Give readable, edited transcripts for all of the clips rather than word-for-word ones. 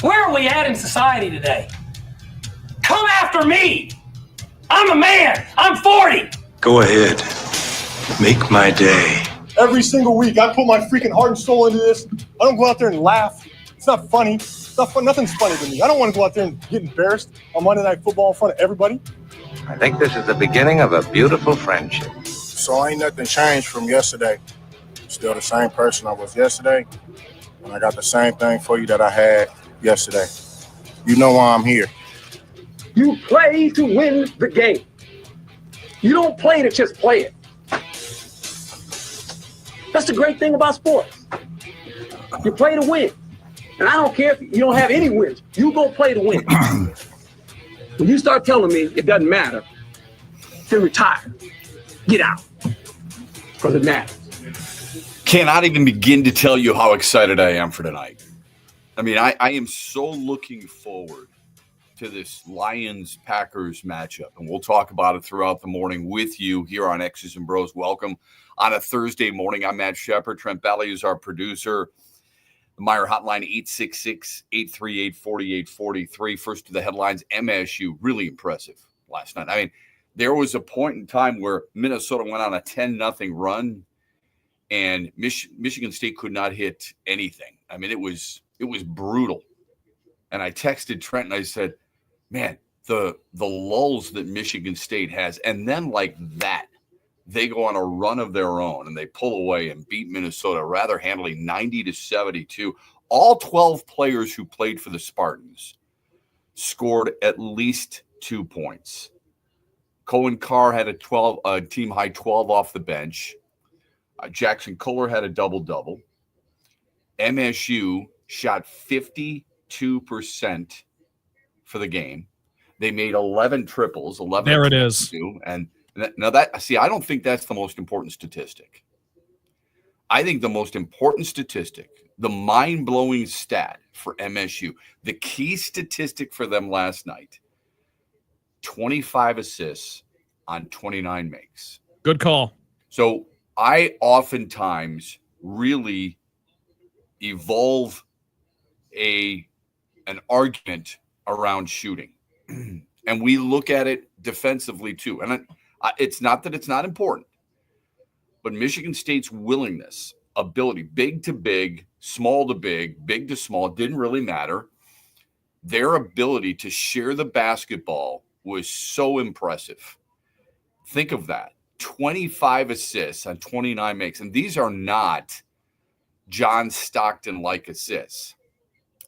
Where are we at in society today? Come after me. I'm a man. I'm 40. Go ahead. Make my day. Every single week, I put my freaking heart and soul into this. I don't go out there and laugh. It's not funny. It's not fun. Nothing's funny to me. I don't want to go out there and get embarrassed on Monday Night Football in front of everybody. I think this is the beginning of a beautiful friendship. So ain't nothing changed from yesterday. Still the same person I was yesterday. And I got the same thing for you that I had yesterday. You know why I'm here. You play to win the game. You don't play to just play it. That's the great thing about sports. You play to win. And I don't care if you don't have any wins. You go play to win. When you start telling me it doesn't matter, then retire. Get out. Because it matters. Cannot even begin to tell you how excited I am for tonight. I mean, I am so looking forward to this Lions-Packers matchup, and we'll talk about it throughout the morning with you here on X's and Bros. Welcome on a Thursday morning. I'm Matt Shepard. Trent Bally is our producer. The Meyer hotline, 866-838-4843. First to the headlines, MSU, really impressive last night. I mean, there was a point in time where Minnesota went on a 10-0 run, and Michigan State could not hit anything. I mean, it was brutal. And I texted Trent and I said, man, the lulls that Michigan State has, and then like that, they go on a run of their own and they pull away and beat Minnesota rather handily 90-72. All 12 players who played for the Spartans scored at least 2 points. Cohen Carr had a team high 12 off the bench. Jackson Kohler had a double-double. MSU shot 52% for the game. They made 11 triples. 11. There it is. And now that, see, I don't think that's the most important statistic. I think the most important statistic, the mind-blowing stat for MSU, the key statistic for them last night, 25 assists on 29 makes. Good call. So I oftentimes really evolve an argument around shooting. And we look at it defensively too. And it's not that it's not important, but Michigan State's willingness, ability, big to big, small to big, big to small, didn't really matter. Their ability to share the basketball was so impressive. Think of that. 25 assists on 29 makes. And these are not John Stockton-like assists,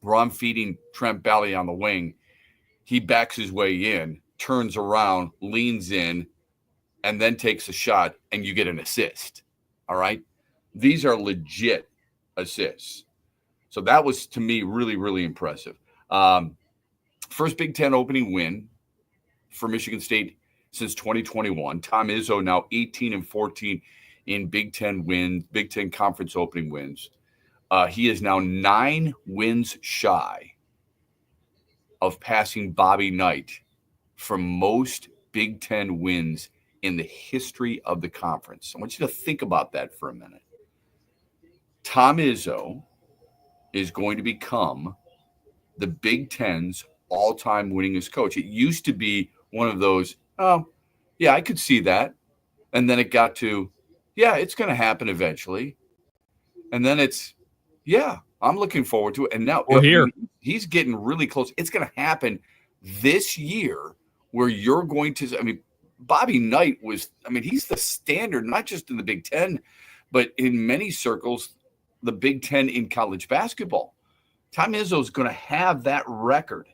where I'm feeding Trent Bally on the wing. He backs his way in, turns around, leans in, and then takes a shot, and you get an assist. All right? These are legit assists. So that was, to me, really, really impressive. First Big Ten opening win for Michigan State since 2021. Tom Izzo now 18-14 in Big Ten wins, Big Ten conference opening wins. He is now 9 wins shy of passing Bobby Knight for most Big Ten wins in the history of the conference. I want you to think about that for a minute. Tom Izzo is going to become the Big Ten's all-time winningest coach. It used to be one of those, oh, yeah, I could see that. And then it got to, yeah, it's going to happen eventually. And then it's, yeah, I'm looking forward to it. And now we're here. He's getting really close. It's going to happen this year where you're going to, I mean, Bobby Knight was, I mean, he's the standard, not just in the Big Ten, but in many circles, the Big Ten in college basketball. Tom Izzo is going to have that record.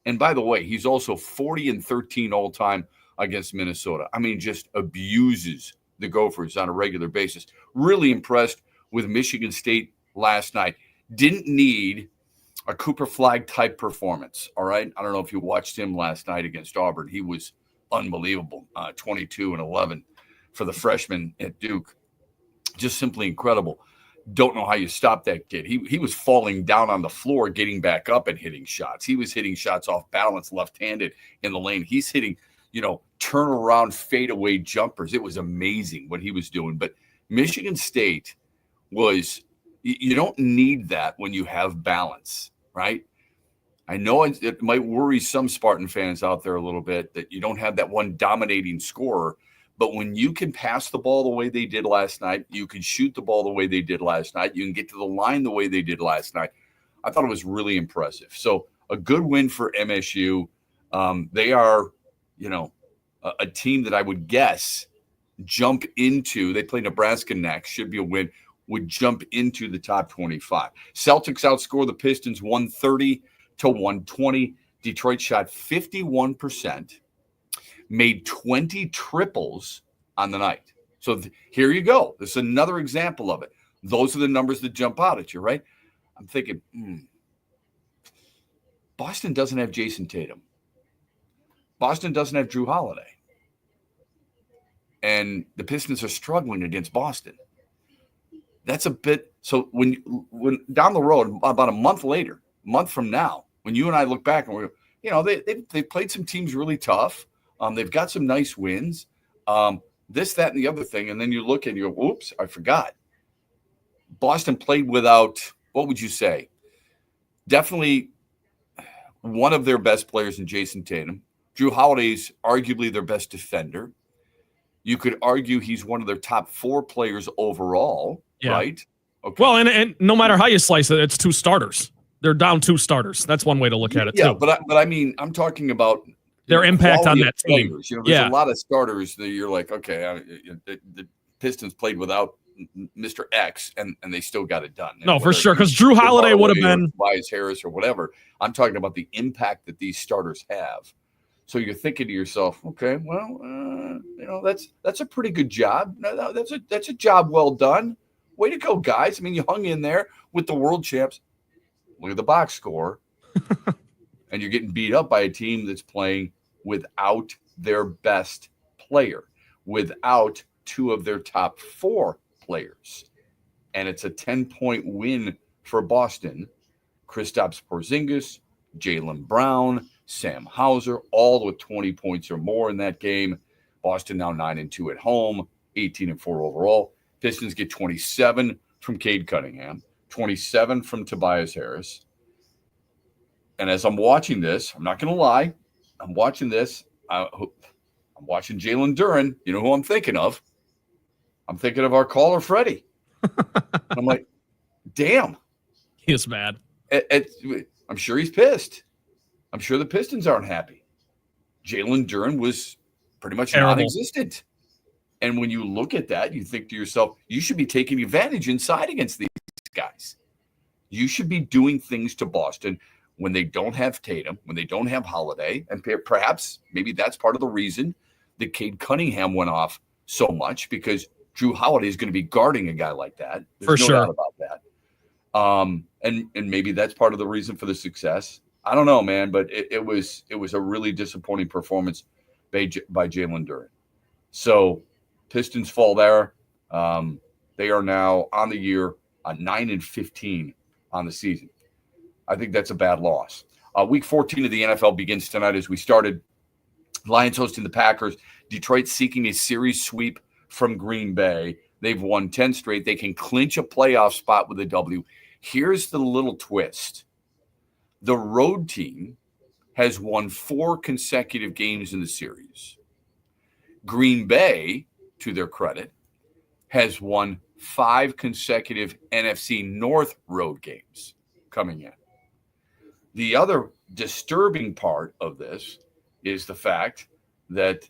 And by the way, he's also 40-13 all time against Minnesota. I mean, just abuses the Gophers on a regular basis. Really impressed with Michigan State last night. Didn't need a Cooper Flagg type performance. All right. I don't know if you watched him last night against Auburn. He was unbelievable. 22-11 for the freshman at Duke. Just simply incredible. Don't know how you stop that kid. He was falling down on the floor, getting back up and hitting shots. He was hitting shots off balance, left-handed in the lane. He's hitting, turnaround fadeaway jumpers. It was amazing what he was doing. But Michigan State was, you don't need that when you have balance, right? I know it might worry some Spartan fans out there a little bit that you don't have that one dominating scorer. But when you can pass the ball the way they did last night, you can shoot the ball the way they did last night, you can get to the line the way they did last night. I thought it was really impressive. So a good win for MSU. They are, a team that I would guess jump into. They play Nebraska next. Should be a win. Would jump into the top 25. Celtics outscore the Pistons 130-120. Detroit shot 51%. Made 20 triples on the night. So here you go. This is another example of it. Those are the numbers that jump out at you, right? I'm thinking, Boston doesn't have Jason Tatum. Boston doesn't have Drew Holiday. And the Pistons are struggling against Boston. That's a bit. So when down the road, about a month from now, when you and I look back and they played some teams really tough. They've got some nice wins, this, that, and the other thing. And then you look and you go, oops, I forgot. Boston played without, what would you say? Definitely one of their best players in Jason Tatum. Drew Holiday's arguably their best defender. You could argue he's one of their top 4 players overall, right? Okay. Well, and no matter how you slice it, it's 2 starters. They're down 2 starters. That's one way to look at it, too. But I mean, I'm talking about their impact on that team. There's a lot of starters that you're like, okay, the Pistons played without Mr. X, and they still got it done. No, for sure, because Drew Holiday would have been Tobias Harris or whatever. I'm talking about the impact that these starters have. So you're thinking to yourself, okay, well, that's a pretty good job. That's a job well done. Way to go, guys! I mean, you hung in there with the world champs. Look at the box score. And you're getting beat up by a team that's playing without their best player, without 2 of their top 4 players. And it's a 10-point win for Boston. Kristaps Porzingis, Jaylen Brown, Sam Hauser, all with 20 points or more in that game. Boston now 9-2 at home, 18-4 overall. Pistons get 27 from Cade Cunningham, 27 from Tobias Harris. And as I'm watching this, I'm not going to lie, I'm watching this. I'm watching Jalen Duren. You know who I'm thinking of? I'm thinking of our caller, Freddie. I'm like, damn. He is mad. I'm sure he's pissed. I'm sure the Pistons aren't happy. Jalen Duren was pretty much non-existent. And when you look at that, you think to yourself, you should be taking advantage inside against these guys. You should be doing things to Boston when they don't have Tatum, when they don't have Holiday, and perhaps maybe that's part of the reason that Cade Cunningham went off so much, because Drew Holiday is going to be guarding a guy like that. There's no doubt about that. And maybe that's part of the reason for the success. I don't know, man, but it was a really disappointing performance by Jalen Duren. So Pistons fall there. They are now on the year 9-15 on the season. I think that's a bad loss. Week 14 of the NFL begins tonight as we started. Lions hosting the Packers. Detroit seeking a series sweep from Green Bay. They've won 10 straight. They can clinch a playoff spot with a W. Here's the little twist. The road team has won 4 consecutive games in the series. Green Bay, to their credit, has won 5 consecutive NFC North road games coming in. The other disturbing part of this is the fact that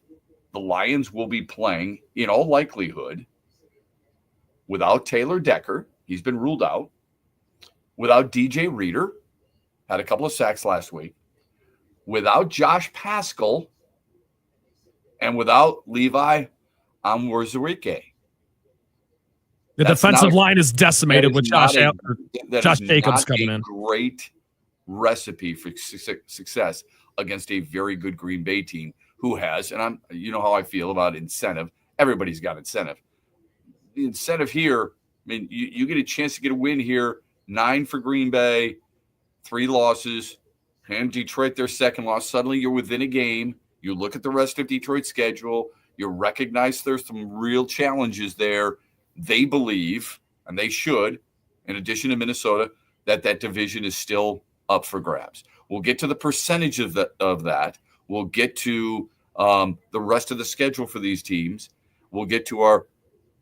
the Lions will be playing, in all likelihood, without Taylor Decker. He's been ruled out. Without DJ Reader. Had a couple of sacks last week. Without Josh Paschal. And without Levi Onwuzurike. The defensive line is decimated with Josh Jacobs coming in. Great recipe for success against a very good Green Bay team who has, and you know how I feel about incentive. Everybody's got incentive. The incentive here, I mean, you get a chance to get a win here. 9 for Green Bay, 3 losses, and Detroit their second loss. Suddenly you're within a game. You look at the rest of Detroit's schedule. You recognize there's some real challenges there. They believe, and they should, in addition to Minnesota, that division is still up for grabs. We'll get to the percentage of that. We'll get to the rest of the schedule for these teams. We'll get to our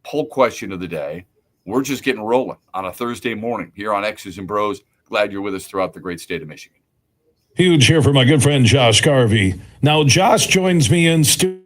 poll question of the day. We're just getting rolling on a Thursday morning here on X's and Bros. Glad you're with us throughout the great state of Michigan. Huge here for my good friend Josh Garvey. Now, Josh joins me in studio.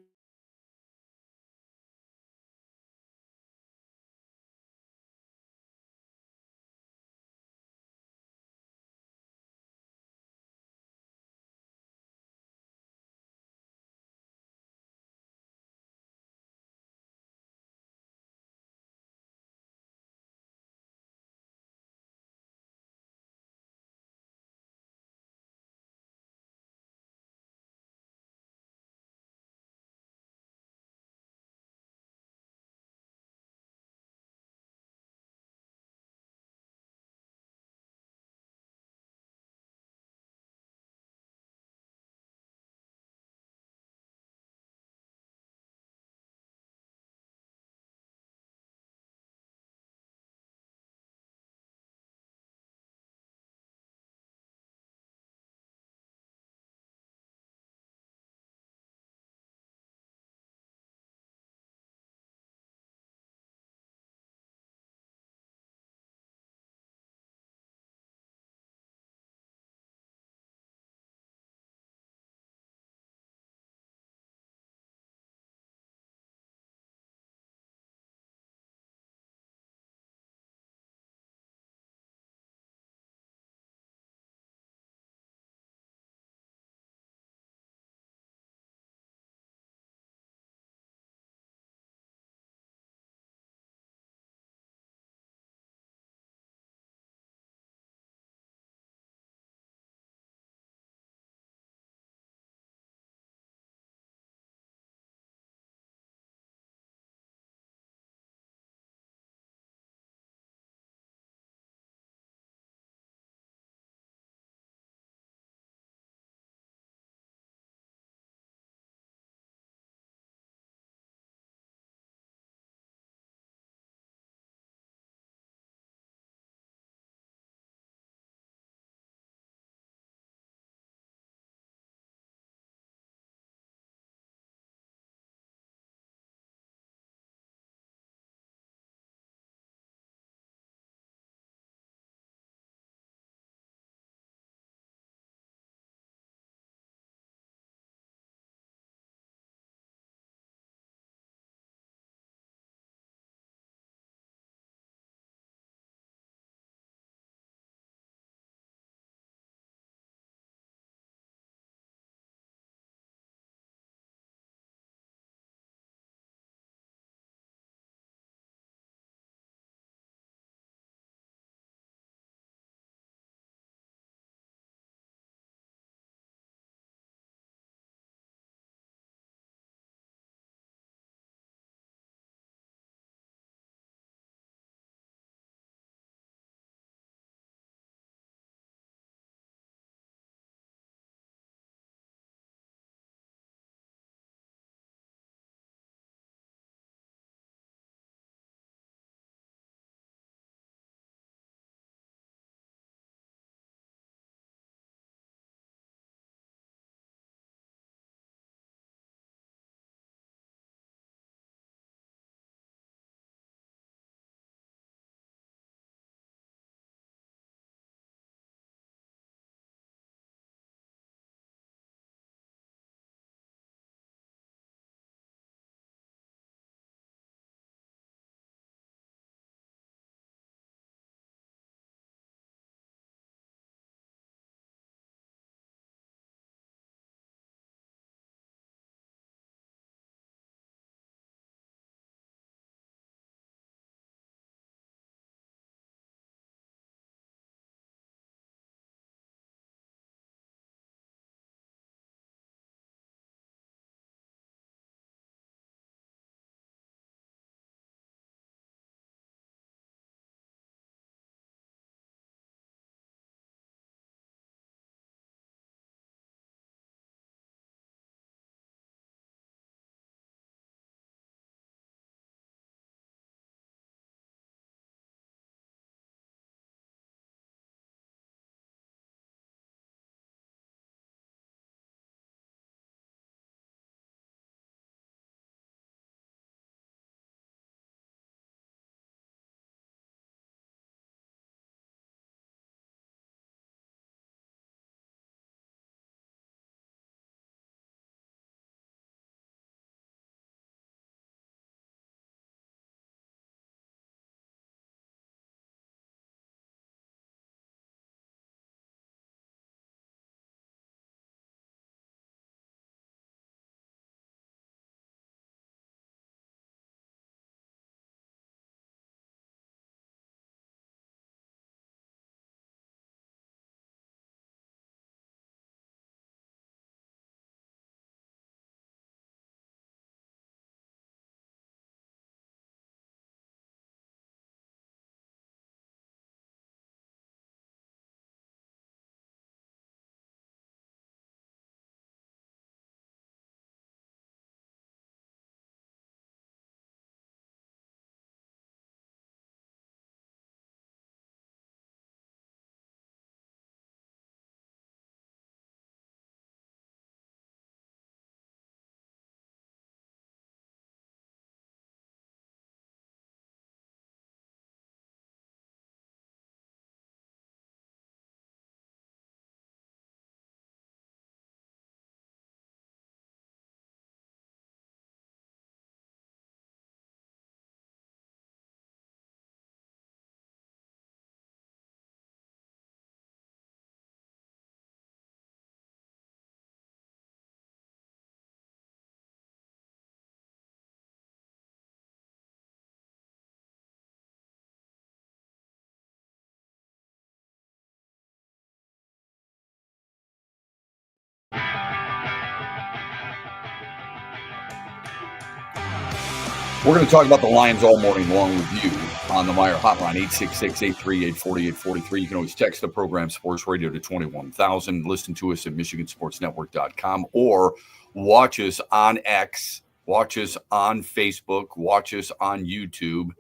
We're going to talk about the Lions all morning long with you on the Meyer Hotline, 866-838-4843. You can always text the program Sports Radio to 21,000. Listen to us at MichiganSportsNetwork.com or watch us on X, watch us on Facebook, watch us on YouTube.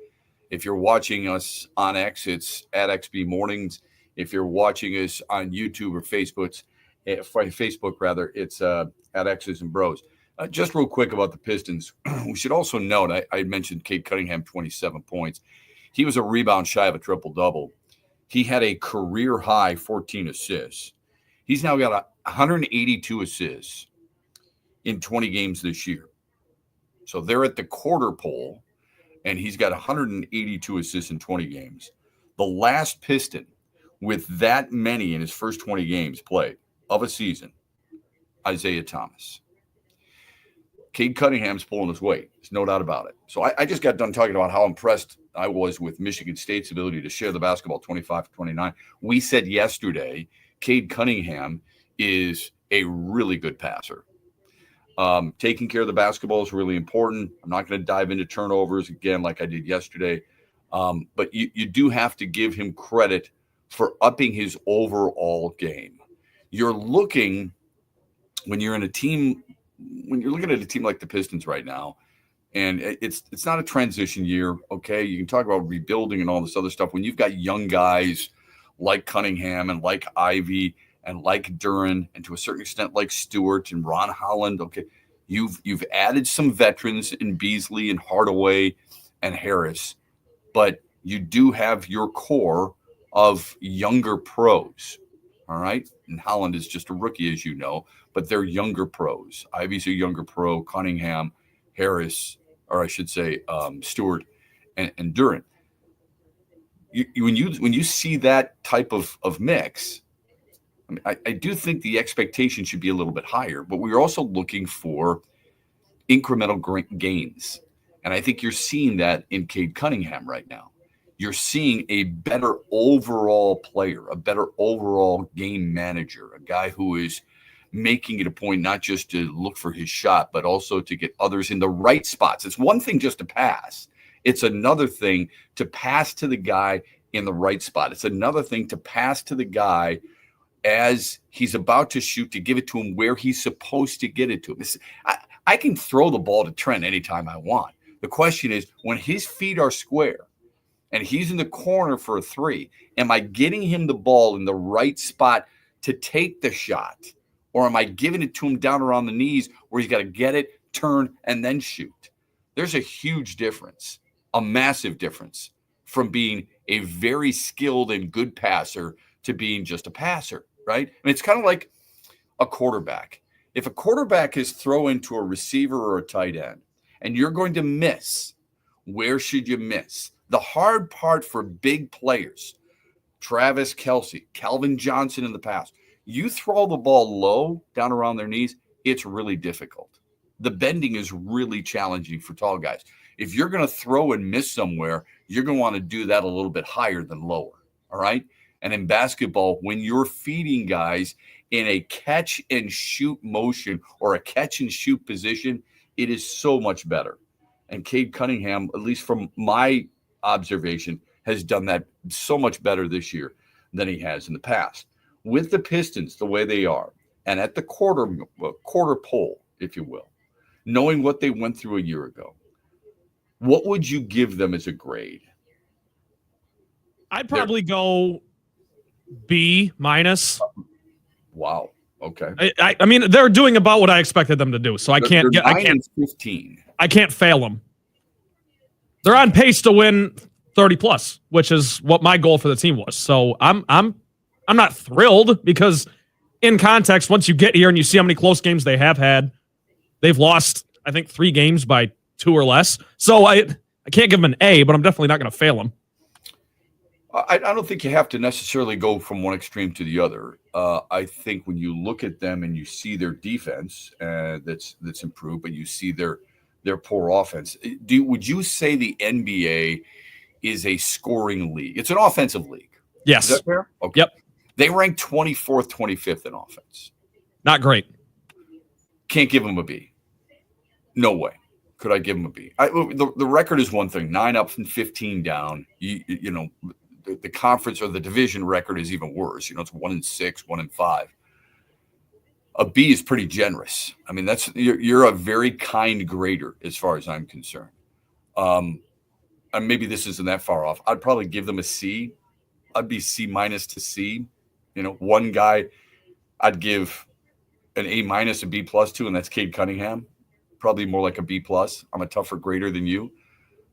If you're watching us on X, it's at XB Mornings. If you're watching us on YouTube or Facebook, it's at X's and BrO's. Just real quick about the Pistons. We should also note, I mentioned Cade Cunningham, 27 points. He was a rebound shy of a triple-double. He had a career-high 14 assists. He's now got 182 assists in 20 games this year. So they're at the quarter pole, and he's got 182 assists in 20 games. The last Piston with that many in his first 20 games played of a season, Isaiah Thomas. Cade Cunningham's pulling his weight. There's no doubt about it. So I just got done talking about how impressed I was with Michigan State's ability to share the basketball 25-29. We said yesterday Cade Cunningham is a really good passer. Taking care of the basketball is really important. I'm not going to dive into turnovers again like I did yesterday. But you do have to give him credit for upping his overall game. You're looking, when you're looking at a team like the Pistons right now, and it's not a transition year, okay? You can talk about rebuilding and all this other stuff. When you've got young guys like Cunningham and like Ivy and like Duren and to a certain extent like Stewart and Ron Holland, okay, you've added some veterans in Beasley and Hardaway and Harris, but you do have your core of younger pros, all right? And Holland is just a rookie, as you know, but they're younger pros. Ivy's a younger pro, Cunningham, Harris, or I should say Stewart and Duren. When you see that type of mix, I mean, I do think the expectation should be a little bit higher, but we're also looking for incremental gains. And I think you're seeing that in Cade Cunningham right now. You're seeing a better overall player, a better overall game manager, a guy who is making it a point not just to look for his shot, but also to get others in the right spots. It's one thing just to pass. It's another thing to pass to the guy in the right spot. It's another thing to pass to the guy as he's about to shoot, to give it to him where he's supposed to get it to him. I can throw the ball to Trent anytime I want. The question is, when his feet are square and he's in the corner for a three, am I getting him the ball in the right spot to take the shot? Or am I giving it to him down around the knees where he's got to get it, turn, and then shoot? There's a huge difference, a massive difference from being a very skilled and good passer to being just a passer, right? I mean, it's kind of like a quarterback. If a quarterback is throwing to a receiver or a tight end and you're going to miss, where should you miss? The hard part for big players, Travis Kelce, Calvin Johnson in the past, you throw the ball low down around their knees, it's really difficult. The bending is really challenging for tall guys. If you're going to throw and miss somewhere, you're going to want to do that a little bit higher than lower, all right? And in basketball, when you're feeding guys in a catch and shoot motion or a catch and shoot position, it is so much better. And Cade Cunningham, at least from my observation, has done that so much better this year than he has in the past. With the Pistons the way they are, and at the quarter pole, if you will, knowing what they went through a year ago, what would you give them as a grade? I'd probably go B-. Wow. Okay. I mean, they're doing about what I expected them to do, so I can't 15. I can't fail them. They're on pace to win 30+, which is what my goal for the team was. So I'm not thrilled because in context, once you get here and you see how many close games they have had, they've lost, I think, 3 games by 2 or less. So I can't give them an A, but I'm definitely not going to fail them. I don't think you have to necessarily go from one extreme to the other. I think when you look at them and you see their defense that's improved, but you see their poor offense, would you say the NBA is a scoring league? It's an offensive league. Yes. Is that fair? Okay. Yep. They rank 24th, 25th in offense. Not great. Can't give them a B. No way. Could I give him a B? The record is one thing. 9 up and 15 down. You know, the conference or the division record is even worse. You know, it's 1-6, 1-5. A B is pretty generous. I mean, you're a very kind grader as far as I'm concerned. And maybe this isn't that far off. I'd probably give them a C. I'd be C- to C. You know, one guy I'd give an A-, a B+ to, and that's Cade Cunningham. Probably more like a B+. I'm a tougher grader than you.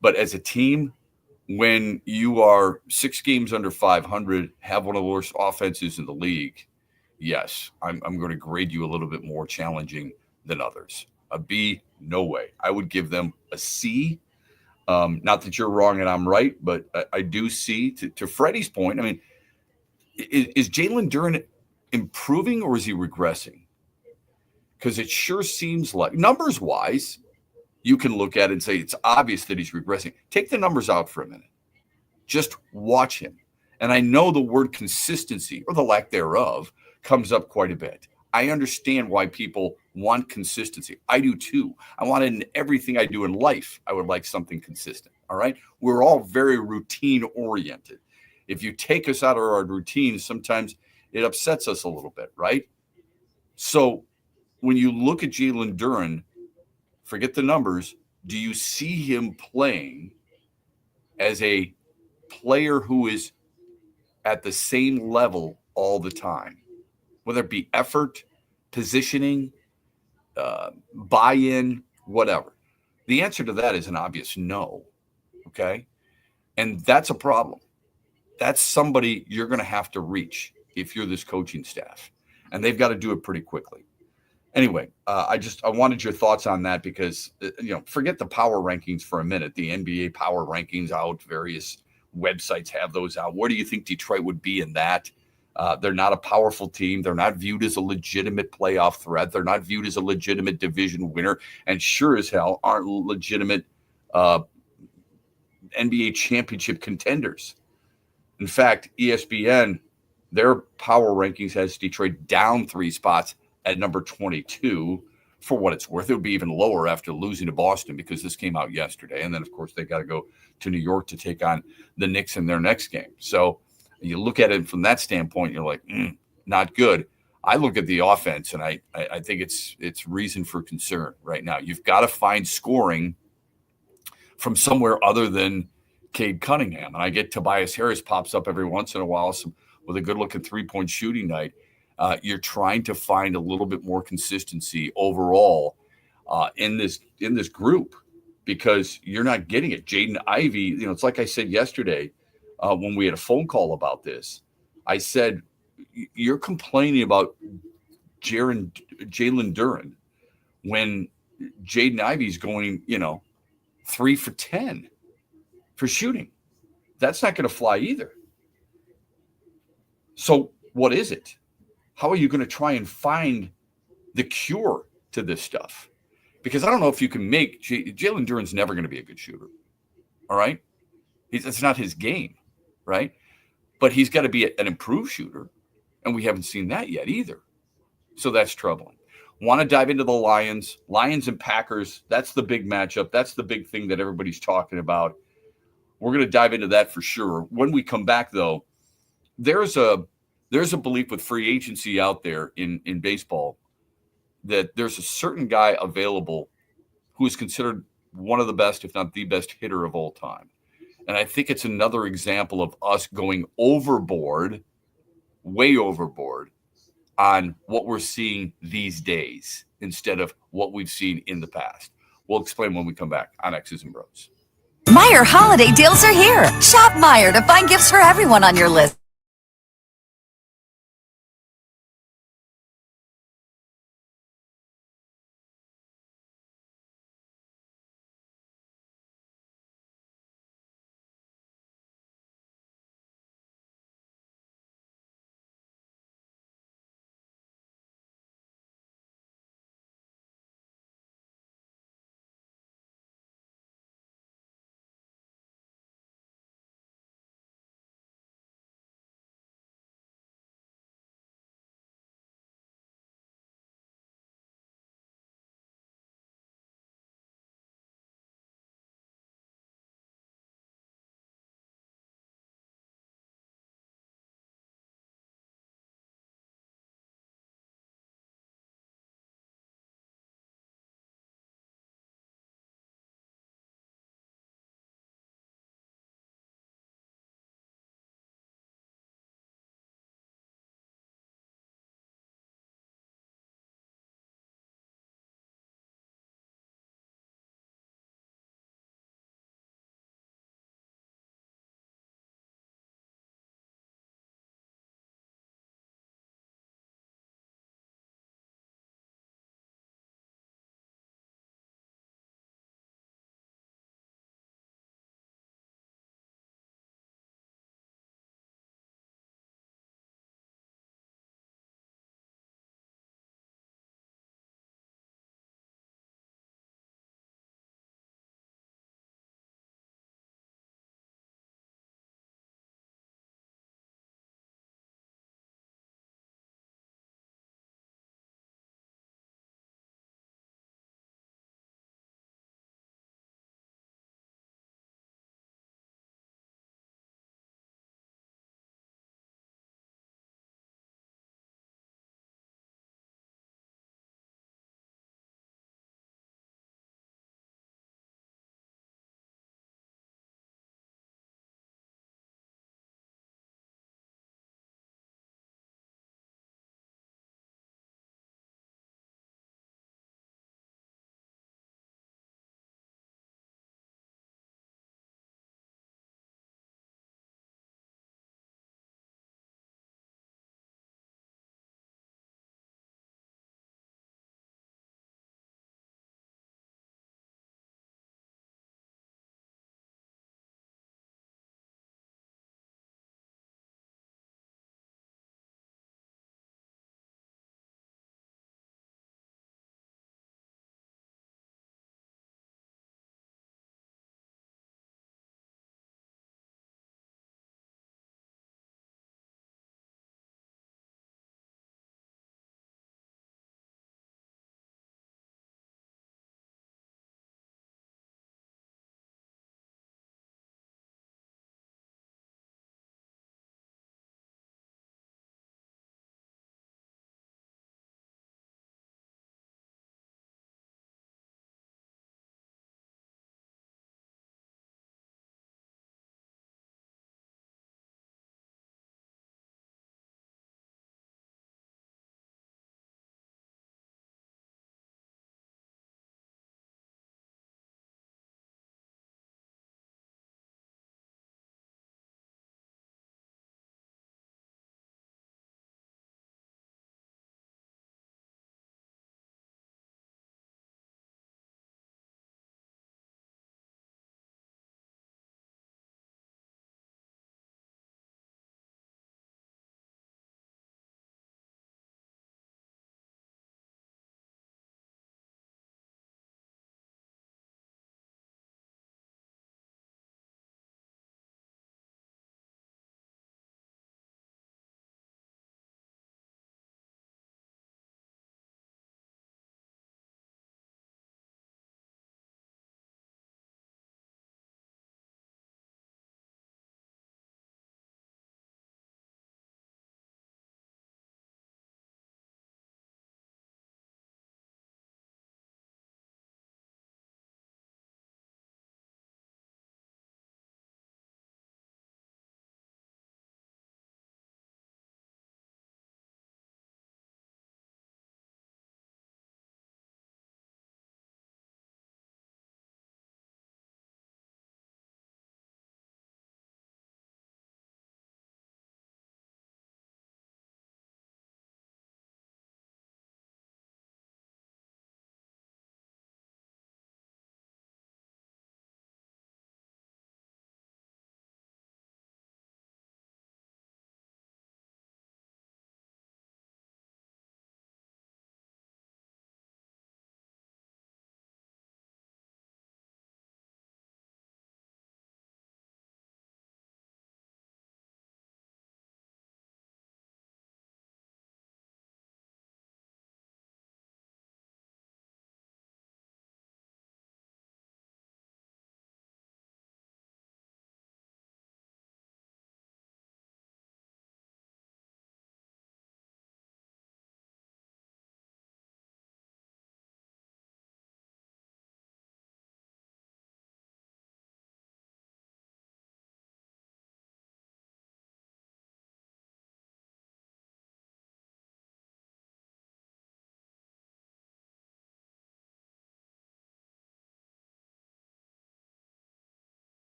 But as a team, when you are 6 games under 500, have one of the worst offenses in the league, yes, I'm going to grade you a little bit more challenging than others. A B, no way. I would give them a C. Not that you're wrong and I'm right, but I do see, to Freddie's point, I mean, is Jalen Duren improving or is he regressing? Because it sure seems like, numbers-wise, you can look at it and say it's obvious that he's regressing. Take the numbers out for a minute. Just watch him. And I know the word consistency, or the lack thereof, comes up quite a bit. I understand why people want consistency. I do too. I want it in everything I do in life. I would like something consistent. All right. We're all very routine oriented. If you take us out of our routine, sometimes it upsets us a little bit. Right. So when you look at Jalen Duren, forget the numbers. Do you see him playing as a player who is at the same level all the time, whether it be effort, positioning, buy-in, whatever? The answer to that is an obvious no. Okay. And that's a problem. That's somebody you're going to have to reach if you're this coaching staff, and they've got to do it pretty quickly. Anyway, I wanted your thoughts on that because, forget the power rankings for a minute. The NBA power rankings out, various websites have those out. Where do you think Detroit would be in that? They're not a powerful team. They're not viewed as a legitimate playoff threat. They're not viewed as a legitimate division winner, and sure as hell aren't legitimate NBA championship contenders. In fact, ESPN, their power rankings has Detroit down 3 spots at number 22. For what it's worth, it would be even lower after losing to Boston because this came out yesterday. And then, of course, they got to go to New York to take on the Knicks in their next game. So you look at it from that standpoint, you're like, not good. I look at the offense, and I think it's reason for concern right now. You've got to find scoring from somewhere other than Cade Cunningham. And I get Tobias Harris pops up every once in a while with a good-looking three-point shooting night. You're trying to find a little bit more consistency overall in this group because you're not getting it. Jaden Ivey, it's like I said yesterday when we had a phone call about this. I said, you're complaining about Jalen Duren when Jaden Ivey's going, 3 for 10 for shooting. That's not going to fly either. So what is it? How are you going to try and find the cure to this stuff? Because I don't know if you can make Jalen Duren's never going to be a good shooter. All right. It's not his game. Right. But he's got to be an improved shooter. And we haven't seen that yet either. So that's troubling. Want to dive into the Lions and Packers. That's the big matchup. That's the big thing that everybody's talking about. We're going to dive into that for sure. When we come back, though, there's a belief with free agency out there in baseball that there's a certain guy available who is considered one of the best, if not the best hitter of all time. And I think it's another example of us going overboard, way overboard, on what we're seeing these days instead of what we've seen in the past. We'll explain when we come back on X's and Bros. Meijer holiday deals are here. Shop Meijer to find gifts for everyone on your list.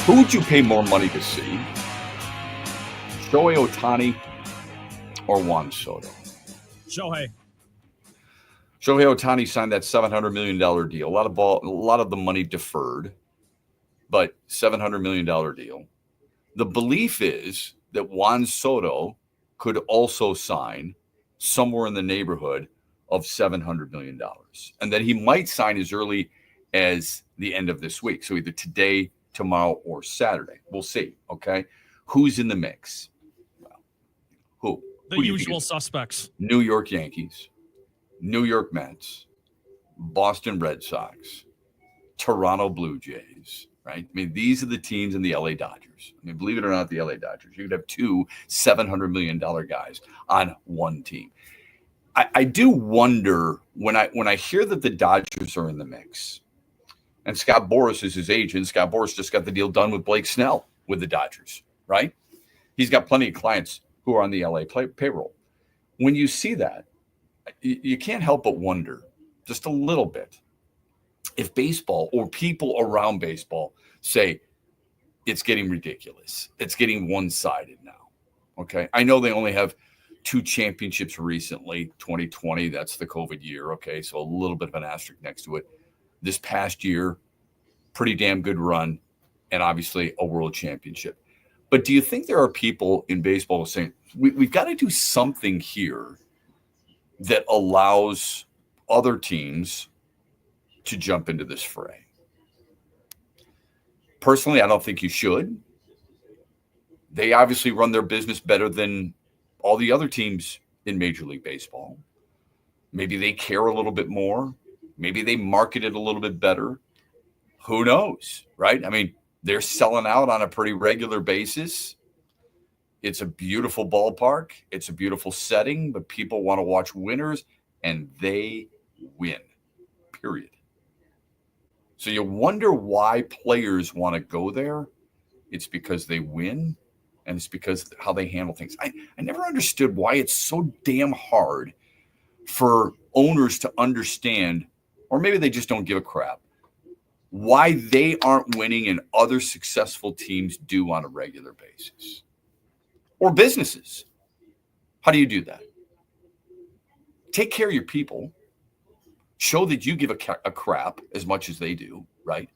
Who would you pay more money to see? Shohei Ohtani or Juan Soto? Shohei. Shohei Ohtani signed that $700 million deal. A lot of the money deferred, but $700 million deal. The belief is that Juan Soto could also sign somewhere in the neighborhood of $700 million, and that he might sign as early as the end of this week. So either today, tomorrow, or Saturday. We'll see. Okay. Who's in the mix? Well, who? The usual suspects. New York Yankees, New York Mets, Boston Red Sox, Toronto Blue Jays, right? I mean, these are the teams in the LA Dodgers. I mean, believe it or not, the LA Dodgers. You could have two $700 million guys on one team. I do wonder when I hear that the Dodgers are in the mix. And Scott Boras is his agent. Scott Boras just got the deal done with Blake Snell with the Dodgers, right? He's got plenty of clients who are on the LA payroll. When you see that, you can't help but wonder just a little bit if baseball or people around baseball say it's getting ridiculous. It's getting one-sided now, okay? I know they only have 2 championships recently, 2020, that's the COVID year, okay? So a little bit of an asterisk next to it. This past year, pretty damn good run, and obviously a world championship. But do you think there are people in baseball saying, we've got to do something here that allows other teams to jump into this fray? Personally, I don't think you should. They obviously run their business better than all the other teams in Major League Baseball. Maybe they care a little bit more. Maybe they market it a little bit better. Who knows, right? I mean, they're selling out on a pretty regular basis. It's a beautiful ballpark. It's a beautiful setting, but people want to watch winners, and they win, period. So you wonder why players want to go there. It's because they win, and it's because how they handle things. I never understood why it's so damn hard for owners to understand, or maybe they just don't give a crap, why they aren't winning and other successful teams do on a regular basis. Or businesses. How do you do that? Take care of your people. Show that you give a crap as much as they do, right?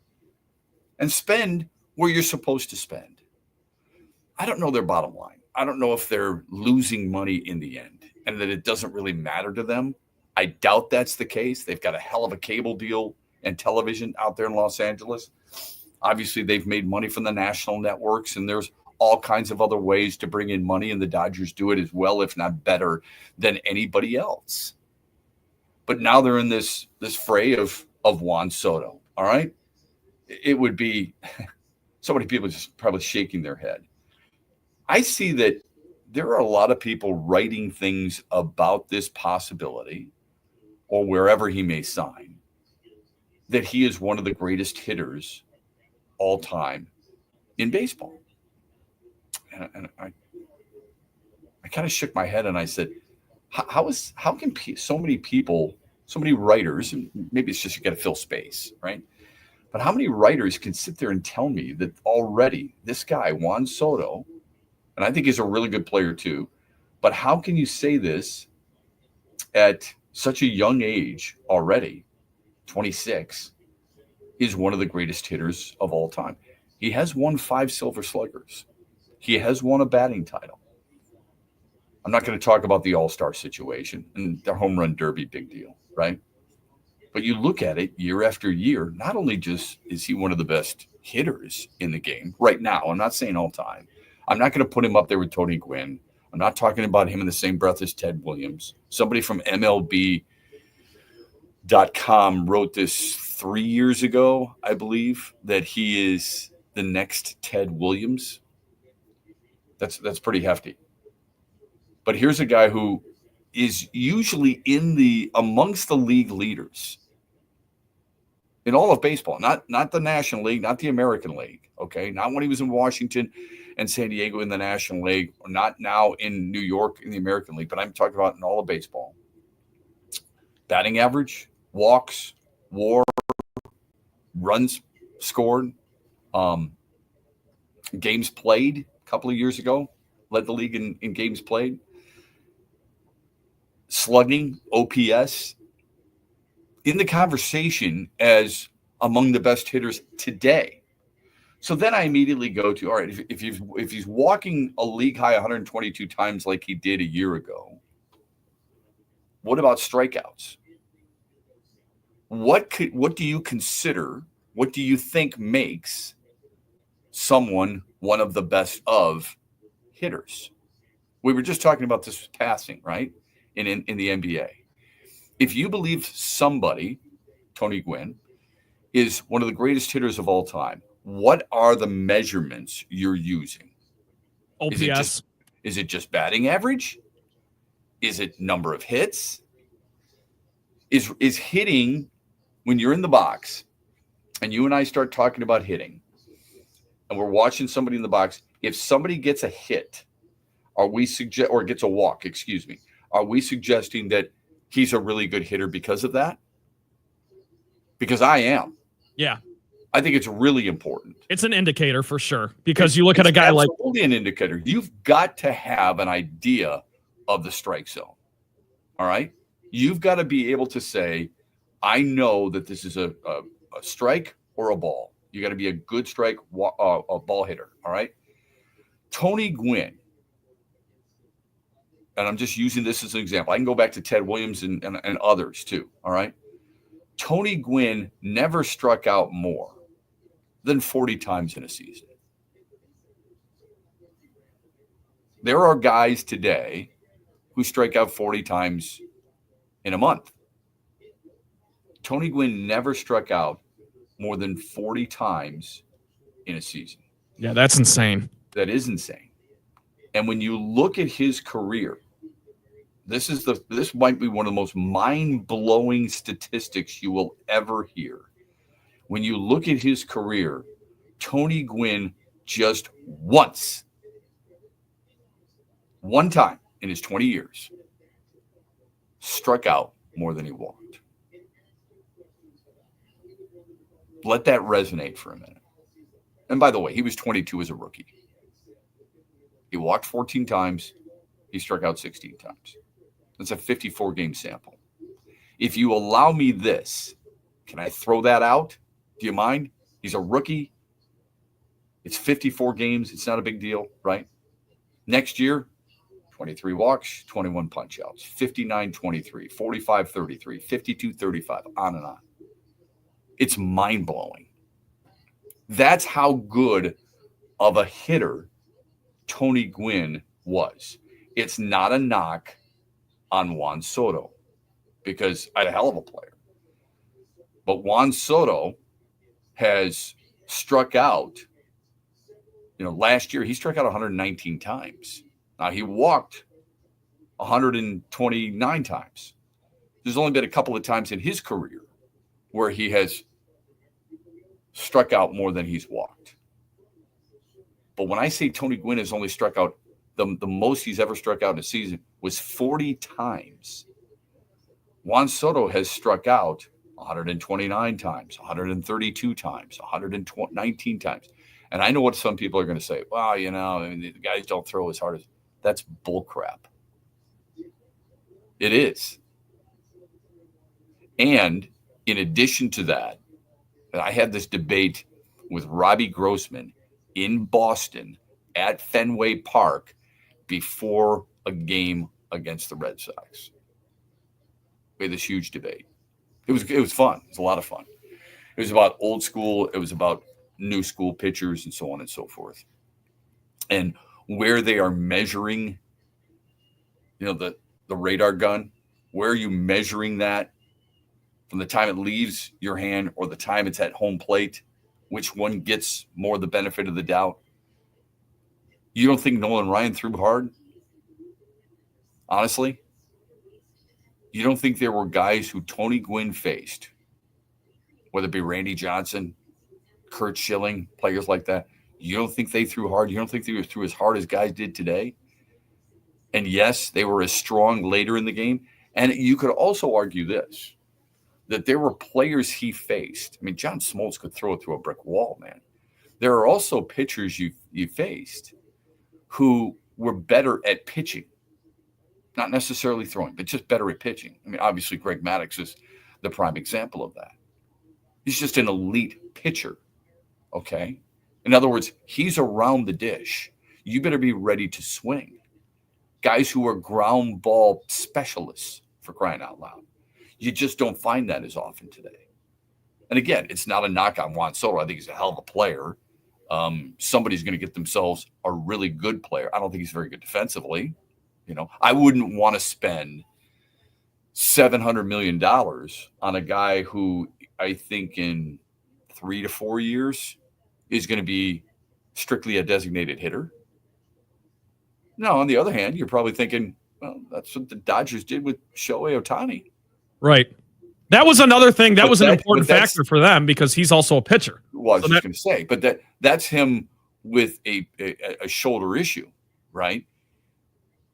And spend where you're supposed to spend. I don't know their bottom line. I don't know if they're losing money in the end and that it doesn't really matter to them. I doubt that's the case. They've got a hell of a cable deal and television out there in Los Angeles. Obviously, they've made money from the national networks, and there's all kinds of other ways to bring in money, and the Dodgers do it as well, if not better, than anybody else. But now they're in this fray of Juan Soto, all right? It would be so many people just probably shaking their head. I see that there are a lot of people writing things about this possibility or wherever he may sign, that he is one of the greatest hitters all time in baseball. And I kind of shook my head and I said, how can so many people, so many writers, and maybe it's just you got to fill space, right? But how many writers can sit there and tell me that already this guy, Juan Soto, and I think he's a really good player too, but how can you say this at such a young age already, 26, is one of the greatest hitters of all time? He has won 5 Silver Sluggers. He has won a batting title. I'm not going to talk about the All-Star situation and the home run derby, big deal, right? But you look at it year after year, not only just is he one of the best hitters in the game right now, I'm not saying all time. I'm not going to put him up there with Tony Gwynn. I'm not talking about him in the same breath as Ted Williams. Somebody from MLB.com wrote this 3 years ago, I believe, that he is the next Ted Williams. That's pretty hefty. But here's a guy who is usually amongst the league leaders in all of baseball, not the National League, not the American League, okay? Not when he was in Washington and San Diego in the National League, or not now in New York in the American League, but I'm talking about in all of baseball. batting average, walks, WAR, runs scored, games played a couple of years ago, led the league in games played, slugging, OPS, in the conversation as among the best hitters today. So then I immediately go to, all right, if he's walking a league high 122 times like he did a year ago, what about strikeouts? What do you consider? What do you think makes someone one of the best of hitters? We were just talking about this passing, right? In the NBA. If you believe somebody, Tony Gwynn, is one of the greatest hitters of all time, what are the measurements you're using? OPS. Is it just batting average? Is it number of hits? Is hitting, when you're in the box and you and I start talking about hitting and we're watching somebody in the box, if somebody gets a hit, or gets a walk, are we suggesting that he's a really good hitter because of that? Because I am. Yeah. I think it's really important. It's an indicator for sure, because you look at a guy like... It's absolutely an indicator. You've got to have an idea of the strike zone. All right? You've got to be able to say, I know that this is a strike or a ball. You got to be a good strike, a ball hitter. All right? Tony Gwynn, and I'm just using this as an example. I can go back to Ted Williams and others too. All right? Tony Gwynn never struck out more than 40 times in a season. There are guys today who strike out 40 times in a month. Tony Gwynn never struck out more than 40 times in a season. Yeah, that's insane. That is insane. And when you look at his career, this might be one of the most mind-blowing statistics you will ever hear. When you look at his career, Tony Gwynn just one time in his 20 years, struck out more than he walked. Let that resonate for a minute. And by the way, he was 22 as a rookie. He walked 14 times. He struck out 16 times. That's a 54-game sample. If you allow me this, can I throw that out? Do you mind? He's a rookie. It's 54 games. It's not a big deal, right? Next year, 23 walks, 21 punch-outs, 59-23, 45-33, 52-35, on and on. It's mind-blowing. That's how good of a hitter Tony Gwynn was. It's not a knock on Juan Soto, because I had a hell of a player. But Juan Soto has struck out, last year he struck out 119 times. Now he walked 129 times. There's only been a couple of times in his career where he has struck out more than he's walked. But when I say Tony Gwynn has only struck out, the most he's ever struck out in a season was 40 times. Juan Soto has struck out 129 times, 132 times, 119 times. And I know what some people are going to say. Well, the guys don't throw as hard as... That's bullcrap. It is. And in addition to that, I had this debate with Robbie Grossman in Boston at Fenway Park before a game against the Red Sox. We had this huge debate. It was fun. It was a lot of fun. It was about old school. It was about new school pitchers and so on and so forth. And where they are measuring, the radar gun, where are you measuring that from the time it leaves your hand or the time it's at home plate? Which one gets more the benefit of the doubt? You don't think Nolan Ryan threw hard? Honestly? You don't think there were guys who Tony Gwynn faced, whether it be Randy Johnson, Kurt Schilling, players like that? You don't think they threw hard? You don't think they threw as hard as guys did today? And yes, they were as strong later in the game. And you could also argue this, that there were players he faced. I mean, John Smoltz could throw it through a brick wall, man. There are also pitchers you faced who were better at pitching, not necessarily throwing, but just better at pitching. I mean, obviously, Greg Maddux is the prime example of that. He's just an elite pitcher, okay? In other words, he's around the dish. You better be ready to swing. Guys who are ground ball specialists, for crying out loud. You just don't find that as often today. And again, it's not a knock on Juan Soto. I think he's a hell of a player. Somebody's going to get themselves a really good player. I don't think he's very good defensively. You know, I wouldn't want to spend $700 million on a guy who I think in 3 to 4 years is going to be strictly a designated hitter. No, on the other hand, you're probably thinking, well, that's what the Dodgers did with Shohei Ohtani. Right. That was another thing. That was an important factor for them because he's also a pitcher. Well, I was just going to say, but that's him with a shoulder issue, right?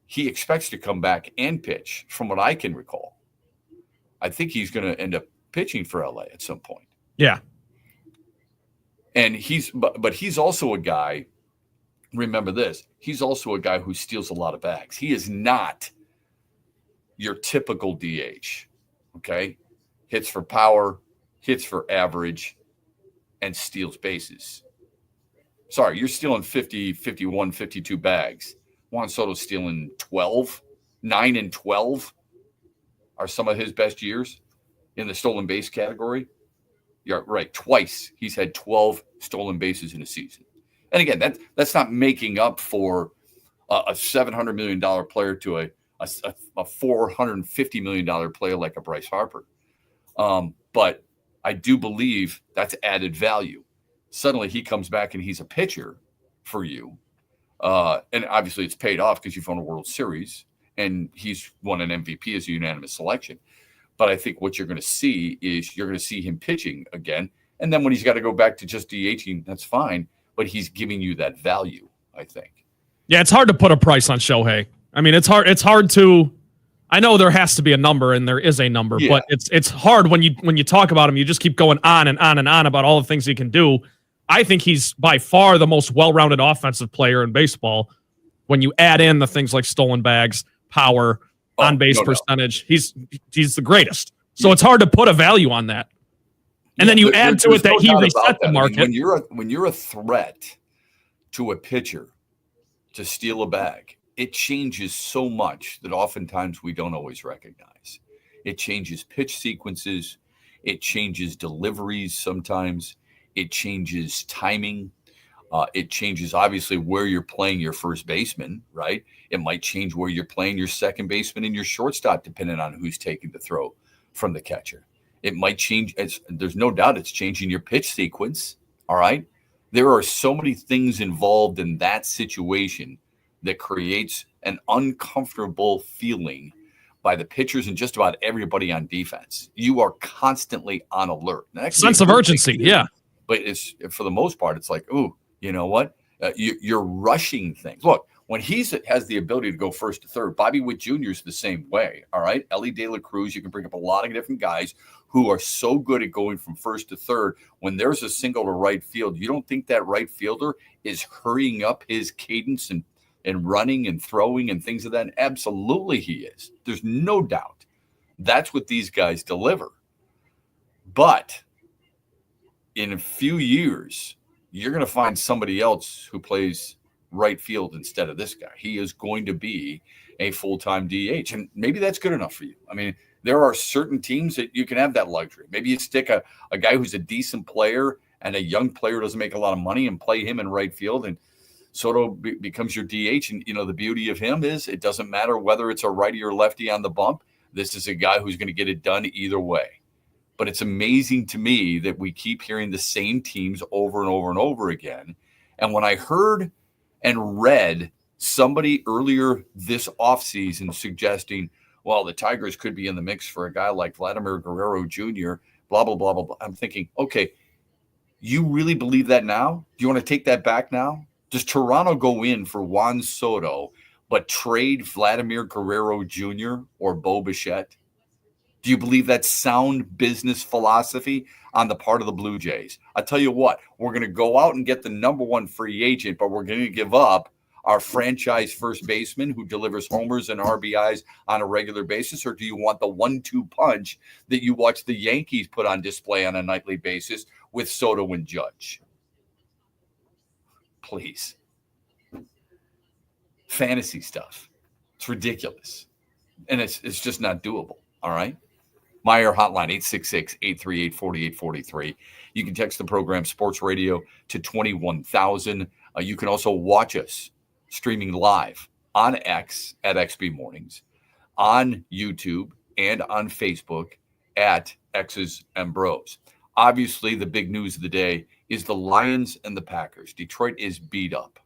He expects to come back and pitch, from what I can recall. I think he's going to end up pitching for LA at some point. Yeah. And he's also a guy, remember this, he's also a guy who steals a lot of bags. He is not your typical DH, okay? Hits for power, hits for average, and steals bases. Sorry, you're stealing 50, 51, 52 bags. Juan Soto's stealing 12. 9 and 12 are some of his best years in the stolen base category. You're right, twice he's had 12 stolen bases in a season. And again, that's not making up for a $700 million player to a $450 million player like a Bryce Harper. But I do believe that's added value. Suddenly he comes back and he's a pitcher for you. And obviously it's paid off because you've won a World Series and he's won an MVP as a unanimous selection. But I think what you're going to see is you're going to see him pitching again. And then when he's got to go back to just DHing, that's fine. But he's giving you that value, I think. Yeah, it's hard to put a price on Shohei. I mean, it's hard to. I know there has to be a number, and there is a number, but it's hard when you talk about him. You just keep going on and on and on about all the things he can do. I think he's by far the most well-rounded offensive player in baseball. When you add in the things like stolen bags, power, on-base percentage, he's the greatest. So it's hard to put a value on that. And then you add to it that he reset the market. I mean, when you're a threat to a pitcher to steal a bag, it changes so much that oftentimes we don't always recognize. It changes pitch sequences. It changes deliveries sometimes. It changes timing. It changes, obviously, where you're playing your first baseman, right? It might change where you're playing your second baseman and your shortstop, depending on who's taking the throw from the catcher. It might change. There's no doubt it's changing your pitch sequence, all right? There are so many things involved in that situation that creates an uncomfortable feeling by the pitchers and just about everybody on defense. You are constantly on alert. Sense of urgency, yeah. But it's for the most part, it's like, ooh, you know what? You're rushing things. Look, when he has the ability to go first to third, Bobby Witt Jr. is the same way, all right? Ellie De La Cruz, you can bring up a lot of different guys who are so good at going from first to third. When there's a single to right field, you don't think that right fielder is hurrying up his cadence and running and throwing and things of that? Absolutely he is. There's no doubt. That's what these guys deliver. But in a few years, you're going to find somebody else who plays right field instead of this guy. He is going to be a full-time DH, and maybe that's good enough for you. I mean, there are certain teams that you can have that luxury. Maybe you stick a guy who's a decent player and a young player doesn't make a lot of money and play him in right field, and Soto becomes your DH. And, you know, the beauty of him is it doesn't matter whether it's a righty or lefty on the bump. This is a guy who's going to get it done either way. But it's amazing to me that we keep hearing the same teams over and over and over again. And when I heard and read somebody earlier this offseason suggesting, well, the Tigers could be in the mix for a guy like Vladimir Guerrero Jr., blah, blah, blah, blah, blah. I'm thinking, okay, you really believe that now? Do you want to take that back now? Does Toronto go in for Juan Soto but trade Vladimir Guerrero Jr. or Bo Bichette? Do you believe that's sound business philosophy on the part of the Blue Jays? I tell you what, we're going to go out and get the number one free agent, but we're going to give up our franchise first baseman who delivers homers and RBIs on a regular basis? Or do you want the 1-2 punch that you watch the Yankees put on display on a nightly basis with Soto and Judge? Please. Fantasy stuff. It's ridiculous. And it's just not doable. All right. Meyer hotline 866-838-4843. You can text the program Sports Radio to 21,000. You can also watch us streaming live on X at XB Mornings, on YouTube, and on Facebook at X's and BrO's. Obviously, the big news of the day is the Lions and the Packers. Detroit is beat up.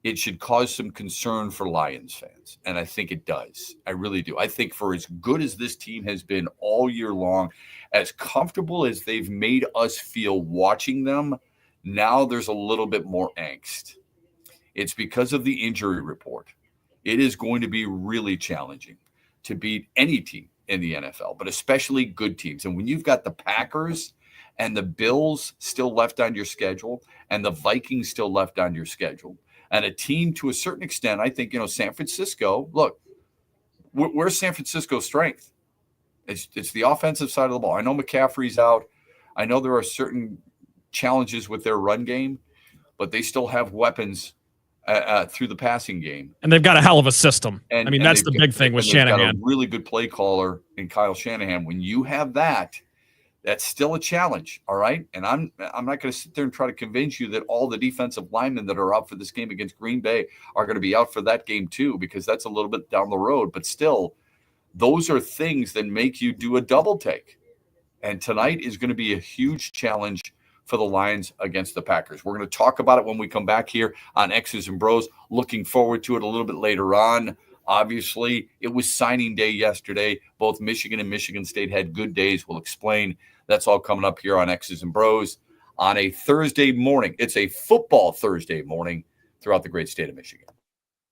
It should cause some concern for Lions fans, and I think it does. I really do. I think for as good as this team has been all year long, as comfortable as they've made us feel watching them, now there's a little bit more angst. It's because of the injury report. It is going to be really challenging to beat any team in the NFL, but especially good teams. And when you've got the Packers and the Bills still left on your schedule and the Vikings still left on your schedule, and a team to a certain extent, I think, San Francisco, look, where's San Francisco's strength? It's the offensive side of the ball. I know McCaffrey's out. I know there are certain challenges with their run game, but they still have weapons through the passing game. And they've got a hell of a system. And that's the big thing with Shanahan. Got a really good play caller in Kyle Shanahan. When you have that, that's still a challenge, all right? And I'm not going to sit there and try to convince you that all the defensive linemen that are out for this game against Green Bay are going to be out for that game too, because that's a little bit down the road. But still, those are things that make you do a double take. And tonight is going to be a huge challenge for the Lions against the Packers. We're going to talk about it when we come back here on X's and BrO's. Looking forward to it a little bit later on. Obviously, it was signing day yesterday. Both Michigan and Michigan State had good days. We'll explain. That's all coming up here on X's and BrO's on a Thursday morning. It's a football Thursday morning throughout the great state of Michigan.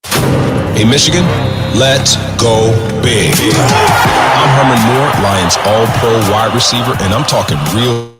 Hey, Michigan, let's go big. I'm Herman Moore, Lions All-Pro wide receiver, and I'm talking real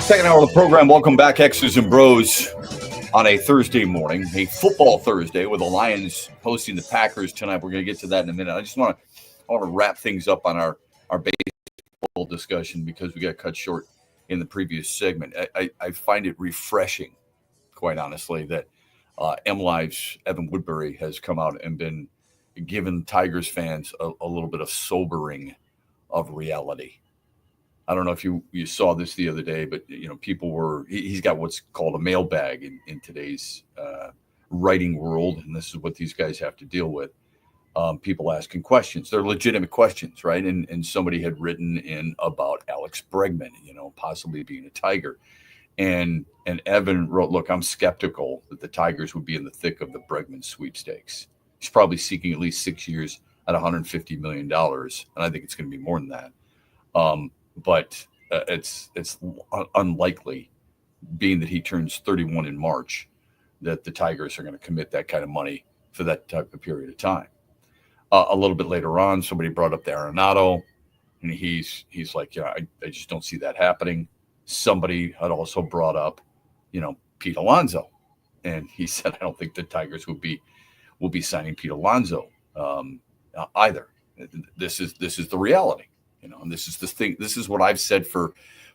Second hour of the program. Welcome back, X's and Bros, on a Thursday morning, a football Thursday with the Lions hosting the Packers tonight. We're going to get to that in a minute. I want to wrap things up on our baseball discussion because we got cut short in the previous segment. I find it refreshing, quite honestly, that MLive's Evan Woodbury has come out and been giving Tigers fans a little bit of sobering of reality. I don't know if you saw this the other day, but people were. He's got what's called a mailbag in today's writing world, and this is what these guys have to deal with. People asking questions. They're legitimate questions, right? And somebody had written in about Alex Bregman, possibly being a Tiger, and Evan wrote, "Look, I'm skeptical that the Tigers would be in the thick of the Bregman sweepstakes. He's probably seeking at least 6 years at $150 million, and I think it's going to be more than that." But it's unlikely, being that he turns 31 in March, that the Tigers are going to commit that kind of money for that type of period of time. A little bit later on, somebody brought up the Arenado, and he's like, I just don't see that happening. Somebody had also brought up, Pete Alonso, and he said, I don't think the Tigers will be signing Pete Alonso either. This is the reality. And this is the thing. This is what I've said for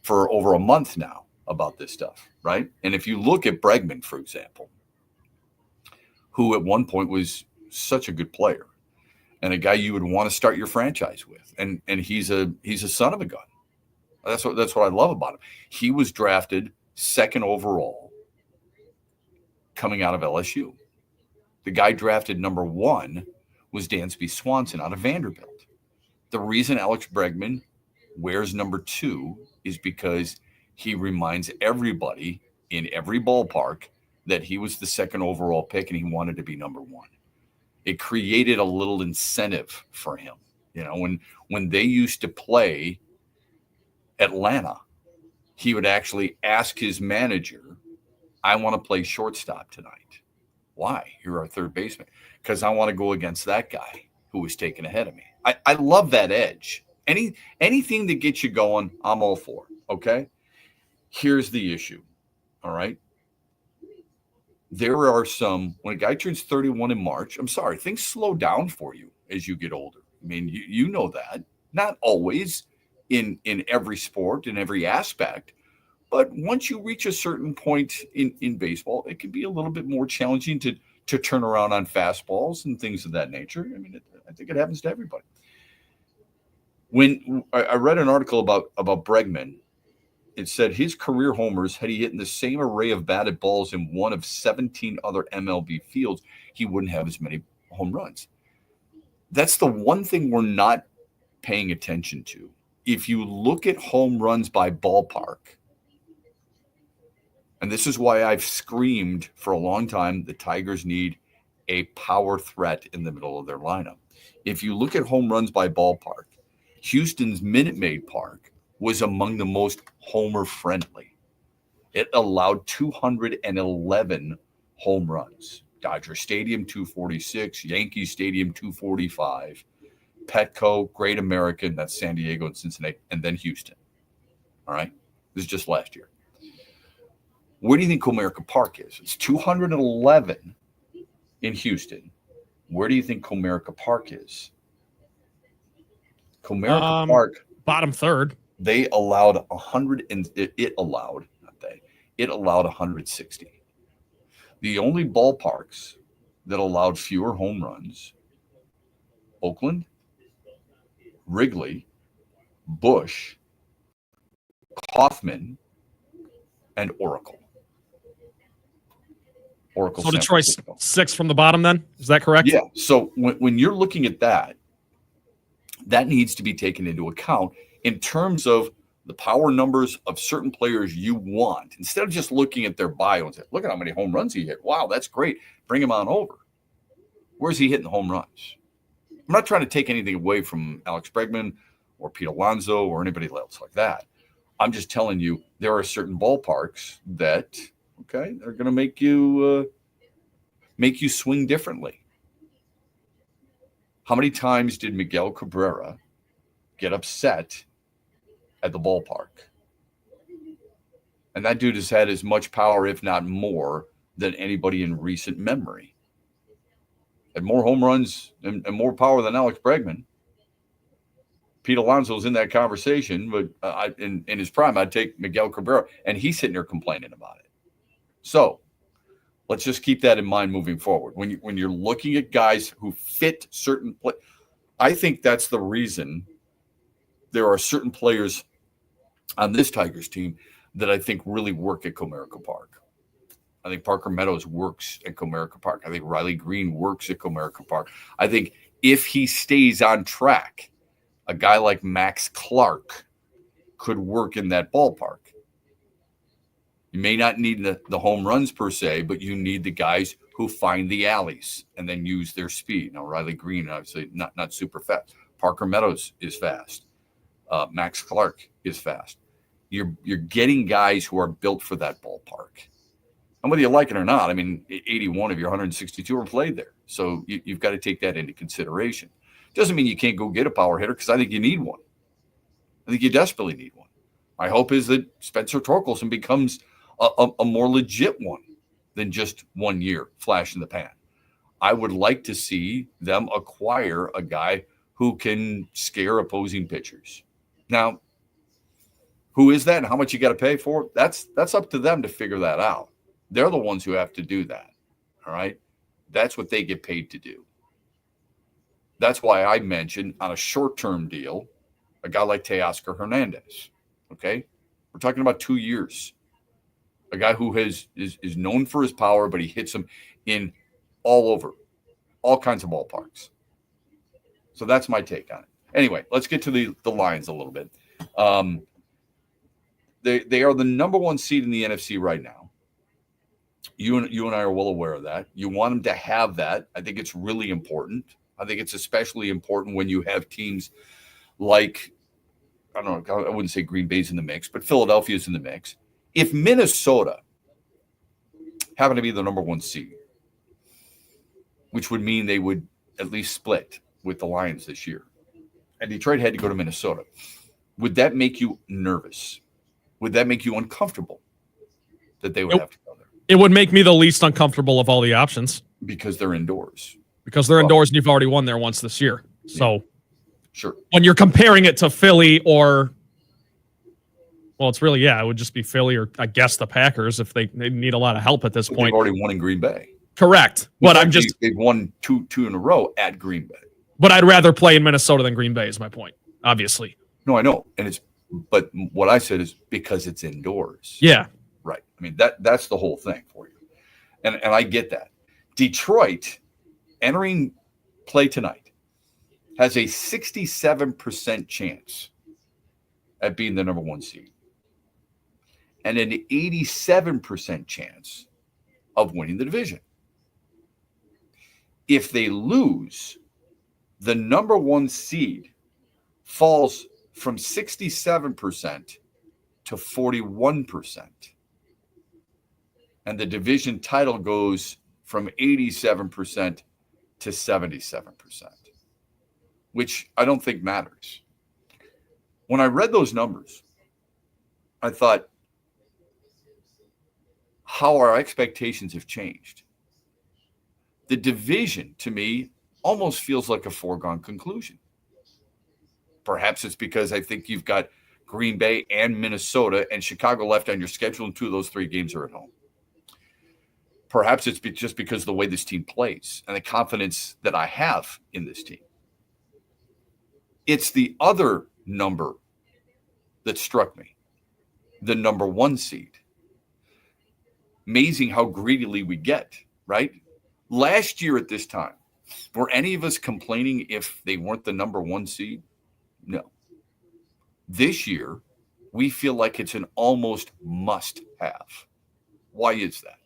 over a month now about this stuff, right? And if you look at Bregman, for example, who at one point was such a good player and a guy you would want to start your franchise with, and he's a son of a gun. That's what I love about him. He was drafted second overall coming out of LSU. The guy drafted number 1 was Dansby Swanson out of Vanderbilt. The reason Alex Bregman wears number 2 is because he reminds everybody in every ballpark that he was the second overall pick and he wanted to be number 1. It created a little incentive for him. When they used to play Atlanta, he would actually ask his manager, I want to play shortstop tonight. Why? You're our third baseman. Because I want to go against that guy who was taken ahead of me. I love that edge. Anything that gets you going, I'm all for. Okay? Here's the issue. All right? There are when a guy turns 31 in March, I'm sorry, things slow down for you as you get older. I mean, you know that. Not always in every sport, in every aspect. But once you reach a certain point in baseball, it can be a little bit more challenging to turn around on fastballs and things of that nature. I mean, I think it happens to everybody. When I read an article about Bregman, it said his career homers, had he hit in the same array of batted balls in one of 17 other MLB fields, he wouldn't have as many home runs. That's the one thing we're not paying attention to. If you look at home runs by ballpark, and this is why I've screamed for a long time, the Tigers need a power threat in the middle of their lineup. If you look at home runs by ballpark, Houston's Minute Maid Park was among the most homer friendly. It allowed 211 home runs. Dodger Stadium, 246, Yankee Stadium, 245, Petco, Great American, that's San Diego and Cincinnati, and then Houston. All right? This is just last year. Where do you think Comerica Park is? It's 211 in Houston. Where do you think Comerica Park is? Comerica Park, bottom third. They allowed 100, and it allowed 160. The only ballparks that allowed fewer home runs: Oakland, Wrigley, Busch, Kauffman, and Oracle. So Detroit's 6 from the bottom then? Is that correct? Yeah. So when you're looking at that needs to be taken into account in terms of the power numbers of certain players you want. Instead of just looking at their bio and say, look at how many home runs he hit. Wow, that's great. Bring him on over. Where's he hitting the home runs? I'm not trying to take anything away from Alex Bregman or Pete Alonso or anybody else like that. I'm just telling you there are certain ballparks that, okay, they're going to make you swing differently. How many times did Miguel Cabrera get upset at the ballpark? And that dude has had as much power, if not more, than anybody in recent memory. Had more home runs and more power than Alex Bregman. Pete Alonso's in that conversation, but in his prime, I'd take Miguel Cabrera, and he's sitting there complaining about it. So let's just keep that in mind moving forward. When you're looking at guys who fit certain play, I think that's the reason there are certain players on this Tigers team that I think really work at Comerica Park. I think Parker Meadows works at Comerica Park. I think Riley Green works at Comerica Park. I think if he stays on track, a guy like Max Clark could work in that ballpark. You may not need the home runs per se, but you need the guys who find the alleys and then use their speed. Now, Riley Green, obviously, not super fast. Parker Meadows is fast. Max Clark is fast. You're getting guys who are built for that ballpark. And whether you like it or not, I mean, 81 of your 162 are played there. So you've got to take that into consideration. Doesn't mean you can't go get a power hitter, because I think you need one. I think you desperately need one. My hope is that Spencer Torkelson becomes a more legit one than just 1 year flash in the pan. I would like to see them acquire a guy who can scare opposing pitchers. Now, who is that and how much you got to pay for it? That's up to them to figure that out. They're the ones who have to do that. All right. That's what they get paid to do. That's why I mentioned on a short-term deal, a guy like Teoscar Hernandez. Okay. We're talking about 2 years. A guy who is known for his power, but he hits them in all kinds of ballparks. So that's my take on it. Anyway, let's get to the Lions a little bit. They are the number 1 seed in the NFC right now. You and I are well aware of that. You want them to have that. I think it's really important. I think it's especially important when you have teams like, I don't know, I wouldn't say Green Bay's in the mix, but Philadelphia's in the mix. If Minnesota happened to be the number 1 seed, which would mean they would at least split with the Lions this year, and Detroit had to go to Minnesota, would that make you nervous? Would that make you uncomfortable that they would have to go there? It would make me the least uncomfortable of all the options. Because they're indoors. Because they're indoors and you've already won there once this year. So, yeah. Sure. When you're comparing it to Philly or, well, it's really, it would just be Philly or I guess the Packers if they need a lot of help at this point. They've already won in Green Bay. Correct. But they've won two in a row at Green Bay. But I'd rather play in Minnesota than Green Bay is my point, obviously. No, I know. But what I said is because it's indoors. Yeah. Right. I mean, that's the whole thing for you. And I get that. Detroit, entering play tonight, has a 67% chance at being the number 1 seed and an 87% chance of winning the division. If they lose, the number 1 seed falls from 67% to 41%. And the division title goes from 87% to 77%, which I don't think matters. When I read those numbers, I thought, how our expectations have changed. The division, to me, almost feels like a foregone conclusion. Perhaps it's because I think you've got Green Bay and Minnesota and Chicago left on your schedule, and 2 of those 3 games are at home. Perhaps it's just because of the way this team plays and the confidence that I have in this team. It's the other number that struck me, the number 1 seed. Amazing how greedily we get, right? Last year at this time, were any of us complaining if they weren't the number 1 seed? No. This year, we feel like it's an almost must-have. Why is that?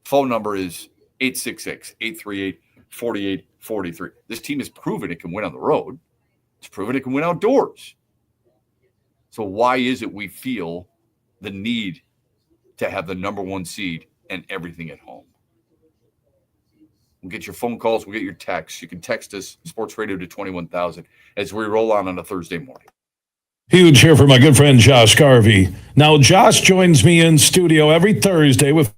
Phone number is 866-838-4843. This team has proven it can win on the road. It's proven it can win outdoors. So why is it we feel the need to have the number 1 seed and everything at home? We'll get your phone calls. We'll get your texts. You can text us, Sports Radio to 21,000 as we roll on a Thursday morning. Huge here for my good friend Josh Garvey. Now, Josh joins me in studio every Thursday with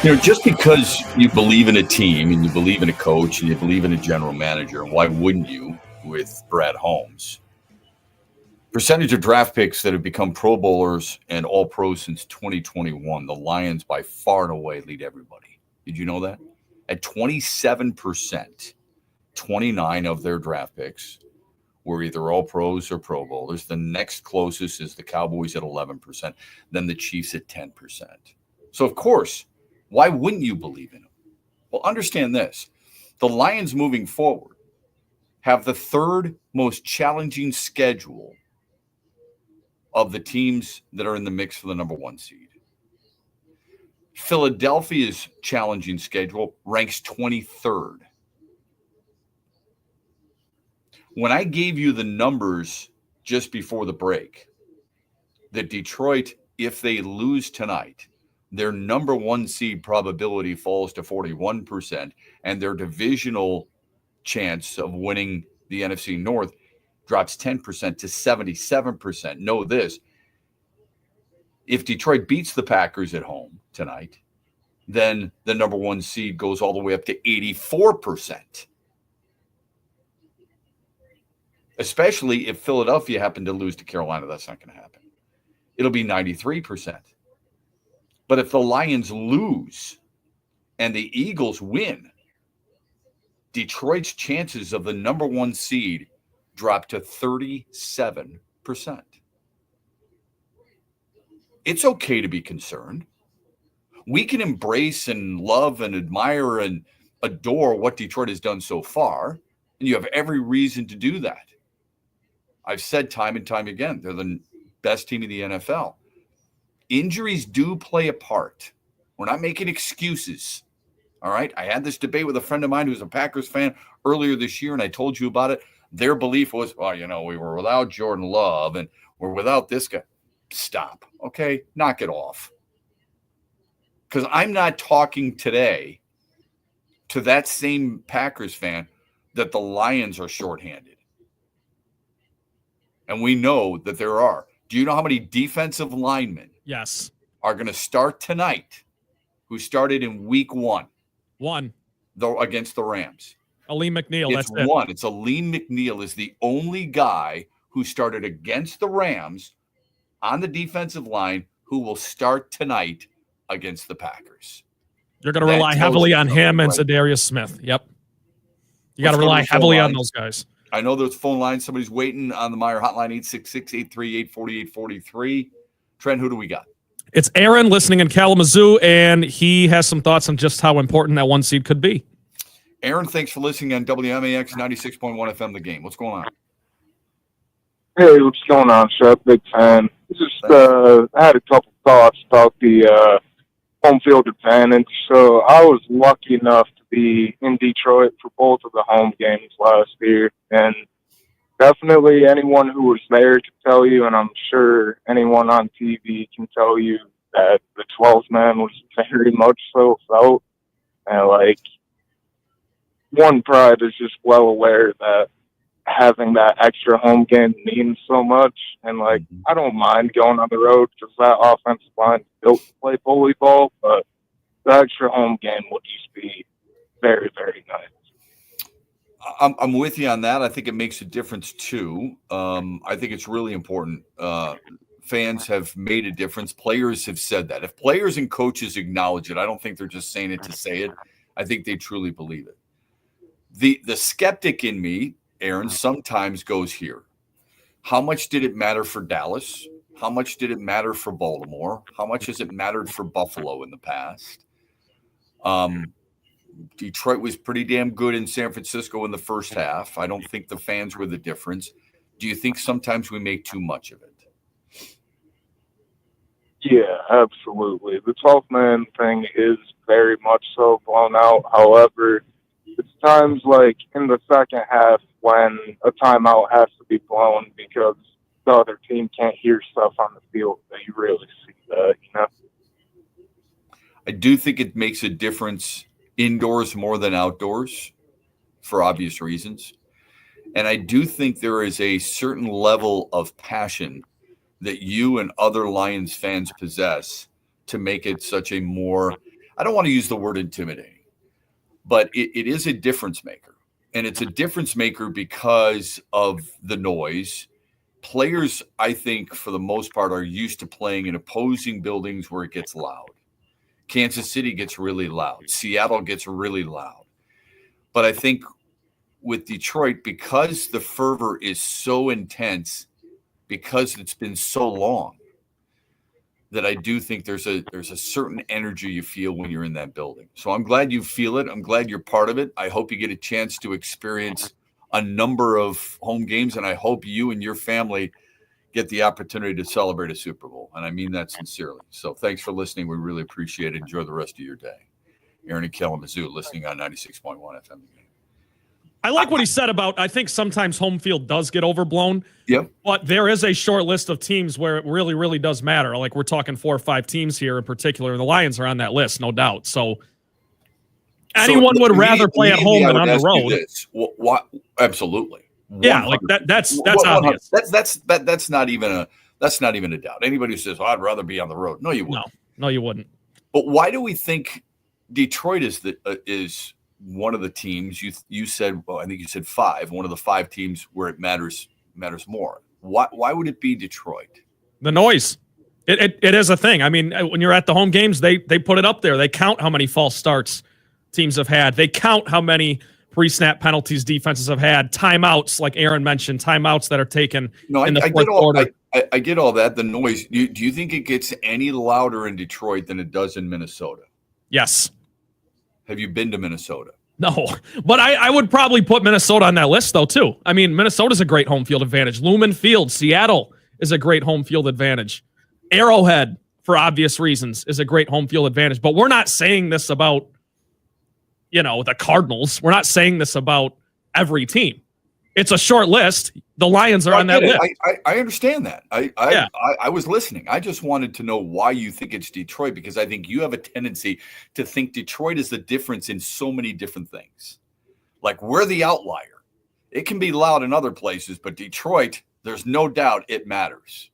Just because you believe in a team and you believe in a coach and you believe in a general manager, why wouldn't you with Brad Holmes? Percentage of draft picks that have become Pro Bowlers and All Pros since 2021, the Lions by far and away lead everybody. Did you know that? At 27%, 29 of their draft picks were either All Pros or Pro Bowlers. The next closest is the Cowboys at 11%, then the Chiefs at 10%. So, of course, why wouldn't you believe in them? Well, understand this. The Lions moving forward have the third most challenging schedule of the teams that are in the mix for the number 1 seed. Philadelphia's challenging schedule ranks 23rd. When I gave you the numbers just before the break, that Detroit, if they lose tonight, their number 1 seed probability falls to 41%, and their divisional chance of winning the NFC North drops 10% to 77%. Know this. If Detroit beats the Packers at home tonight, then the number 1 seed goes all the way up to 84%. Especially if Philadelphia happened to lose to Carolina. That's not going to happen. It'll be 93%. But if the Lions lose and the Eagles win, Detroit's chances of the number 1 seed drop to 37%. It's okay to be concerned. We can embrace and love and admire and adore what Detroit has done so far, and you have every reason to do that. I've said time and time again, they're the best team in the NFL. Injuries do play a part. We're not making excuses. All right. I had this debate with a friend of mine who's a Packers fan earlier this year, and I told you about it. Their belief was, well, we were without Jordan Love and we're without this guy. Stop. Okay. Knock it off. Because I'm not talking today to that same Packers fan that the Lions are shorthanded. And we know that there are. Do you know how many defensive linemen are going to start tonight who started in week 1? One. Though against the Rams. Aleem McNeil. It's one. It's Aleem McNeil is the only guy who started against the Rams on the defensive line who will start tonight against the Packers. You're going to rely heavily on him and Zadarius Smith. Yep. You got to rely heavily on those guys. I know there's phone lines. Somebody's waiting on the Meyer hotline, 866-838-4843. Trent, who do we got? It's Aaron listening in Kalamazoo, and he has some thoughts on just how important that 1 seed could be. Aaron, thanks for listening on WMAX 96.1 FM, The Game. What's going on? Hey, what's going on, Shep? Big fan. Just I had a couple thoughts about the home field advantage. So I was lucky enough to be in Detroit for both of the home games last year, and definitely anyone who was there could tell you, and I'm sure anyone on TV can tell you, that the 12th man was very much so felt. And, one pride is just well aware that having that extra home game means so much. And, I don't mind going on the road because that offensive line is built to play bully ball, but the extra home game would just be very, very nice. I'm with you on that. I think it makes a difference, too. I think it's really important. Fans have made a difference. Players have said that. If players and coaches acknowledge it, I don't think they're just saying it to say it. I think they truly believe it. The skeptic in me, Aaron, sometimes goes here. How much did it matter for Dallas? How much did it matter for Baltimore? How much has it mattered for Buffalo in the past? Detroit was pretty damn good in San Francisco in the first half. I don't think the fans were the difference. Do you think sometimes we make too much of it? Yeah, absolutely. The 12-man thing is very much so blown out. However, it's times like in the second half when a timeout has to be blown because the other team can't hear stuff on the field that you really see that, I do think it makes a difference indoors more than outdoors for obvious reasons. And I do think there is a certain level of passion that you and other Lions fans possess to make it such a more, I don't want to use the word intimidating, but it is a difference maker. And it's a difference maker because of the noise. Players, I think, for the most part, are used to playing in opposing buildings where it gets loud. Kansas City gets really loud. Seattle gets really loud. But I think with Detroit, because the fervor is so intense, because it's been so long, that I do think there's a certain energy you feel when you're in that building. So I'm glad you feel it. I'm glad you're part of it. I hope you get a chance to experience a number of home games, and I hope you and your family get the opportunity to celebrate a Super Bowl. And I mean that sincerely. So thanks for listening. We really appreciate it. Enjoy the rest of your day. Aaron and Kalamazoo listening on 96.1 FM. I like what he said about, I think sometimes home field does get overblown. Yep. But there is a short list of teams where it really, really does matter. Like we're talking 4 or 5 teams here in particular, and the Lions are on that list, no doubt. So anyone would rather play at home than on the road. What? Absolutely. 100%. Yeah, like that's obvious. That's not even a doubt. Anybody who says, "Oh, I'd rather be on the road," no, you wouldn't. No, you wouldn't. But why do we think Detroit is one of the teams? You said, well, I think you said 5. One of the 5 teams where it matters more. Why would it be Detroit? The noise. It is a thing. I mean, when you're at the home games, they put it up there. They count how many false starts teams have had. They count how many pre-snap penalties defenses have had. Timeouts, like Aaron mentioned, timeouts that are taken in the fourth quarter. I get all that. The noise. Do you think it gets any louder in Detroit than it does in Minnesota? Yes. Have you been to Minnesota? No, but I would probably put Minnesota on that list, though, too. I mean, Minnesota's a great home field advantage. Lumen Field, Seattle is a great home field advantage. Arrowhead, for obvious reasons, is a great home field advantage. But we're not saying this about, the Cardinals. We're not saying this about every team. It's a short list. The Lions are on that list. I understand that. I was listening. I just wanted to know why you think it's Detroit, because I think you have a tendency to think Detroit is the difference in so many different things. Like we're the outlier. It can be loud in other places, but Detroit, there's no doubt it matters.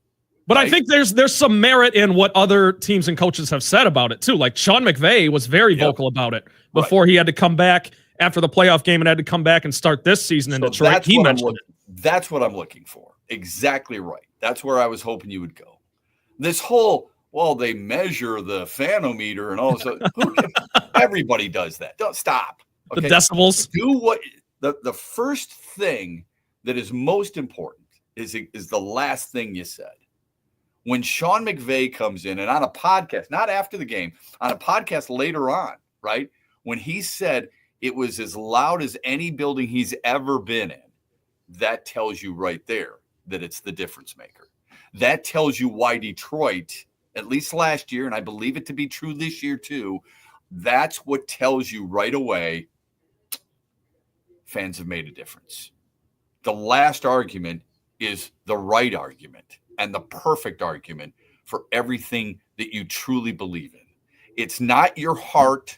But right? I think there's some merit in what other teams and coaches have said about it too. Like Sean McVay was very vocal about it before he had to come back after the playoff game and had to come back and start this season in Detroit. He mentioned it. That's what I'm looking for. Exactly right. That's where I was hoping you would go. This whole, they measure the fanometer and all this. Everybody does that. Don't stop. Okay? The decibels. Do what the first thing that is most important is the last thing you said. When Sean McVay comes in and on a podcast, not after the game, on a podcast later on, right? When he said it was as loud as any building he's ever been in, that tells you right there that it's the difference maker. That tells you why Detroit, at least last year, and I believe it to be true this year too, that's what tells you right away fans have made a difference. The last argument is the right argument and the perfect argument for everything that you truly believe in. It's not your heart.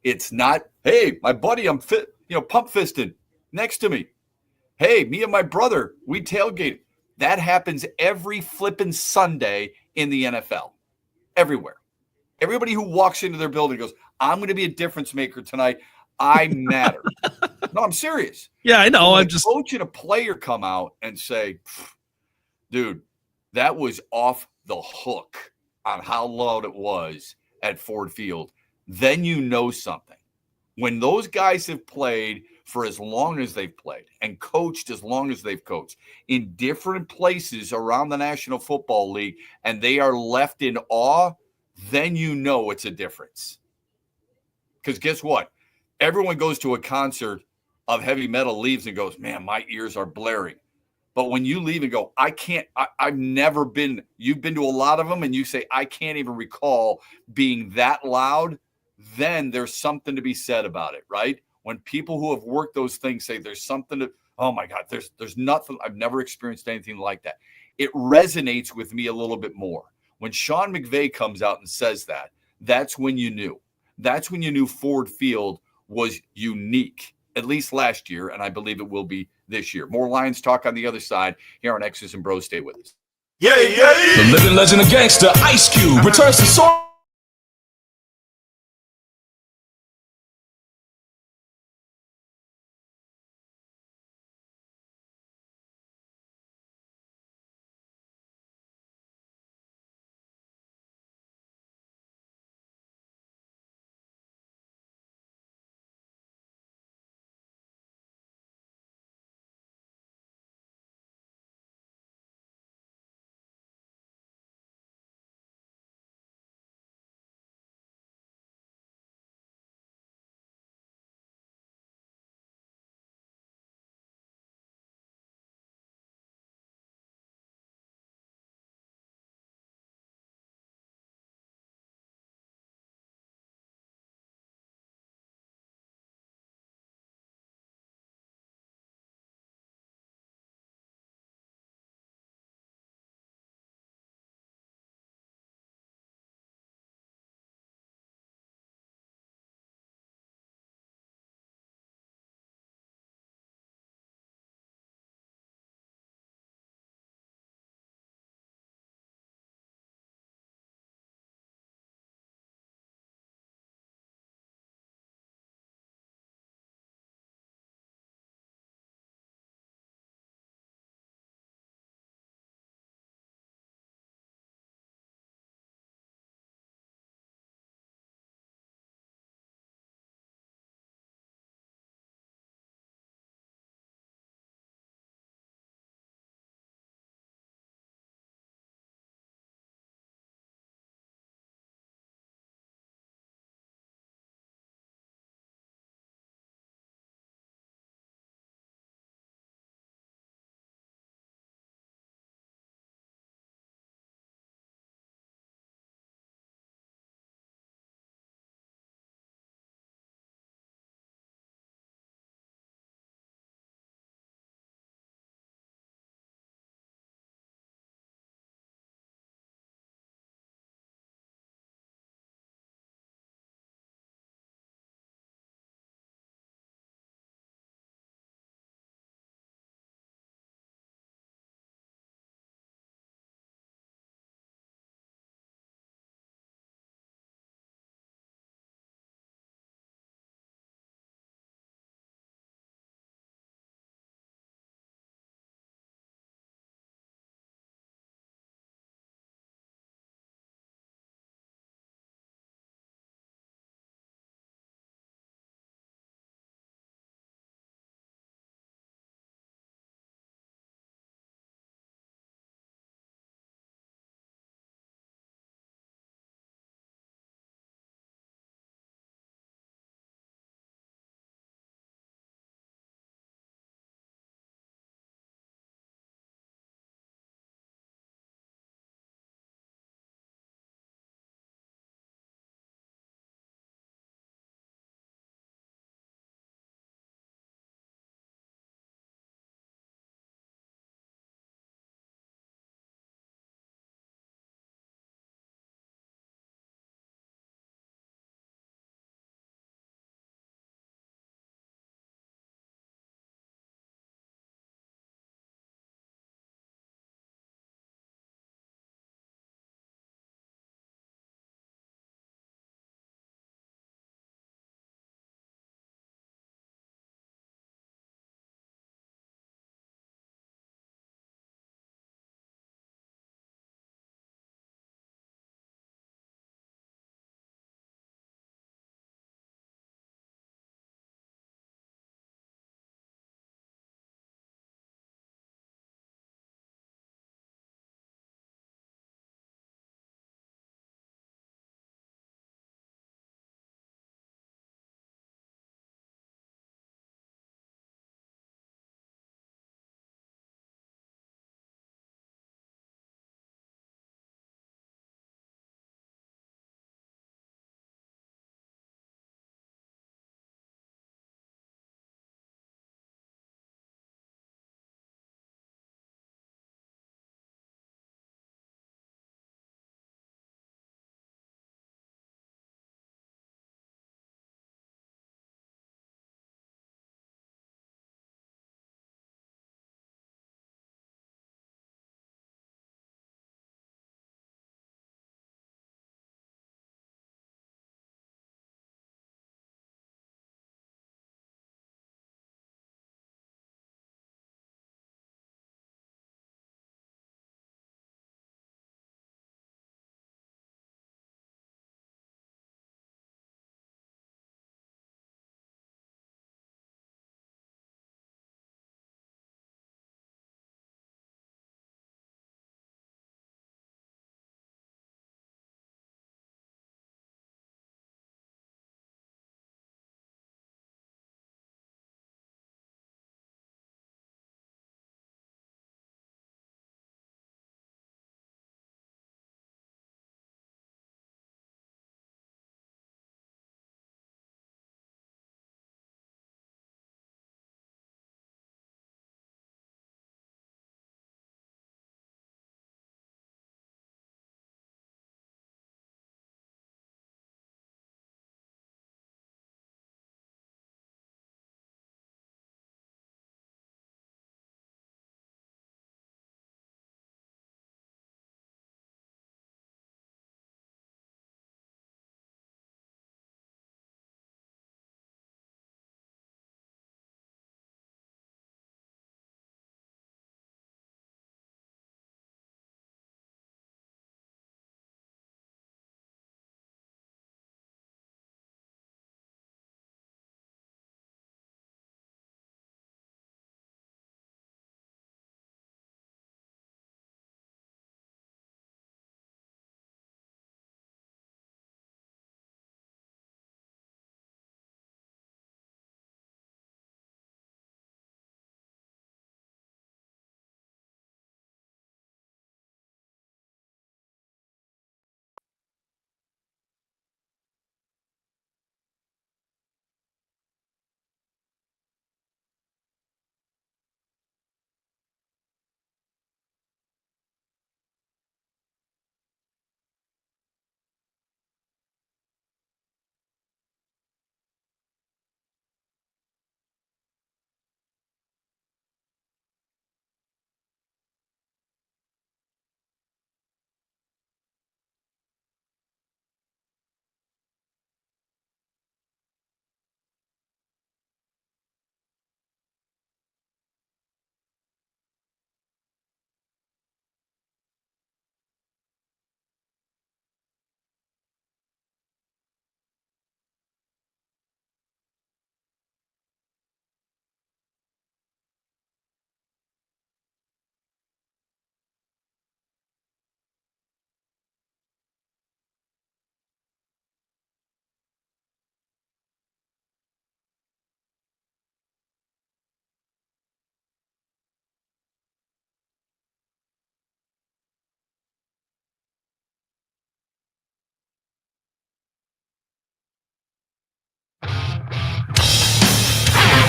It's not, hey, my buddy, I'm fit, pump fisted next to me. Hey, me and my brother, we tailgate. That happens every flipping Sunday in the NFL. Everywhere. Everybody who walks into their building goes, I'm going to be a difference maker tonight. I matter. No, I'm serious. Yeah, I know. I'm just coaching a player come out and say, dude, that was off the hook on how loud it was at Ford Field. Then you know something. When those guys have played for as long as they've played and coached as long as they've coached in different places around the National Football League, and they are left in awe, then you know it's a difference. Because guess what? Everyone goes to a concert of heavy metal, leaves and goes, man, my ears are blaring. But when you leave and go, I've never been, you've been to a lot of them, and you say, I can't even recall being that loud, then there's something to be said about it, right? When people who have worked those things say there's something to, oh my God, there's nothing, I've never experienced anything like that. It resonates with me a little bit more. When Sean McVay comes out and says that, that's when you knew. That's when you knew Ford Field was unique, at least last year, and I believe it will be this year. More Lions talk on the other side here on X's and Bros. Stay with us. Yeah. The living legend of gangster, Ice Cube, returns to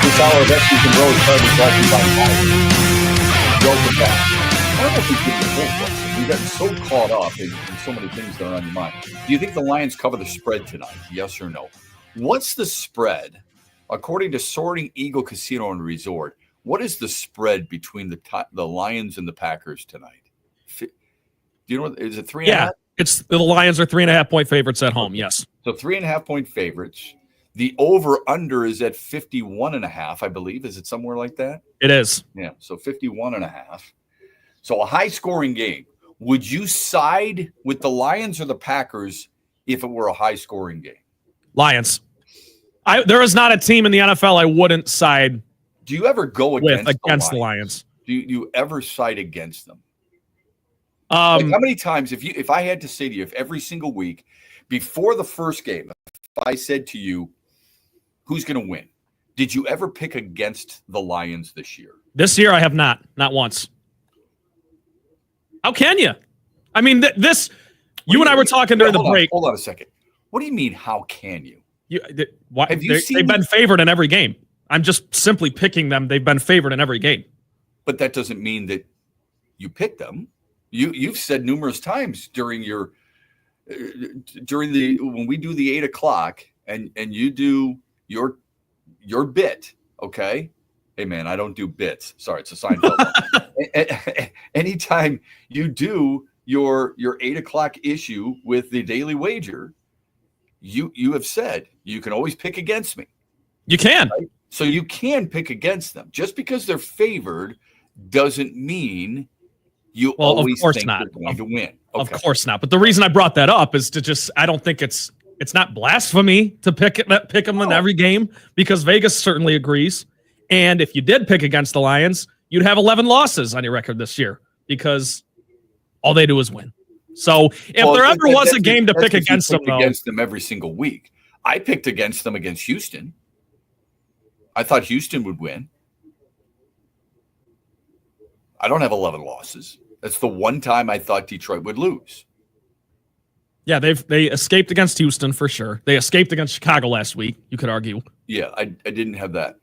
This hour of Extras and BrO's Carbon brought to you by Mike. Welcome back. I don't know if we get the whole question. We've gotten so caught up in so many things that are on your mind. Do you think the Lions cover the spread tonight? Yes or no? What's the spread? According to Soaring Eagle Casino and Resort, what is the spread between the Lions and the Packers tonight? Do you know? Is it 3.5? Yeah, it's the Lions are 3.5-point favorites at home. Yes. So 3.5-point favorites. The over-under is at 51.5, I believe. Is it somewhere like that? It is. Yeah, so 51.5. So a high-scoring game. Would you side with the Lions or the Packers if it were a high-scoring game? Lions. There is not a team in the NFL I wouldn't side. Do you ever go against the Lions? Do you ever side against them? Like how many times, if I had to say to you, if every single week before the first game, if I said to you, who's going to win? Did you ever pick against the Lions this year? This year I have not once. How can you? I mean, you and I were talking during the break. Hold on a second. What do you mean, how can you? They've been favored in every game. I'm just simply picking them. They've been favored in every game. But that doesn't mean that you picked them. You've said numerous times during when we do the 8 o'clock and you do your bit, okay? Hey man, I don't do bits. Sorry, it's a Seinfeld. Anytime you do your 8 o'clock issue with the Daily Wager, you have said you can always pick against me. You can. Right? So you can pick against them. Just because they're favored doesn't mean you always think they're going to win. Okay. Of course not. But the reason I brought that up is I don't think it's not blasphemy to pick them in every game, because Vegas certainly agrees. And if you did pick against the Lions, you'd have 11 losses on your record this year, because all they do is win. So if there ever was a game to pick against them, against them every single week, I picked against them against Houston. I thought Houston would win. I don't have 11 losses. That's the one time I thought Detroit would lose. Yeah, they escaped against Houston for sure. They escaped against Chicago last week, you could argue. Yeah, I didn't have that.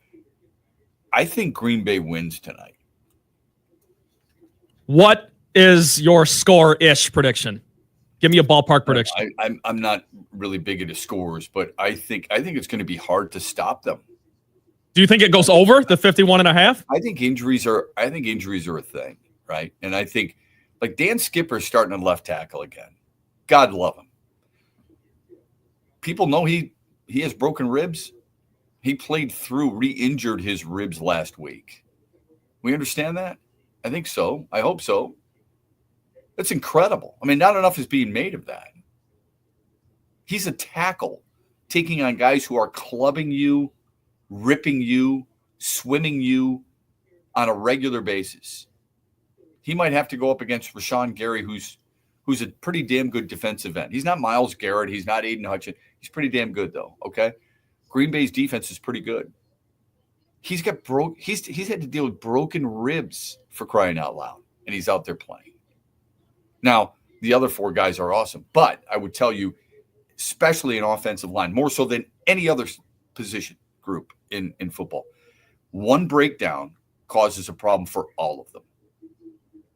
I think Green Bay wins tonight. What is your score-ish prediction? Give me a ballpark prediction. I'm not really big into scores, but I think it's going to be hard to stop them. Do you think it goes over the 51.5? I think injuries are a thing, right? And I think like Dan Skipper's starting at left tackle again. God love him. People know he has broken ribs. He played through, re-injured his ribs last week. We understand that? I think so. I hope so. That's incredible. I mean, not enough is being made of that. He's a tackle taking on guys who are clubbing you, ripping you, swimming you on a regular basis. He might have to go up against Rashawn Gary, who's a pretty damn good defensive end. He's not Myles Garrett. He's not Aiden Hutchinson. He's pretty damn good, though, okay? Green Bay's defense is pretty good. He's had to deal with broken ribs, for crying out loud, and he's out there playing. Now, the other 4 guys are awesome, but I would tell you, especially in offensive line, more so than any other position group in football, one breakdown causes a problem for all of them.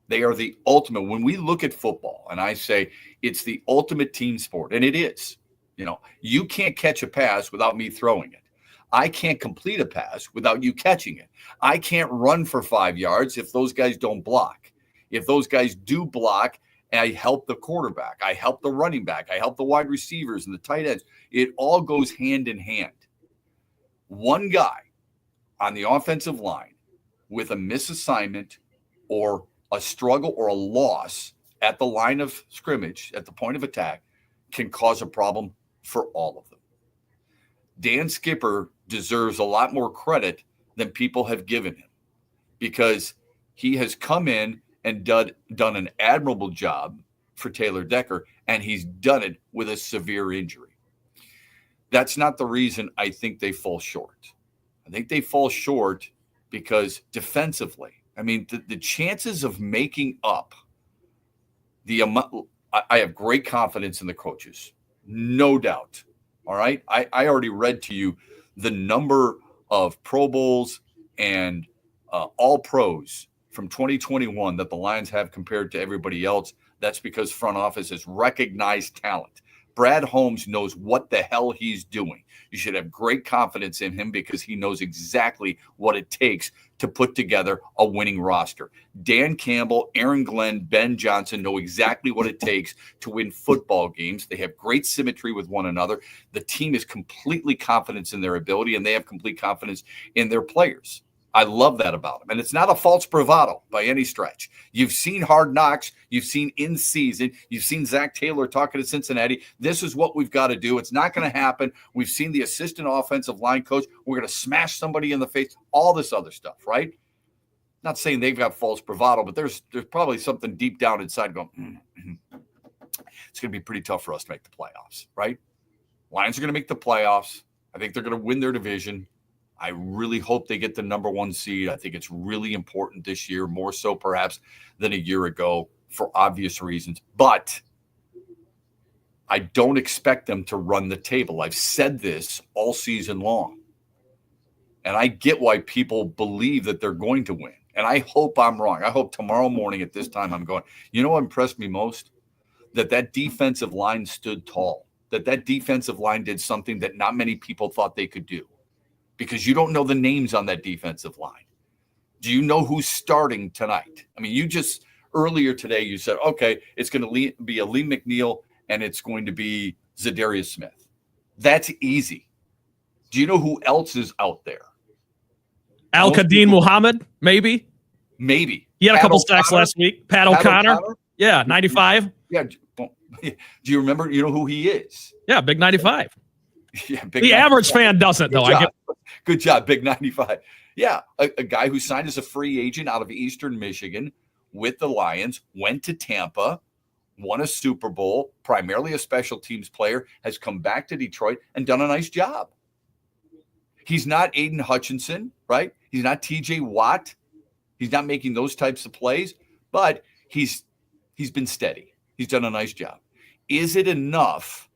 They are the ultimate. When we look at football, and I say it's the ultimate team sport, and it is. You know, you can't catch a pass without me throwing it. I can't complete a pass without you catching it. I can't run for 5 yards if those guys don't block. If those guys do block, I help the quarterback. I help the running back. I help the wide receivers and the tight ends. It all goes hand in hand. One guy on the offensive line with a misassignment or a struggle or a loss at the line of scrimmage, at the point of attack, can cause a problem for all of them. Dan Skipper deserves a lot more credit than people have given him, because he has come in and done an admirable job for Taylor Decker, and he's done it with a severe injury. That's not the reason I think they fall short. I think they fall short because defensively, I mean, the chances of making up the amount, I have great confidence in the coaches, no doubt. All right. I already read to you the number of Pro Bowls and all pros from 2021 that the Lions have compared to everybody else, that's because front office has recognized talent. Brad Holmes knows what the hell he's doing. You should have great confidence in him because he knows exactly what it takes to put together a winning roster. Dan Campbell, Aaron Glenn, Ben Johnson know exactly what it takes to win football games. They have great symmetry with one another. The team is completely confident in their ability, and they have complete confidence in their players. I love that about him. And it's not a false bravado by any stretch. You've seen Hard Knocks. You've seen In Season. You've seen Zach Taylor talking to Cincinnati. This is what we've got to do. It's not going to happen. We've seen the assistant offensive line coach. We're going to smash somebody in the face. All this other stuff, right? Not saying they've got false bravado, but there's probably something deep down inside going, it's going to be pretty tough for us to make the playoffs, right? Lions are going to make the playoffs. I think they're going to win their division. I really hope they get the number 1 seed. I think it's really important this year, more so perhaps than a year ago for obvious reasons. But I don't expect them to run the table. I've said this all season long. And I get why people believe that they're going to win. And I hope I'm wrong. I hope tomorrow morning at this time I'm going, you know what impressed me most? That defensive line stood tall. That defensive line did something that not many people thought they could do. Because you don't know the names on that defensive line. Do you know who's starting tonight? I mean, you just earlier today you said, okay, it's going to be a Lee McNeil and it's going to be Zadarius Smith. That's easy. Do you know who else is out there? Al-Qadim Muhammad, maybe. Maybe. He had a couple sacks last week. Pat O'Connor. Yeah, 95. Yeah. Do you remember? You know who he is? Yeah, big 95. Yeah, the average fan doesn't, though. Good job, big 95. Yeah, a guy who signed as a free agent out of Eastern Michigan with the Lions, went to Tampa, won a Super Bowl, primarily a special teams player, has come back to Detroit and done a nice job. He's not Aiden Hutchinson, right? He's not TJ Watt. He's not making those types of plays, but he's been steady. He's done a nice job. Is it enough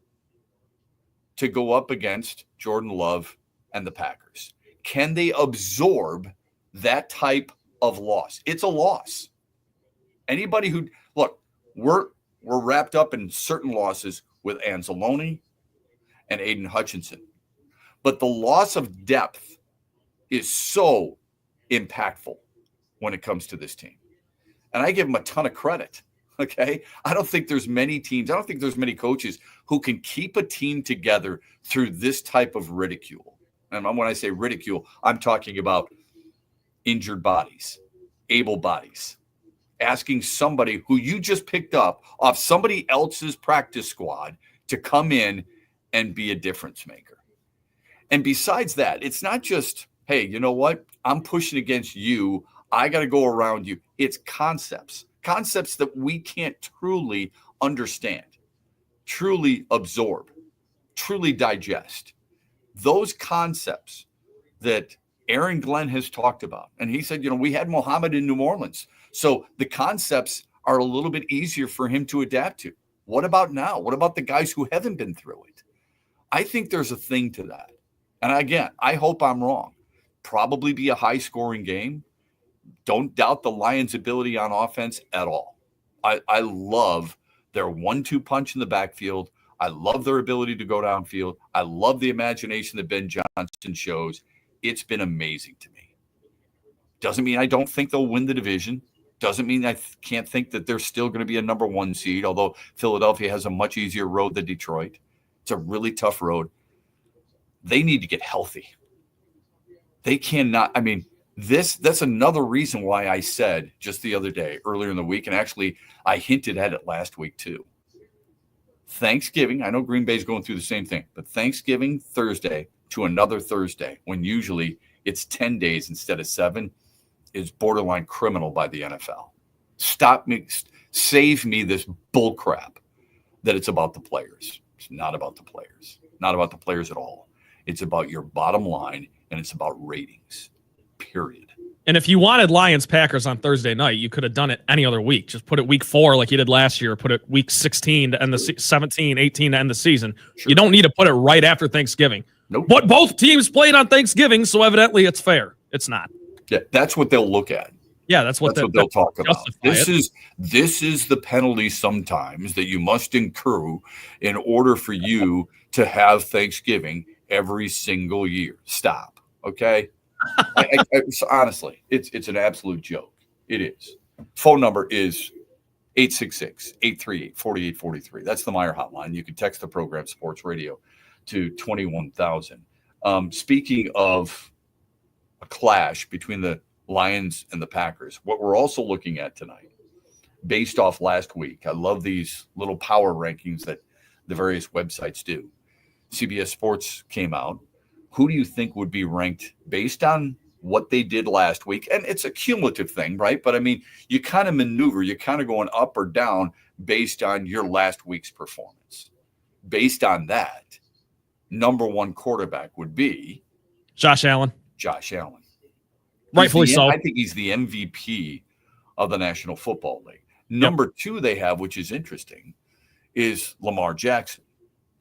to go up against Jordan Love and the Packers? Can they absorb that type of loss? It's a loss. Anybody who look, we're wrapped up in certain losses with Anzalone and Aiden Hutchinson. But the loss of depth is so impactful when it comes to this team. And I give them a ton of credit. Okay. I don't think there's many teams. I don't think there's many coaches who can keep a team together through this type of ridicule. And when I say ridicule, I'm talking about injured bodies, able bodies, asking somebody who you just picked up off somebody else's practice squad to come in and be a difference maker. And besides that, it's not just, hey, you know what? I'm pushing against you. I got to go around you. It's concepts that we can't truly understand, truly absorb, truly digest. Those concepts that Aaron Glenn has talked about. And he said, we had Muhammad in New Orleans. So the concepts are a little bit easier for him to adapt to. What about now? What about the guys who haven't been through it? I think there's a thing to that. And again, I hope I'm wrong. Probably be a high-scoring game. Don't doubt the Lions' ability on offense at all. I love their 1-2 punch in the backfield. I love their ability to go downfield. I love the imagination that Ben Johnson shows. It's been amazing to me. Doesn't mean I don't think they'll win the division. Doesn't mean I can't think that they're still going to be a number 1 seed, although Philadelphia has a much easier road than Detroit. It's a really tough road. They need to get healthy. They cannot, that's another reason why I said just the other day, earlier in the week, and actually I hinted at it last week too. Thanksgiving, I know Green Bay's going through the same thing, but Thanksgiving Thursday to another Thursday, when usually it's 10 days instead of 7, is borderline criminal by the NFL. Save me this bull crap that it's about the players. It's not about the players. Not about the players at all. It's about your bottom line, and it's about ratings, period. And if you wanted Lions-Packers on Thursday night, you could have done it any other week. Just put it week 4 like you did last year. Put it week 16 to end the 17, 18 to end the season. Sure. You don't need to put it right after Thanksgiving. Nope. But both teams played on Thanksgiving, so evidently it's fair. It's not. Yeah, that's what they'll look at. Yeah, that's what they'll talk about. This it. is the penalty sometimes that you must incur in order for you to have Thanksgiving every single year. Stop. Okay. Honestly, it's an absolute joke. It is. Phone number is 866-838-4843. That's the Meyer hotline. You can text the program Sports Radio to 21,000. Speaking of a clash between the Lions and the Packers, what we're also looking at tonight, based off last week, I love these little power rankings that the various websites do. CBS Sports came out. Who do you think would be ranked based on what they did last week? And it's a cumulative thing, right? But I mean, you kind of maneuver, you're kind of going up or down based on your last week's performance. Based on that, number one quarterback would be Josh Allen. Rightfully so. I think he's the MVP of the National Football League. Number two they have, which is interesting, is Lamar Jackson.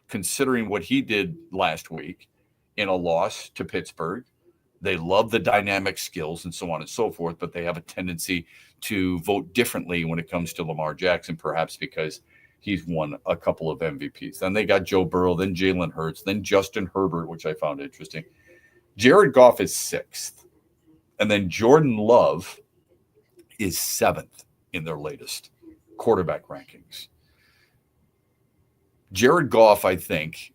Considering what he did last week in a loss to Pittsburgh, they love the dynamic skills and so on and so forth, but they have a tendency to vote differently when it comes to Lamar Jackson, perhaps because he's won a couple of MVPs. Then they got Joe Burrow, then Jalen Hurts, then Justin Herbert, which I found interesting. Jared Goff is 6th. And then Jordan Love is 7th in their latest quarterback rankings. Jared Goff, I think,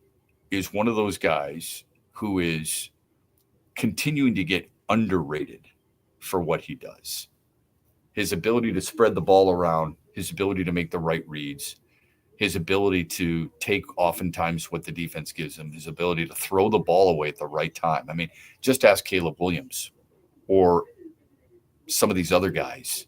is one of those guys who is continuing to get underrated for what he does. His ability to spread the ball around, his ability to make the right reads, his ability to take oftentimes what the defense gives him, his ability to throw the ball away at the right time. I mean, just ask Caleb Williams or some of these other guys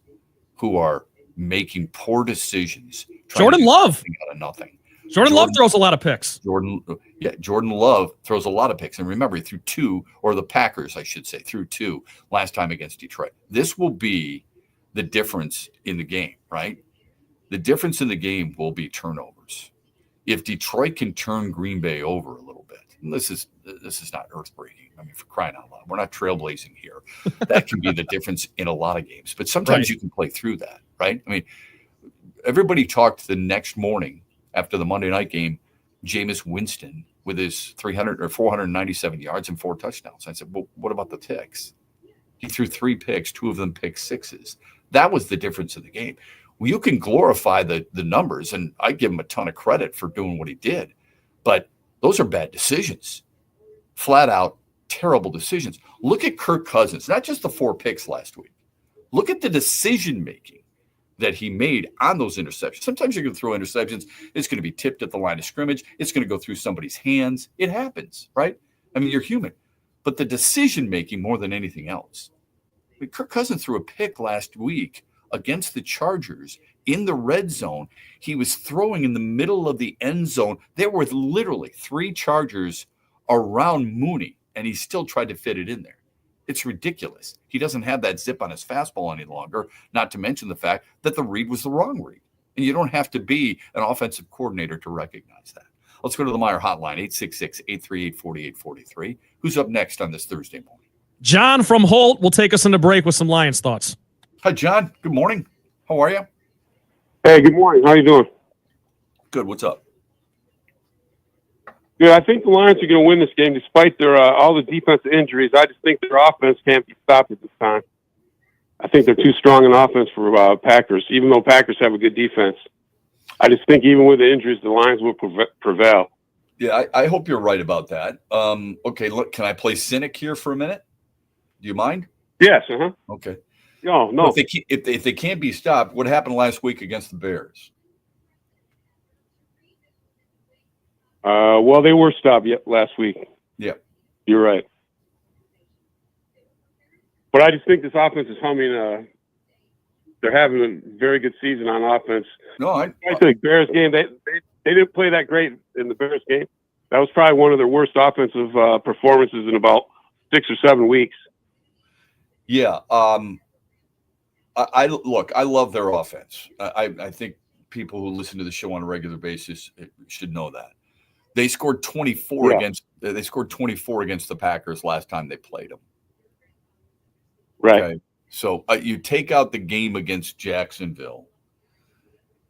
who are making poor decisions. Jordan Love. Out of nothing. Jordan Love throws a lot of picks. Jordan Love throws a lot of picks. And remember, he threw 2, or the Packers, I should say, threw 2 last time against Detroit. This will be the difference in the game, right? The difference in the game will be turnovers. If Detroit can turn Green Bay over a little bit, and this is not earth-breaking. I mean, for crying out loud, we're not trailblazing here. That can be the difference in a lot of games. But sometimes you can play through that, right? I mean, everybody talked the next morning after the Monday night game, Jameis Winston with his 497 yards and 4 touchdowns. I said, well, what about the picks? He threw 3 picks, 2 of them pick sixes. That was the difference in the game. Well, you can glorify the numbers, and I give him a ton of credit for doing what he did. But those are bad decisions. Flat out terrible decisions. Look at Kirk Cousins, not just the 4 picks last week. Look at the decision-making that he made on those interceptions. Sometimes you're going to throw interceptions. It's going to be tipped at the line of scrimmage. It's going to go through somebody's hands. It happens, right? I mean, you're human. But the decision-making more than anything else. I mean, Kirk Cousins threw a pick last week against the Chargers in the red zone. He was throwing in the middle of the end zone. There were literally 3 Chargers around Mooney, and he still tried to fit it in there. It's ridiculous. He doesn't have that zip on his fastball any longer, not to mention the fact that the read was the wrong read. And you don't have to be an offensive coordinator to recognize that. Let's go to the Meyer hotline, 866-838-4843. Who's up next on this Thursday morning? John from Holt will take us into break with some Lions thoughts. Hi, John. Good morning. How are you? Hey, good morning. How you doing? Good. What's up? Good. I think the Lions are going to win this game despite their all the defensive injuries. I just think their offense can't be stopped at this time. I think they're too strong in offense for Packers, even though Packers have a good defense. I just think even with the injuries, the Lions will prevail. Yeah, I hope you're right about that. Okay, look, can I play cynic here for a minute? Do you mind? Yes. Okay. No. Well, if they can't be stopped, what happened last week against the Bears? Well, they were stopped last week. Yeah. You're right. But I just think this offense is humming. They're having a very good season on offense. No, I think the Bears game, they didn't play that great in the Bears game. That was probably one of their worst offensive performances in about 6 or 7 weeks. Yeah. I love their offense. I think people who listen to the show on a regular basis should know that. They scored 24 Yeah. against. They scored 24 against the Packers last time they played them. Right. Okay, so you take out the game against Jacksonville,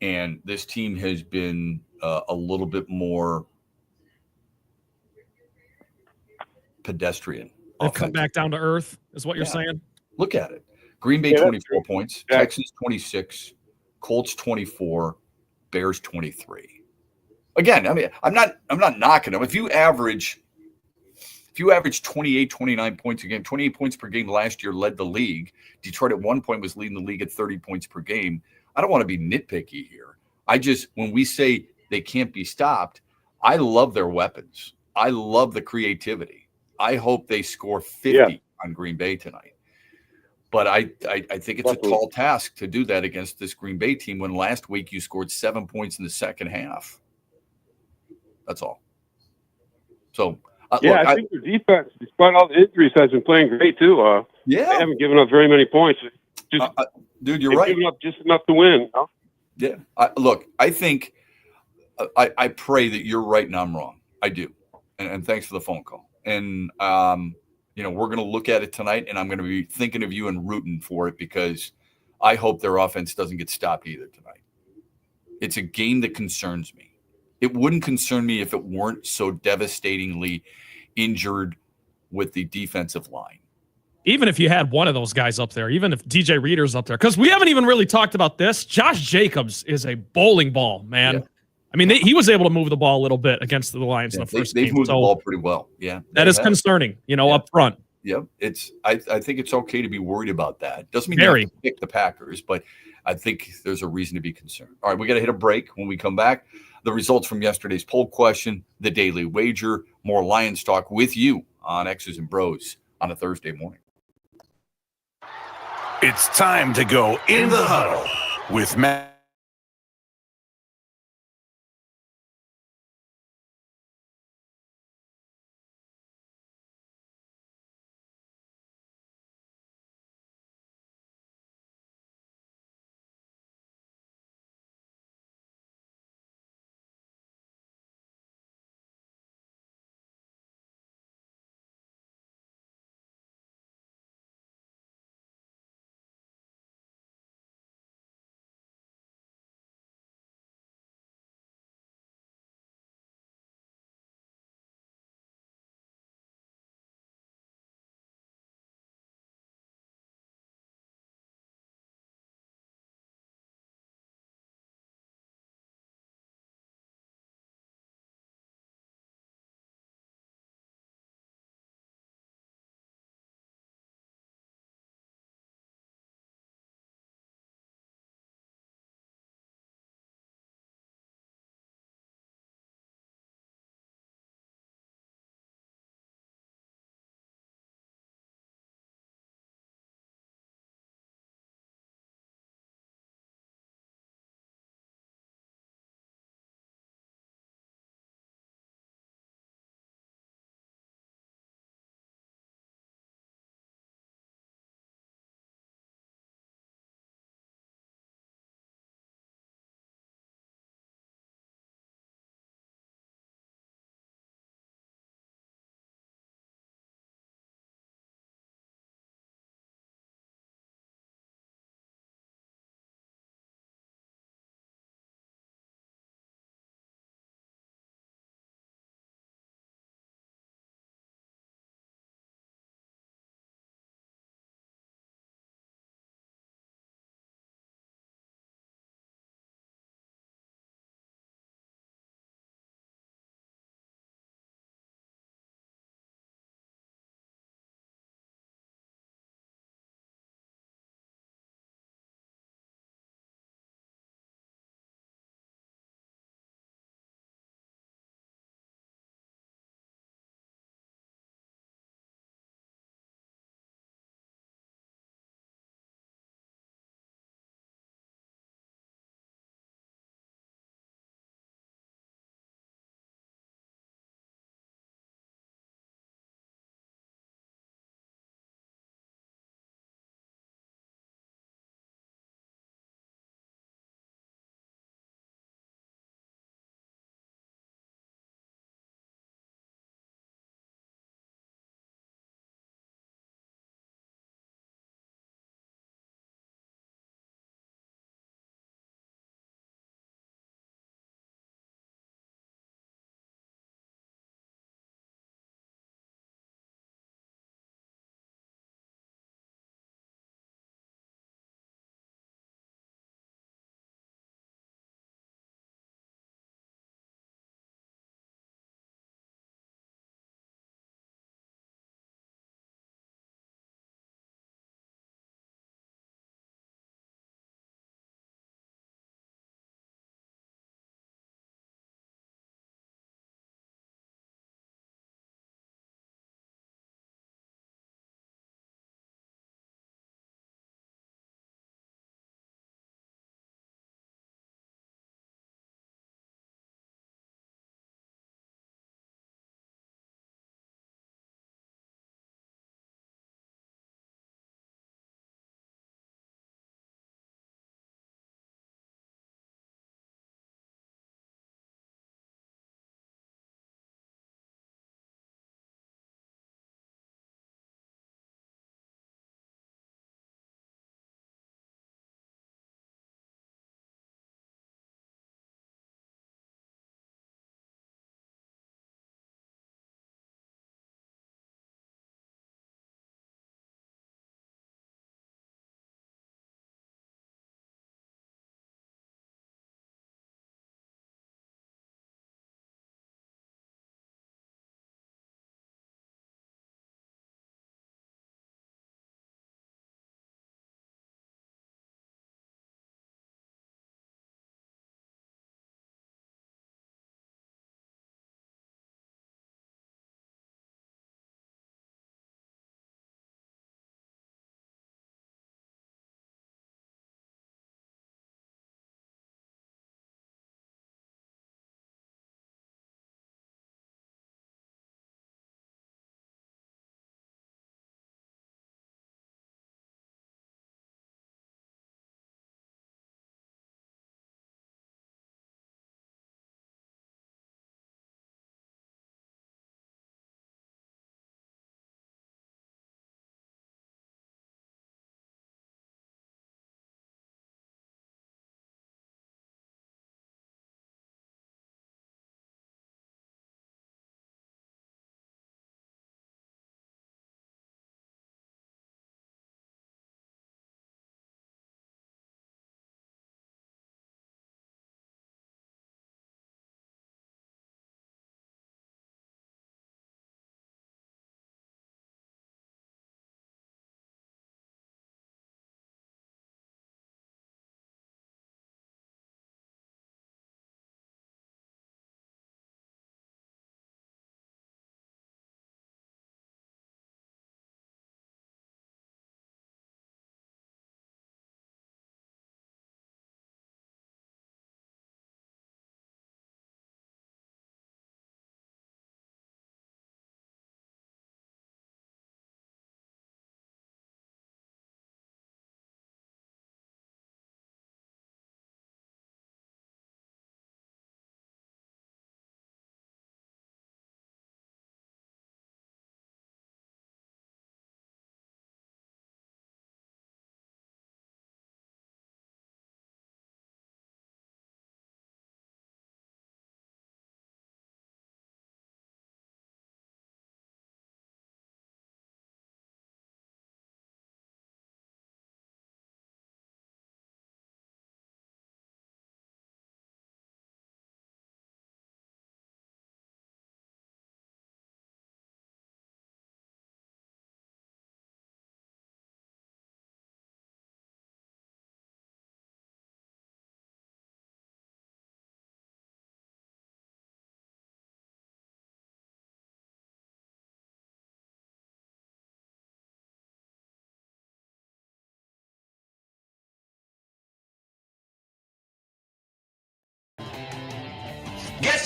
and this team has been a little bit more pedestrian. They've come back down to earth, is what you're Yeah. saying? Look at it. Green Bay Yeah, that's 24 true. points, Yeah. Texans 26, Colts 24, Bears 23. Again, I mean, I'm not knocking them. If you average 28, 29 points a game, 28 points per game last year led the league. Detroit at one point was leading the league at 30 points per game. I don't want to be nitpicky here. When we say they can't be stopped, I love their weapons. I love the creativity. I hope they score 50 on Green Bay tonight. But I think it's a tall task to do that against this Green Bay team when last week you scored 7 points in the second half. That's all. So, I think their defense, despite all the injuries, has been playing great too. They haven't given up very many points. Dude, you're right. Given up just enough to win. Huh? Yeah. I think I pray that you're right and I'm wrong. I do. And thanks for the phone call. And we're going to look at it tonight, and I'm going to be thinking of you and rooting for it because I hope their offense doesn't get stopped either tonight. It's a game that concerns me. It wouldn't concern me if it weren't so devastatingly injured with the defensive line. Even if you had one of those guys up there, even if DJ Reader's up there, because we haven't even really talked about this. Josh Jacobs is a bowling ball, man. Yeah. I mean, he was able to move the ball a little bit against the Lions in the first game. They've moved the ball pretty well. Yeah. That is concerning, up front. Yep. I think it's okay to be worried about that. Doesn't mean you have to pick the Packers, but I think there's a reason to be concerned. All right, we got to hit a break. When we come back, the results from yesterday's poll question, the daily wager, more Lions talk with you on X's and Bros on a Thursday morning. It's time to go in the huddle with Matt.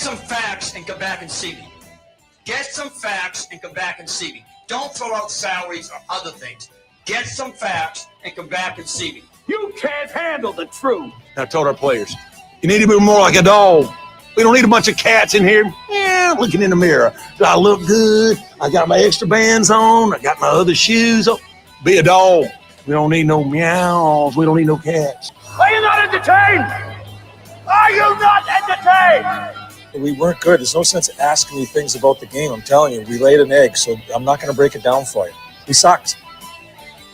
some facts and come back and see me. Get some facts and come back and see me. Don't throw out salaries or other things. Get some facts and come back and see me. You can't handle the truth. I told our players, you need to be more like a dog. We don't need a bunch of cats in here looking in the mirror. Do I look good? I got my extra bands on. I got my other shoes on. Be a dog. We don't need no meows. We don't need no cats. Are you not entertained? Are you not entertained? We weren't good. There's no sense asking me things about the game. I'm telling you, we laid an egg, so I'm not going to break it down for you. We sucked.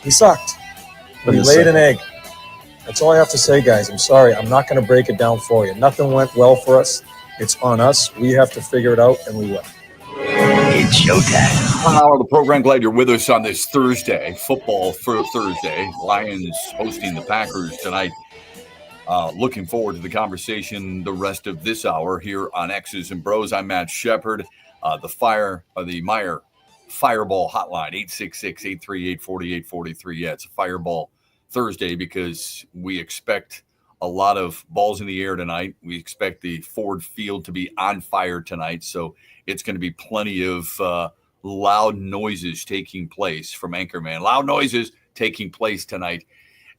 We sucked. We laid an egg. That's all I have to say, guys. I'm sorry. I'm not going to break it down for you. Nothing went well for us. It's on us. We have to figure it out, and we will. It's showtime. 1 hour of the program. Glad you're with us on this Thursday, football for Thursday. Lions hosting the Packers tonight. Looking forward to the conversation the rest of this hour here on X's and Bros. I'm Matt Shepard. The Meyer Fireball Hotline, 866-838-4843. Yeah, it's a Fireball Thursday because we expect a lot of balls in the air tonight. We expect the Ford Field to be on fire tonight, so it's going to be plenty of loud noises taking place from Anchorman. Loud noises taking place tonight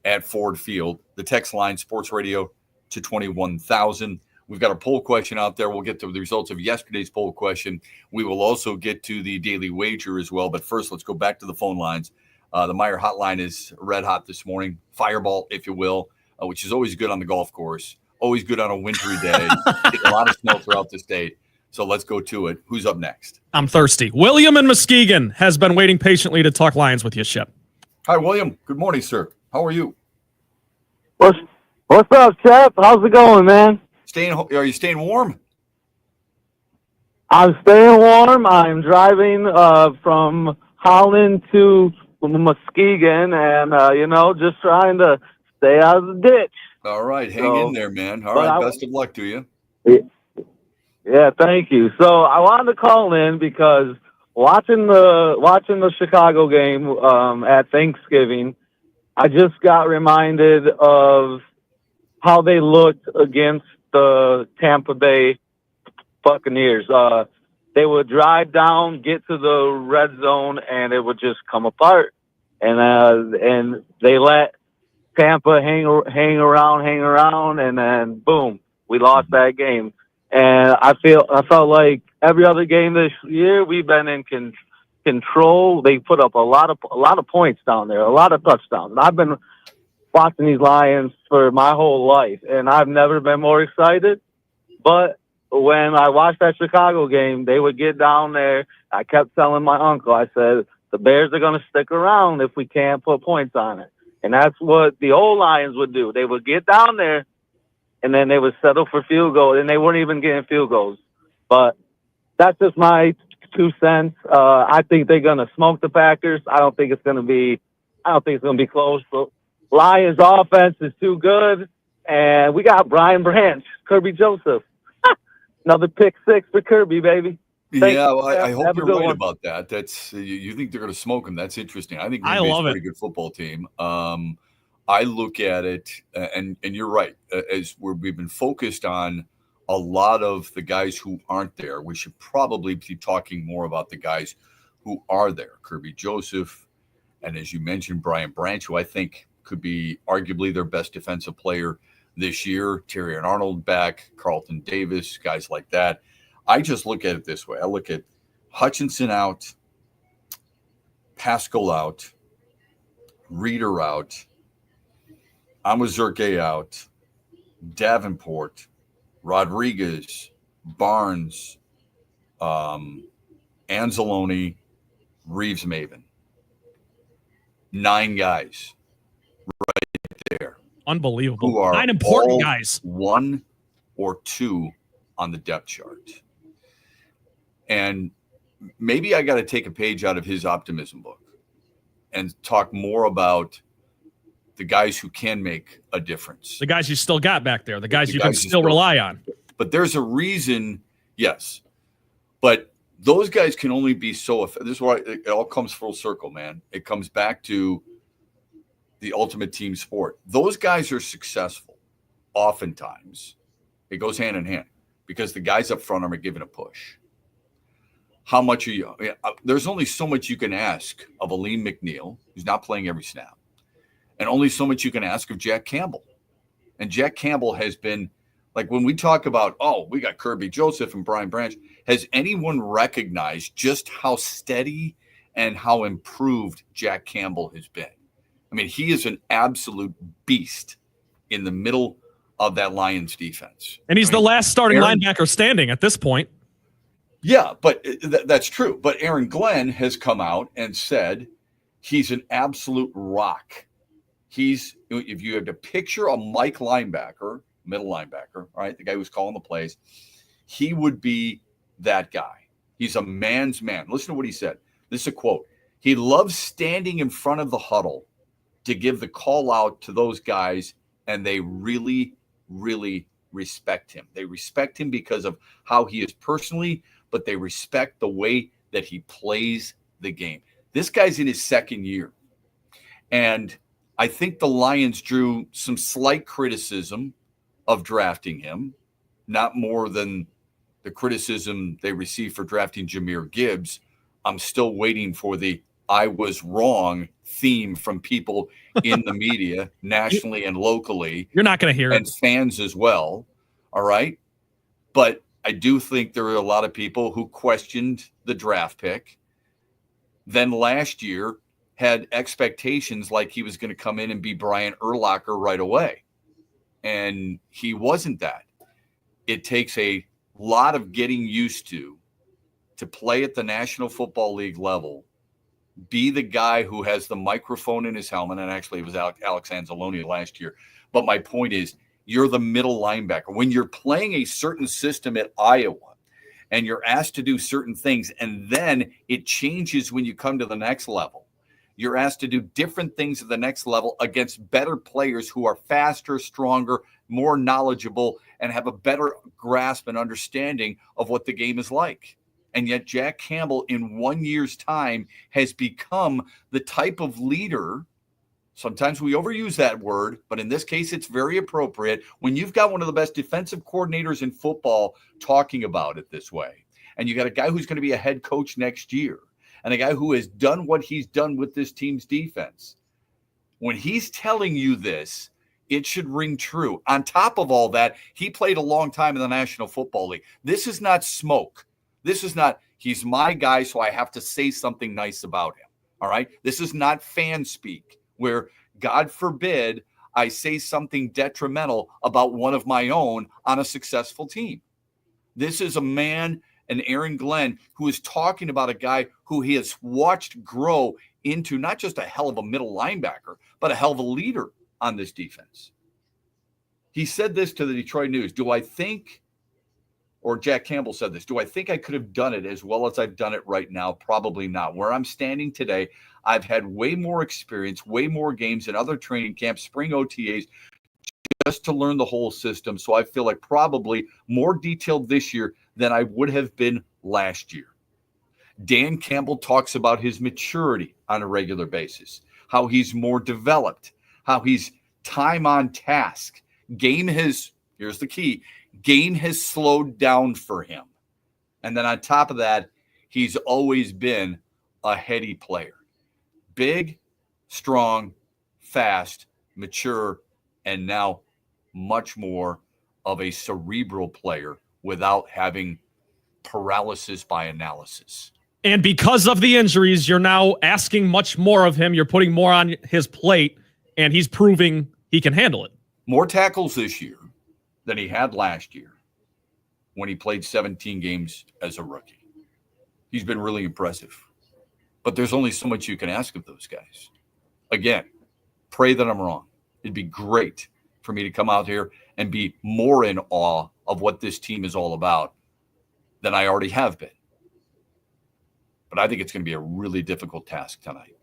at Ford Field. The text line, Sports Radio to 21,000. We've got a poll question out there. We'll get to the results of yesterday's poll question. We will also get to the daily wager as well. But first, let's go back to the phone lines. The Meyer hotline is red hot this morning. Fireball, if you will, which is always good on the golf course. Always good on a wintry day. Getting a lot of snow throughout the state. So let's go to it. Who's up next? I'm thirsty. William in Muskegon has been waiting patiently to talk Lions with you, Shep. Hi, William. Good morning, sir. How are you? What's up, Shep? How's it going, man? Are you staying warm? I'm staying warm. I'm driving from Holland to Muskegon, and just trying to stay out of the ditch. All right, hang in there, man. All right, best of luck to you. Yeah, thank you. So I wanted to call in because watching the Chicago game at Thanksgiving, I just got reminded of how they looked against the Tampa Bay Buccaneers. They would drive down, get to the red zone, and it would just come apart. And they let Tampa hang around, and then boom, we lost that game. And I felt like every other game this year we've been in control. They put up a lot of points down there, a lot of touchdowns. And I've been watching these Lions for my whole life, and I've never been more excited. But when I watched that Chicago game, they would get down there. I kept telling my uncle, I said, the Bears are going to stick around if we can't put points on it. And that's what the old Lions would do. They would get down there, and then they would settle for field goals, and they weren't even getting field goals. But that's just my 2 cents. I think they're going to smoke the Packers. I don't think it's going to be close. But Lions offense is too good, and we got Brian Branch, Kirby Joseph. Another pick 6 for Kirby, baby. I hope you're right about that. That's you think they're going to smoke them. That's interesting. I think Green Bay's a pretty good football team. I look at it, and you're right. As we've been focused on a lot of the guys who aren't there, we should probably be talking more about the guys who are there. Kirby Joseph, and as you mentioned, Brian Branch, who I think could be arguably their best defensive player this year. Terry and Arnold back, Carlton Davis, guys like that. I just look at it this way. I look at Hutchinson out, Pascal out, Reeder out, Amazurke out, Davenport, Rodriguez, Barnes, Anzalone, Reeves Maven. 9 guys right there. Unbelievable. Who are 9 important all guys. 1 or 2 on the depth chart. And maybe I got to take a page out of his optimism book and talk more about the guys who can make a difference. The guys you still got back there, the guys you can still rely on. But there's a reason, yes. But those guys can only be so – this is why it all comes full circle, man. It comes back to the ultimate team sport. Those guys are successful oftentimes. It goes hand in hand because the guys up front are giving a push. How much are you? There's only so much you can ask of Aleem McNeil, who's not playing every snap, and only so much you can ask of Jack Campbell. And Jack Campbell has been, like, when we talk about, oh, we got Kirby Joseph and Brian Branch, has anyone recognized just how steady and how improved Jack Campbell has been? I mean, he is an absolute beast in the middle of that Lions defense. And he's the last starting linebacker standing at this point. Yeah, but that's true. But Aaron Glenn has come out and said he's an absolute rock. If you have to picture a Mike linebacker, middle linebacker, right, the guy who's calling the plays, he would be that guy. He's a man's man. Listen to what he said. This is a quote. He loves standing in front of the huddle to give the call out to those guys, and they really, really respect him. They respect him because of how he is personally, but they respect the way that he plays the game. This guy's in his second year. And I think the Lions drew some slight criticism of drafting him, not more than the criticism they received for drafting Jahmyr Gibbs. I'm still waiting for the I was wrong theme from people in the media, nationally and locally. You're not going to hear and it. Fans as well. All right. But I do think there are a lot of people who questioned the draft pick. Then last year had expectations like he was going to come in and be Brian Urlacher right away. And he wasn't that. It takes a lot of getting used to play at the National Football League level, be the guy who has the microphone in his helmet. And actually it was Alex Anzalone last year. But my point is, you're the middle linebacker. When you're playing a certain system at Iowa and you're asked to do certain things, and then it changes when you come to the next level. You're asked to do different things at the next level against better players who are faster, stronger, more knowledgeable, and have a better grasp and understanding of what the game is like. And yet Jack Campbell in 1 year's time has become the type of leader. Sometimes we overuse that word, but in this case, it's very appropriate when you've got one of the best defensive coordinators in football talking about it this way. And you got a guy who's going to be a head coach next year and a guy who has done what he's done with this team's defense. When he's telling you this, it should ring true. On top of all that, he played a long time in the National Football League. This is not smoke. This is not, he's my guy, so I have to say something nice about him. All right? This is not fan speak, where, God forbid, I say something detrimental about one of my own on a successful team. This is a man, an Aaron Glenn, who is talking about a guy who he has watched grow into not just a hell of a middle linebacker, but a hell of a leader on this defense. He said this to the Detroit News. Do I think, or Jack Campbell said this, do I think I could have done it as well as I've done it right now? Probably not. Where I'm standing today, I've had way more experience, way more games in other training camps, spring OTAs, just to learn the whole system. So I feel like probably more detailed this year than I would have been last year. Dan Campbell talks about his maturity on a regular basis, how he's more developed, how he's time on task. Here's the key, game has slowed down for him. And then on top of that, he's always been a heady player. Big, strong, fast, mature, and now much more of a cerebral player without having paralysis by analysis. And because of the injuries, you're now asking much more of him. You're putting more on his plate, and he's proving he can handle it. More tackles this year than he had last year when he played 17 games as a rookie. He's been really impressive. But there's only so much you can ask of those guys. Again, pray that I'm wrong. It'd be great for me to come out here and be more in awe of what this team is all about than I already have been. But I think it's going to be a really difficult task tonight.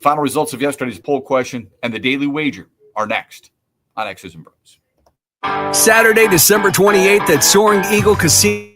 Final results of yesterday's poll question and the daily wager are next on X's and Bros. Saturday, December 28th at Soaring Eagle Casino.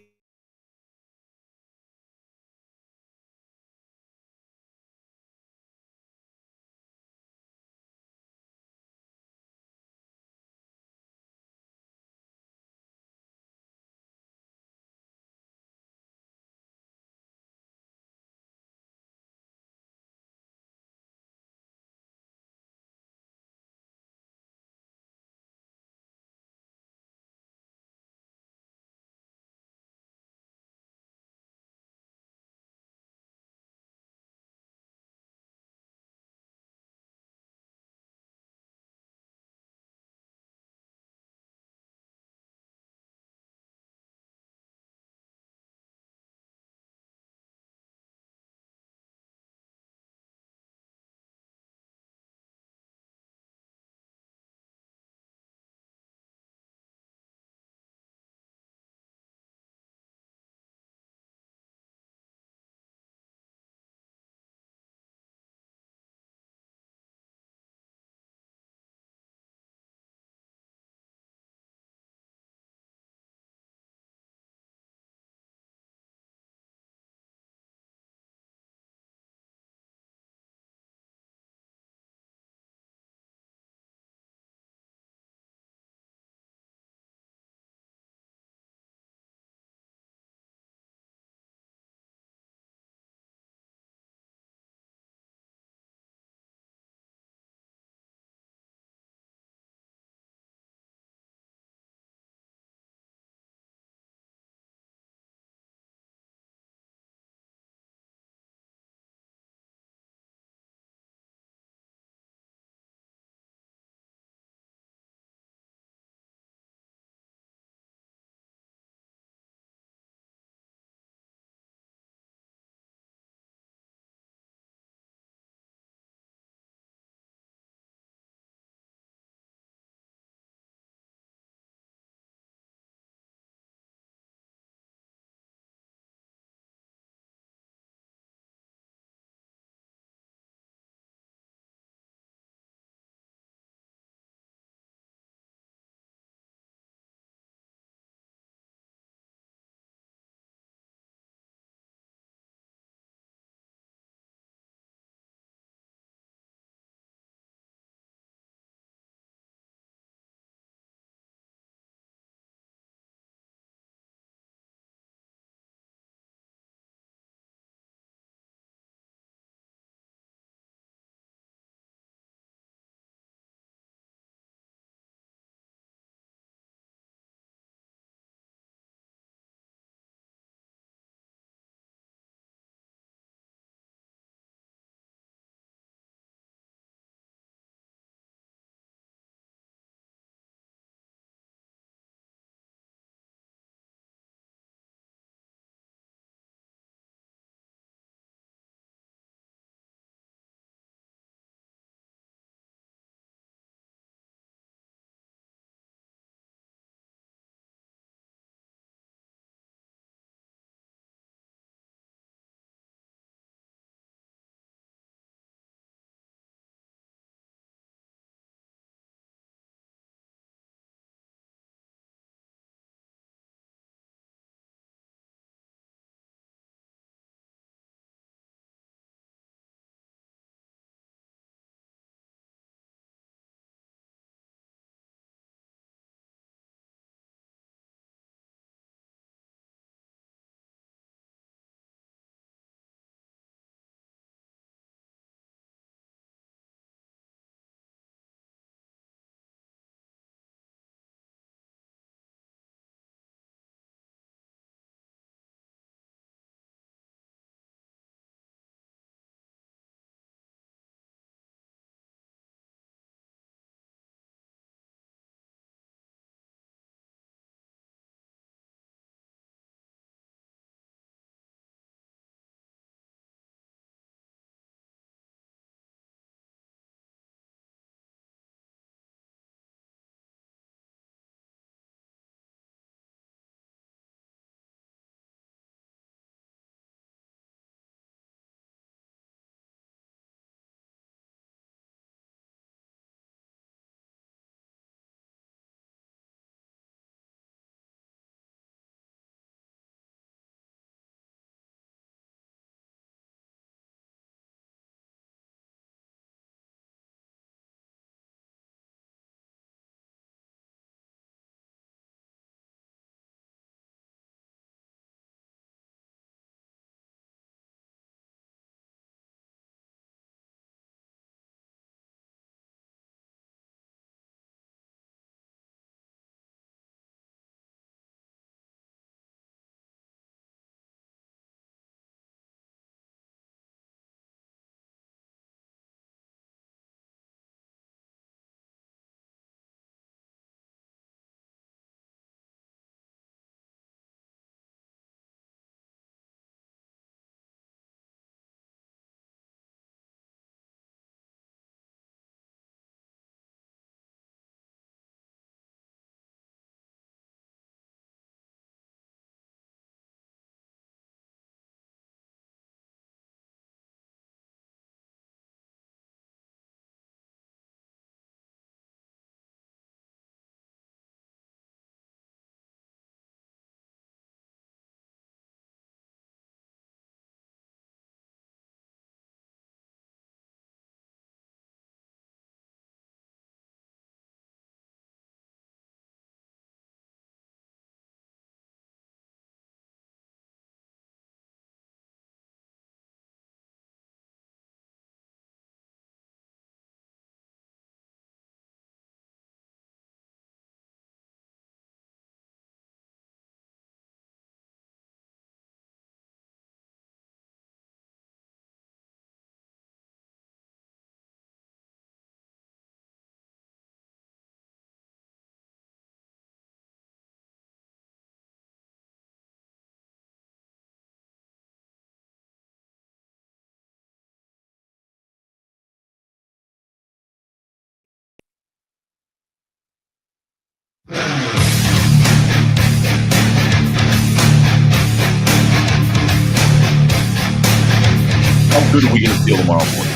good are we going to feel tomorrow morning?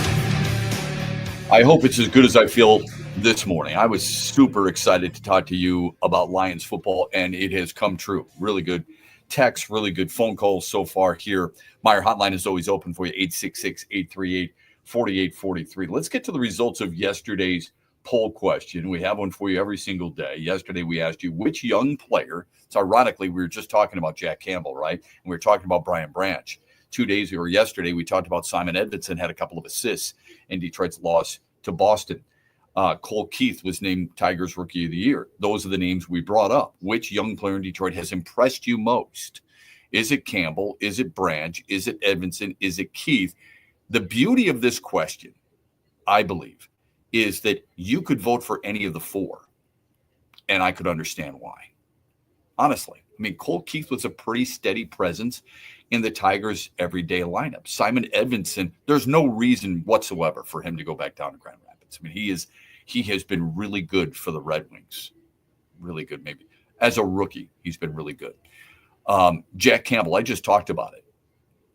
I hope it's as good as I feel this morning. I was super excited to talk to you about Lions football, and it has come true. Really good text, really good phone calls so far here. Meyer Hotline is always open for you, 866-838-4843. Let's get to the results of yesterday's poll question. We have one for you every single day. Yesterday, we asked you which young player, so ironically, we were just talking about Jack Campbell, right? And we were talking about Brian Branch. 2 days ago or yesterday, we talked about Simon Edmondson had a couple of assists in Detroit's loss to Boston. Cole Keith was named Tigers Rookie of the Year. Those are the names we brought up. Which young player in Detroit has impressed you most? Is it Campbell? Is it Branch? Is it Edmondson? Is it Keith? The beauty of this question, I believe, is that you could vote for any of the four, and I could understand why. Honestly, I mean, Cole Keith was a pretty steady presence in the Tigers' everyday lineup. Simon Edmondson, there's no reason whatsoever for him to go back down to Grand Rapids. I mean, he has been really good for the Red Wings. Really good, maybe. As a rookie, he's been really good. Jack Campbell, I just talked about it,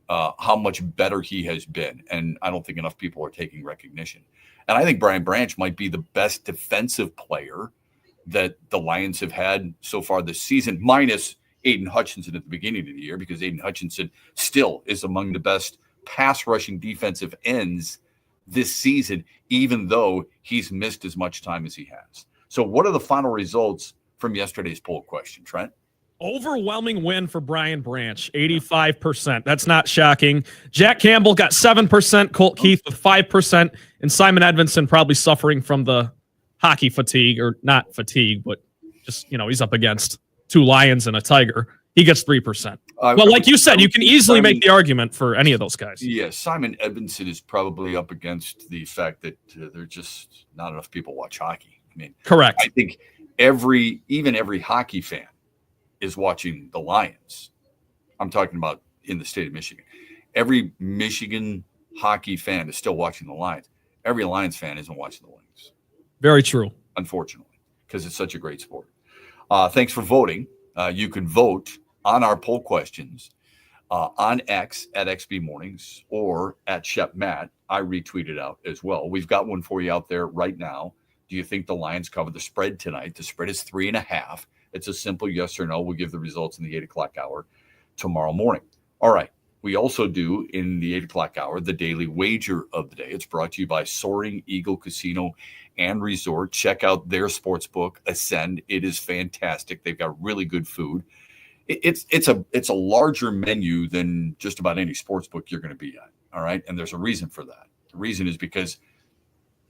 how much better he has been, and I don't think enough people are taking recognition. And I think Brian Branch might be the best defensive player that the Lions have had so far this season, minus Aiden Hutchinson at the beginning of the year, because Aiden Hutchinson still is among the best pass rushing defensive ends this season, even though he's missed as much time as he has. So what are the final results from yesterday's poll question, Trent? Overwhelming win for Brian Branch, 85%. That's not shocking. Jack Campbell got 7%, Colt Keith with 5%, and Simon Edmondson probably suffering from the hockey fatigue, or not fatigue, but just, he's up against two Lions and a Tiger. He gets 3%. Well, like you said, you can easily make the argument for any of those guys. Yeah, Simon Edmondson is probably up against the fact that there are just not enough people watch hockey. I mean, correct. I think every hockey fan is watching the Lions. I'm talking about in the state of Michigan. Every Michigan hockey fan is still watching the Lions. Every Lions fan isn't watching the Wings. Very true. Unfortunately, because it's such a great sport. Thanks for voting. You can vote on our poll questions on X at XB Mornings or at Shep Matt. I retweeted out as well. We've got one for you out there right now. Do you think the Lions cover the spread tonight? The spread is 3.5. It's a simple yes or no. We'll give the results in the 8 o'clock hour tomorrow morning. All right. We also do in the 8 o'clock hour the daily wager of the day. It's brought to you by Soaring Eagle Casino and Resort. Check out their sports book, Ascend. It is fantastic. They've got really good food. It's a larger menu than just about any sports book you're going to be at. All right. And there's a reason for that. The reason is because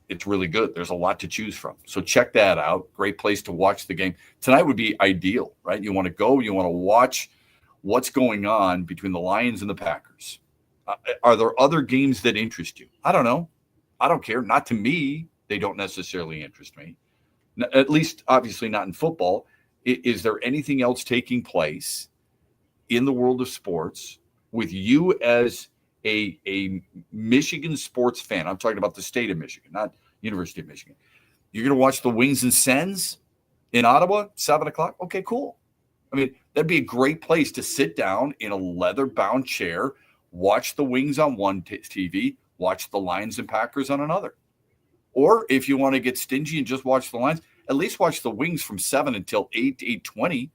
it's really good. There's a lot to choose from. So check that out. Great place to watch the game. Tonight would be ideal, right? You want to go, you want to watch what's going on between the Lions and the Packers. Are there other games that interest you? I don't know. I don't care. Not to me. They don't necessarily interest me. At least, obviously, not in football. Is there anything else taking place in the world of sports with you as a Michigan sports fan? I'm talking about the state of Michigan, not University of Michigan. You're going to watch the Wings and Sens in Ottawa, 7 o'clock? Okay, cool. I mean, that'd be a great place to sit down in a leather-bound chair, watch the Wings on one TV, watch the Lions and Packers on another. Or if you want to get stingy and just watch the Lions, at least watch the Wings from 7 until 8, 8:20,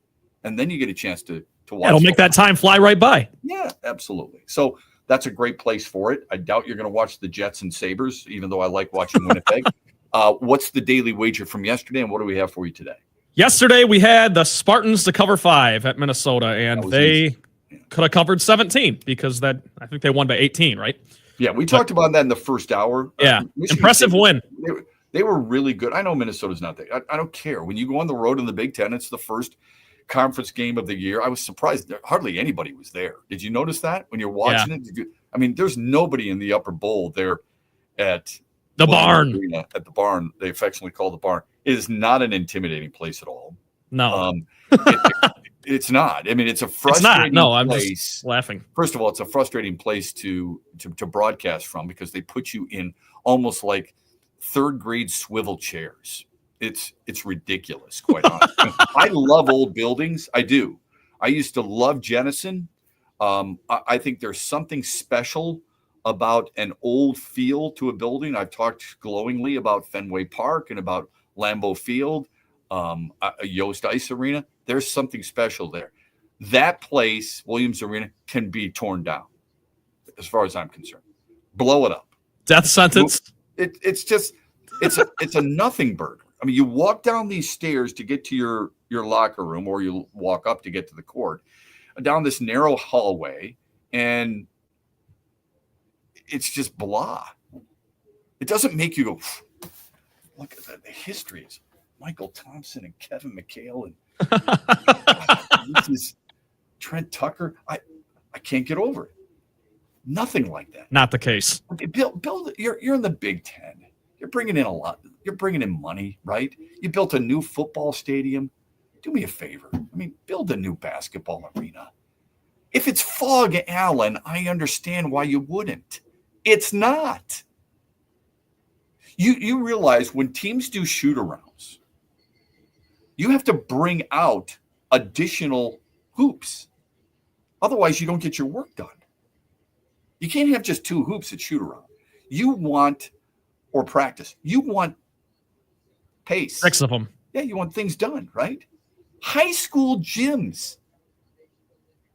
and then you get a chance to watch. It'll make that time fly right by. Yeah, absolutely. So that's a great place for it. I doubt you're going to watch the Jets and Sabres, even though I like watching Winnipeg. What's the daily wager from yesterday, and what do we have for you today? Yesterday, we had the Spartans to cover 5 at Minnesota, and they could have covered 17 because I think they won by 18, right? Yeah, we talked about that in the first hour. Yeah, impressive win. They were really good. I know Minnesota's not there. I don't care. When you go on the road in the Big Ten, it's the first conference game of the year. I was surprised that hardly anybody was there. Did you notice that when you're watching it? I mean, there's nobody in the upper bowl there at the barn. Arena, at the barn, they affectionately call the barn. It is not an intimidating place at all. No. It's not. I mean, it's a frustrating I'm place. Just laughing. First of all, it's a frustrating place to broadcast from because they put you in almost like third grade swivel chairs. It's ridiculous, quite honestly. I love old buildings. I do. I used to love Jenison. I think there's something special about an old feel to a building. I've talked glowingly about Fenway Park and about Lambeau Field, Yost Ice Arena. There's something special there. That place, Williams Arena, can be torn down, as far as I'm concerned. Blow it up. Death sentence. It's a nothing burger. I mean, you walk down these stairs to get to your locker room, or you walk up to get to the court, down this narrow hallway, and it's just blah. It doesn't make you go, look at that. The history is Michael Thompson and Kevin McHale and this is Trent Tucker. I can't get over it. Nothing like that. Not the case. Build. You're in the Big Ten. You're bringing in a lot. You're bringing in money, right? You built a new football stadium. Do me a favor. I mean, build a new basketball arena. If it's Fog Allen, I understand why you wouldn't. It's not. You realize when teams do shoot-arounds, you have to bring out additional hoops. Otherwise, you don't get your work done. You can't have just 2 hoops at shoot-around. You want, or practice, you want pace. 6 of them. Yeah, you want things done, right? High school gyms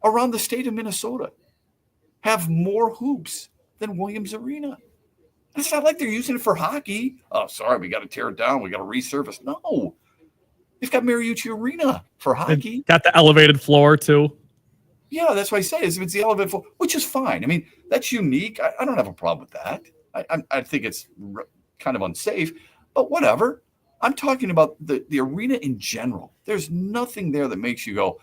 around the state of Minnesota have more hoops than Williams Arena. It's not like they're using it for hockey. Oh, sorry, we got to tear it down. We got to resurface. No. They've got Mariucci Arena for hockey. Got the elevated floor, too. Yeah, that's why I say it's the elevated floor, which is fine. I mean, that's unique. I don't have a problem with that. I think it's kind of unsafe, but whatever. I'm talking about the arena in general. There's nothing there that makes you go,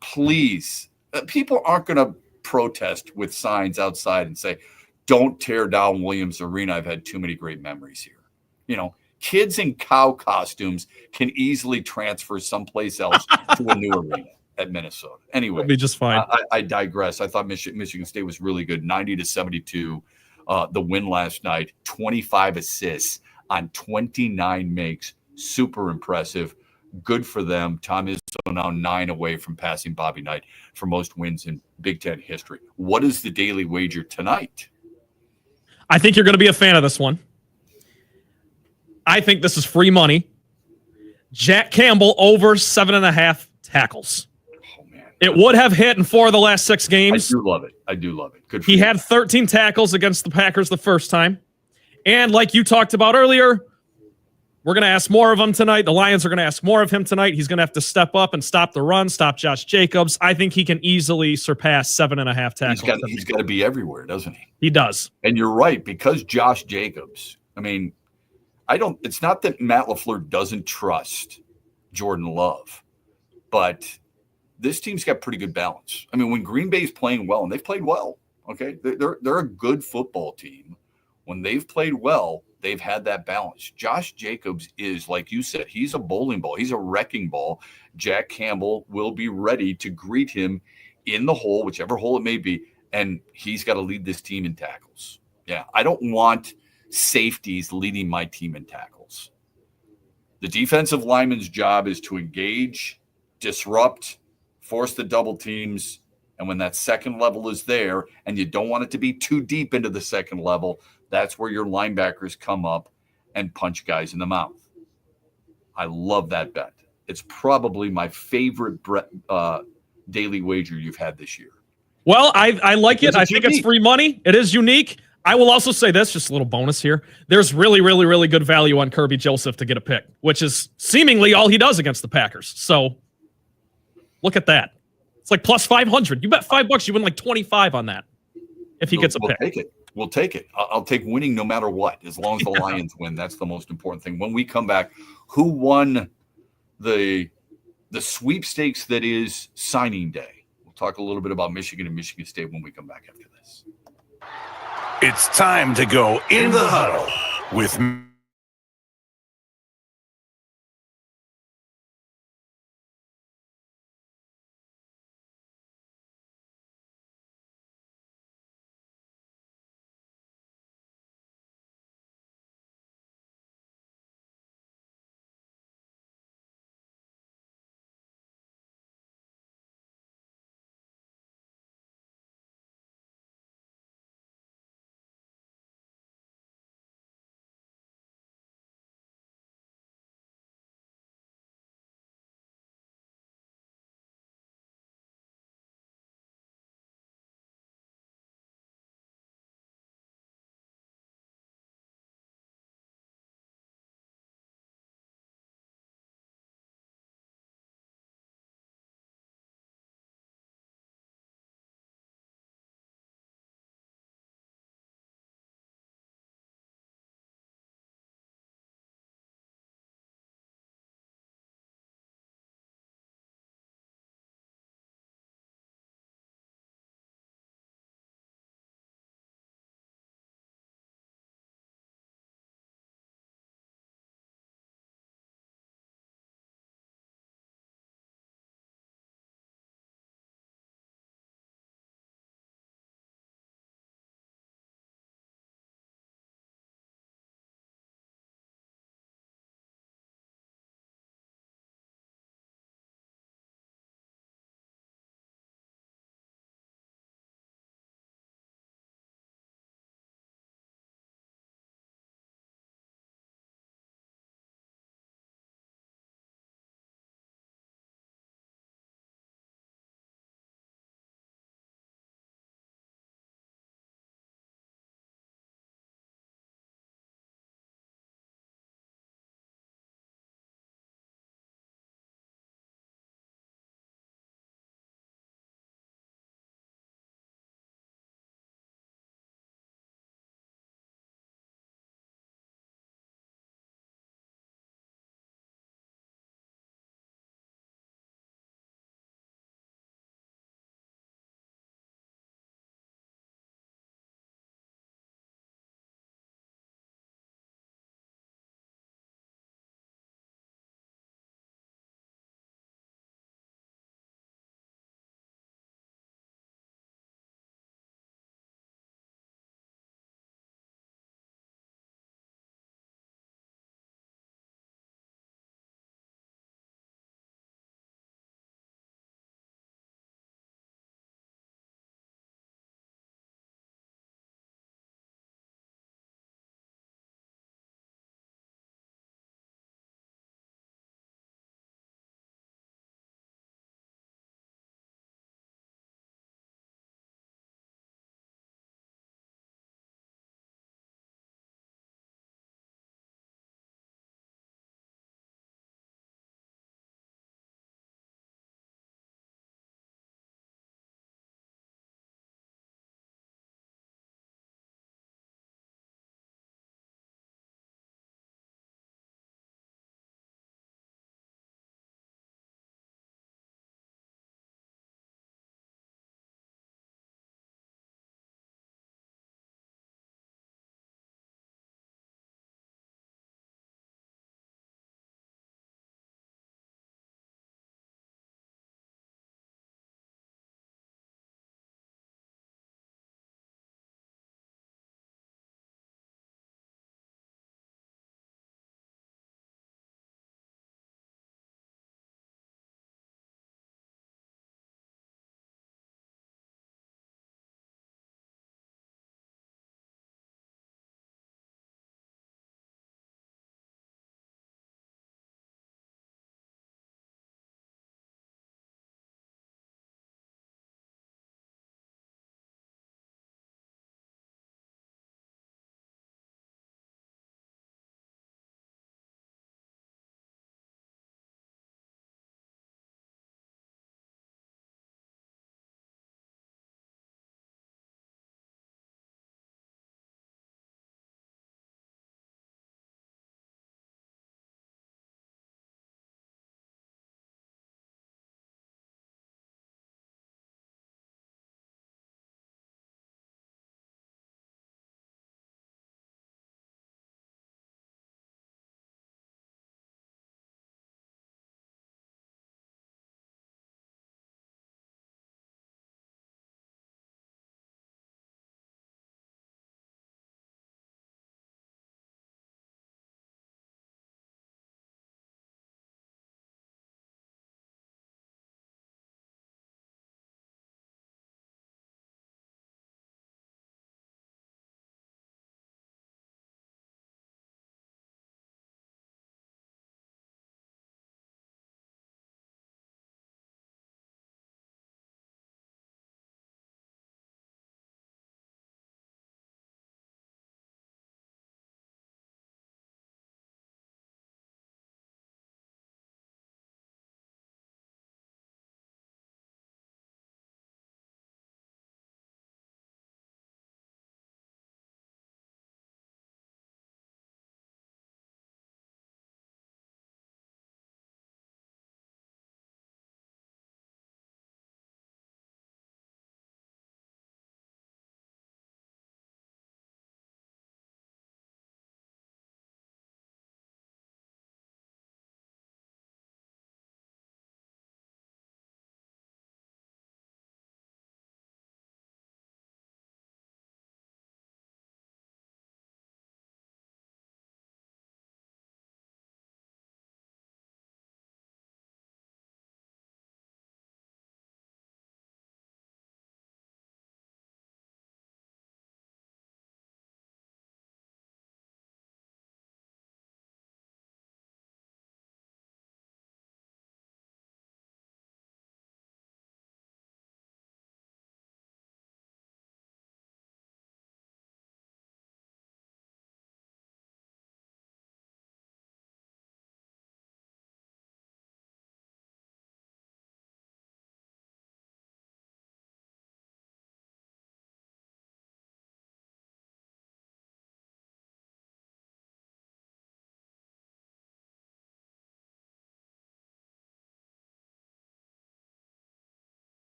please. People aren't going to protest with signs outside and say, don't tear down Williams Arena. I've had too many great memories here. You know, kids in cow costumes can easily transfer someplace else to a new arena at Minnesota. Anyway, it'll be just fine. I digress. I thought Michigan State was really good. 90-72. The win last night, 25 assists on 29 makes. Super impressive. Good for them. Tom Izzo now 9 away from passing Bobby Knight for most wins in Big Ten history. What is the daily wager tonight? I think you're going to be a fan of this one. I think this is free money. Jack Campbell over 7.5 tackles. Oh, man. It would have hit in 4 of the last 6 games. I do love it. Good for He you. had 13 tackles against the Packers the first time. And like you talked about earlier, we're going to ask more of him tonight. The Lions are going to ask more of him tonight. He's going to have to step up and stop the run, stop Josh Jacobs. I think he can easily surpass 7.5 tackles. He's got to be everywhere, doesn't he? He does. And you're right, because Josh Jacobs, I mean, it's not that Matt LaFleur doesn't trust Jordan Love, but this team's got pretty good balance. I mean, when Green Bay's playing well, and they've played well, okay, they're a good football team. When they've played well, they've had that balance. Josh Jacobs is, like you said, he's a bowling ball. He's a wrecking ball. Jack Campbell will be ready to greet him in the hole, whichever hole it may be, and he's got to lead this team in tackles. Yeah, I don't want safeties leading my team in tackles. The defensive lineman's job is to engage, disrupt, force the double teams, and when that second level is there, and you don't want it to be too deep into the second level, that's where your linebackers come up and punch guys in the mouth. I love that bet. It's probably my favorite daily wager you've had this year. Well, I like it. I think it's free money. It is unique. I will also say this, just a little bonus here. There's really, really, really good value on Kirby Joseph to get a pick, which is seemingly all he does against the Packers. So look at that. It's like plus 500. You bet $5, you win like 25 on that if he gets a pick. Take it. We'll take it. I'll take winning no matter what, as long as the Lions win. That's the most important thing. When we come back, who won the sweepstakes that is signing day? We'll talk a little bit about Michigan and Michigan State when we come back after this. It's time to go in the huddle with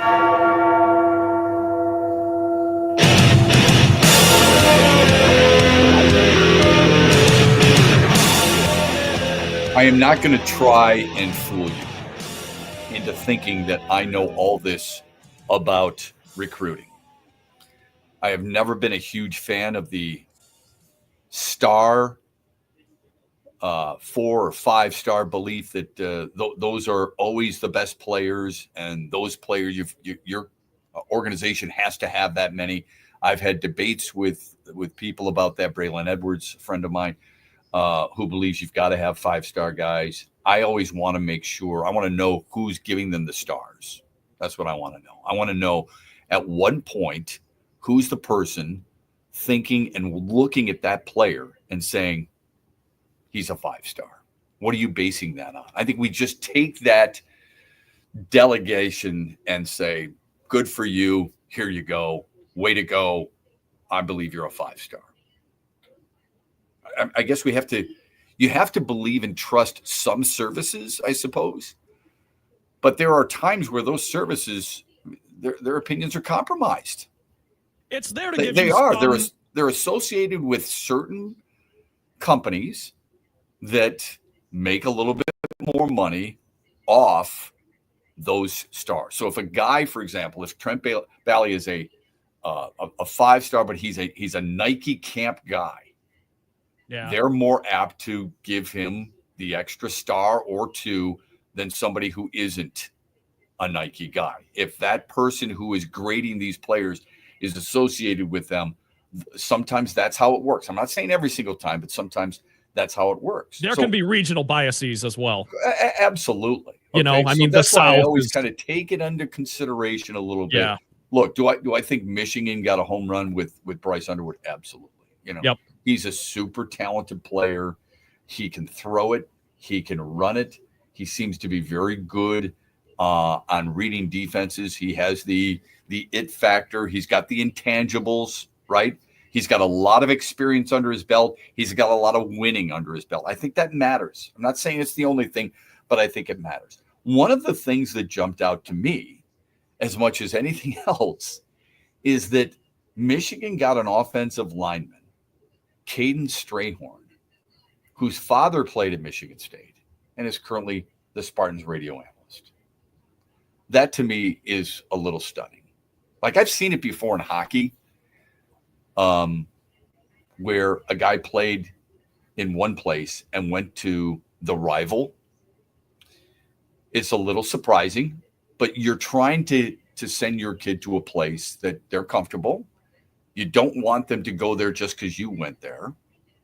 I am not going to try and fool you into thinking that I know all this about recruiting. I have never been a huge fan of the star, 4 or 5 star belief that those are always the best players, and those players, your organization has to have that many. I've had debates with people about that. Braylon Edwards, a friend of mine, who believes you've got to have 5-star guys. I always want to make sure, I want to know who's giving them the stars. That's what I want to know. I want to know at what point, who's the person thinking and looking at that player and saying, he's a 5-star. What are you basing that on? I think we just take that delegation and say, good for you. Here you go. Way to go. I believe you're a 5-star. I guess you have to believe and trust some services, I suppose. But there are times where those services, their opinions are compromised. It's there to They, give they you are. some- They're associated with certain companies that make a little bit more money off those stars. So if a guy, for example, if Trent Bally is a 5-star, but he's a Nike camp guy, they're more apt to give him the extra star or 2 than somebody who isn't a Nike guy. If that person who is grading these players is associated with them, sometimes that's how it works. I'm not saying every single time, but sometimes that's how it works. There can be regional biases as well. Absolutely. You know, I mean, that's the why I South always is- kind of take it under consideration a little bit. Yeah. Look, do I think Michigan got a home run with Bryce Underwood? Absolutely. You know, he's a super talented player. He can throw it. He can run it. He seems to be very good on reading defenses. He has the it factor. He's got the intangibles, right? He's got a lot of experience under his belt. He's got a lot of winning under his belt. I think that matters. I'm not saying it's the only thing, but I think it matters. One of the things that jumped out to me as much as anything else is that Michigan got an offensive lineman, Caden Strayhorn, whose father played at Michigan State and is currently the Spartans radio analyst. That to me is a little stunning. Like, I've seen it before in hockey, where a guy played in one place and went to the rival. It's a little surprising, but you're trying to send your kid to a place that they're comfortable. You don't want them to go there just because you went there.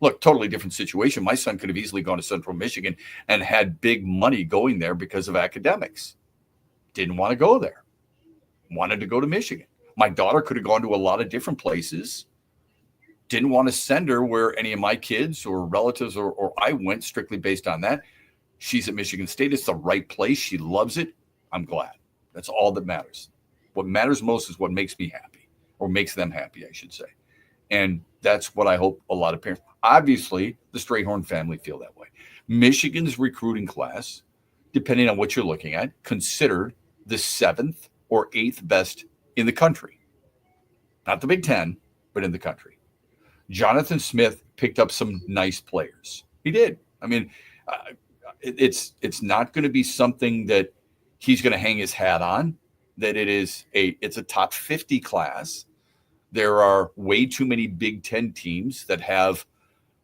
Look, totally different situation. My son could have easily gone to Central Michigan and had big money going there because of academics. Didn't want to go there. Wanted to go to Michigan. My daughter could have gone to a lot of different places. Didn't want to send her where any of my kids or relatives or I went, strictly based on that. She's at Michigan State. It's the right place. She loves it. I'm glad. That's all that matters. What matters most is what makes me happy, or makes them happy, I should say. And that's what I hope a lot of parents, obviously the Strayhorn family, feel that way. Michigan's recruiting class, depending on what you're looking at, considered the 7th or 8th best in the country. Not the Big Ten, but in the country. Jonathan Smith picked up some nice players. He did. I mean, it's not going to be something that he's going to hang his hat on, that it's a top 50 class. There are way too many Big Ten teams that have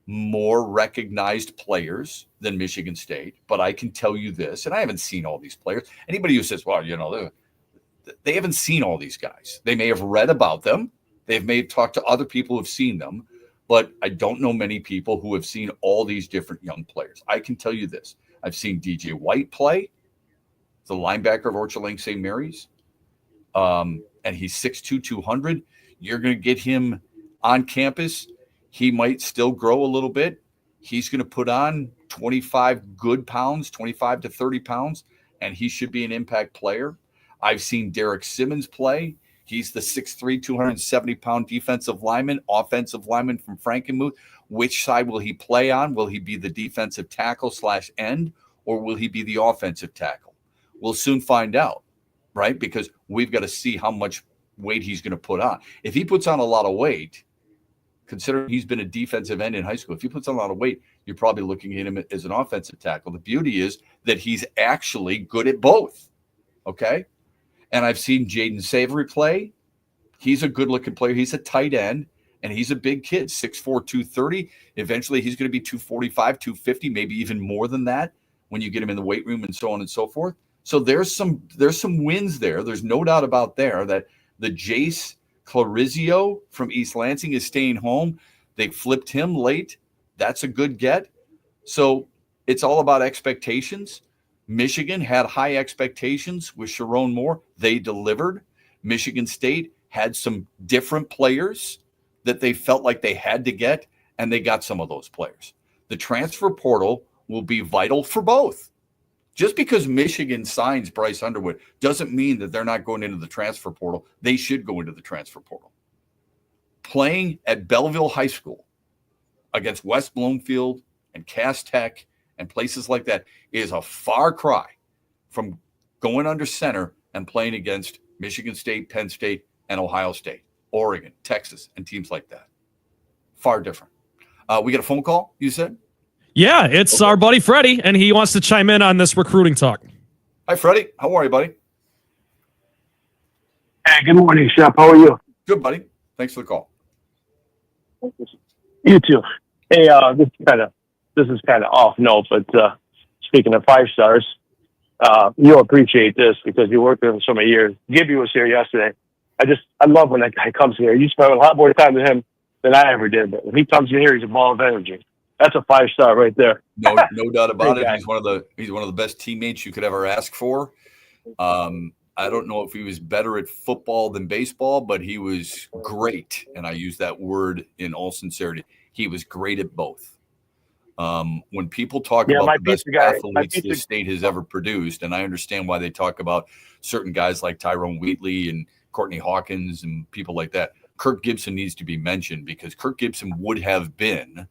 more recognized players than Michigan State. But I can tell you this, and I haven't seen all these players. Anybody who says, well, you know, they haven't seen all these guys. They may have read about them. They may have talked to other people who have seen them. But I don't know many people who have seen all these different young players. I can tell you this. I've seen DJ White play, the linebacker of Orchard Lake St. Mary's. And he's 6'2", 200. You're going to get him on campus. He might still grow a little bit. He's going to put on 25 good pounds, 25 to 30 pounds, and he should be an impact player. I've seen Derek Simmons play. He's the 6'3", 270-pound defensive lineman, offensive lineman from Frankenmuth. Which side will he play on? Will he be the defensive tackle / end, or will he be the offensive tackle? We'll soon find out. right? Because we've got to see how much weight he's going to put on. If he puts on a lot of weight, considering he's been a defensive end in high school, if he puts on a lot of weight, you're probably looking at him as an offensive tackle. The beauty is that he's actually good at both. Okay. And I've seen Jaden Savory play. He's a good looking player. He's a tight end and he's a big kid, 6'4", 230. Eventually he's going to be 245, 250, maybe even more than that when you get him in the weight room and so on and so forth. So there's some wins there. There's no doubt about there that the Jace Clarizio from East Lansing is staying home. They flipped him late. That's a good get. So it's all about expectations. Michigan had high expectations with Sharon Moore. They delivered. Michigan State had some different players that they felt like they had to get, and they got some of those players. The transfer portal will be vital for both. Just because Michigan signs Bryce Underwood doesn't mean that they're not going into the transfer portal. They should go into the transfer portal. Playing at Belleville High School against West Bloomfield and Cass Tech and places like that is a far cry from going under center and playing against Michigan State, Penn State, and Ohio State, Oregon, Texas, and teams like that. Far different. We got a phone call, you said? Yeah, it's our buddy Freddie, and he wants to chime in on this recruiting talk. Hi, Freddie. How are you, buddy? Hey, good morning, Shep. How are you? Good, buddy. Thanks for the call. You too. Hey, this is kind of off note, but speaking of 5 stars, you'll appreciate this because you worked with him so many years. Gibby was here yesterday. I love when that guy comes here. You spend a lot more time with him than I ever did, but when he comes in here, he's a ball of energy. That's a 5-star right there. No doubt about it. He's one of the best teammates you could ever ask for. I don't know if he was better at football than baseball, but he was great. And I use that word in all sincerity. He was great at both. When people talk about the best athletes the state has ever produced, and I understand why they talk about certain guys like Tyrone Wheatley and Courtney Hawkins and people like that, Kirk Gibson needs to be mentioned because Kirk Gibson would have been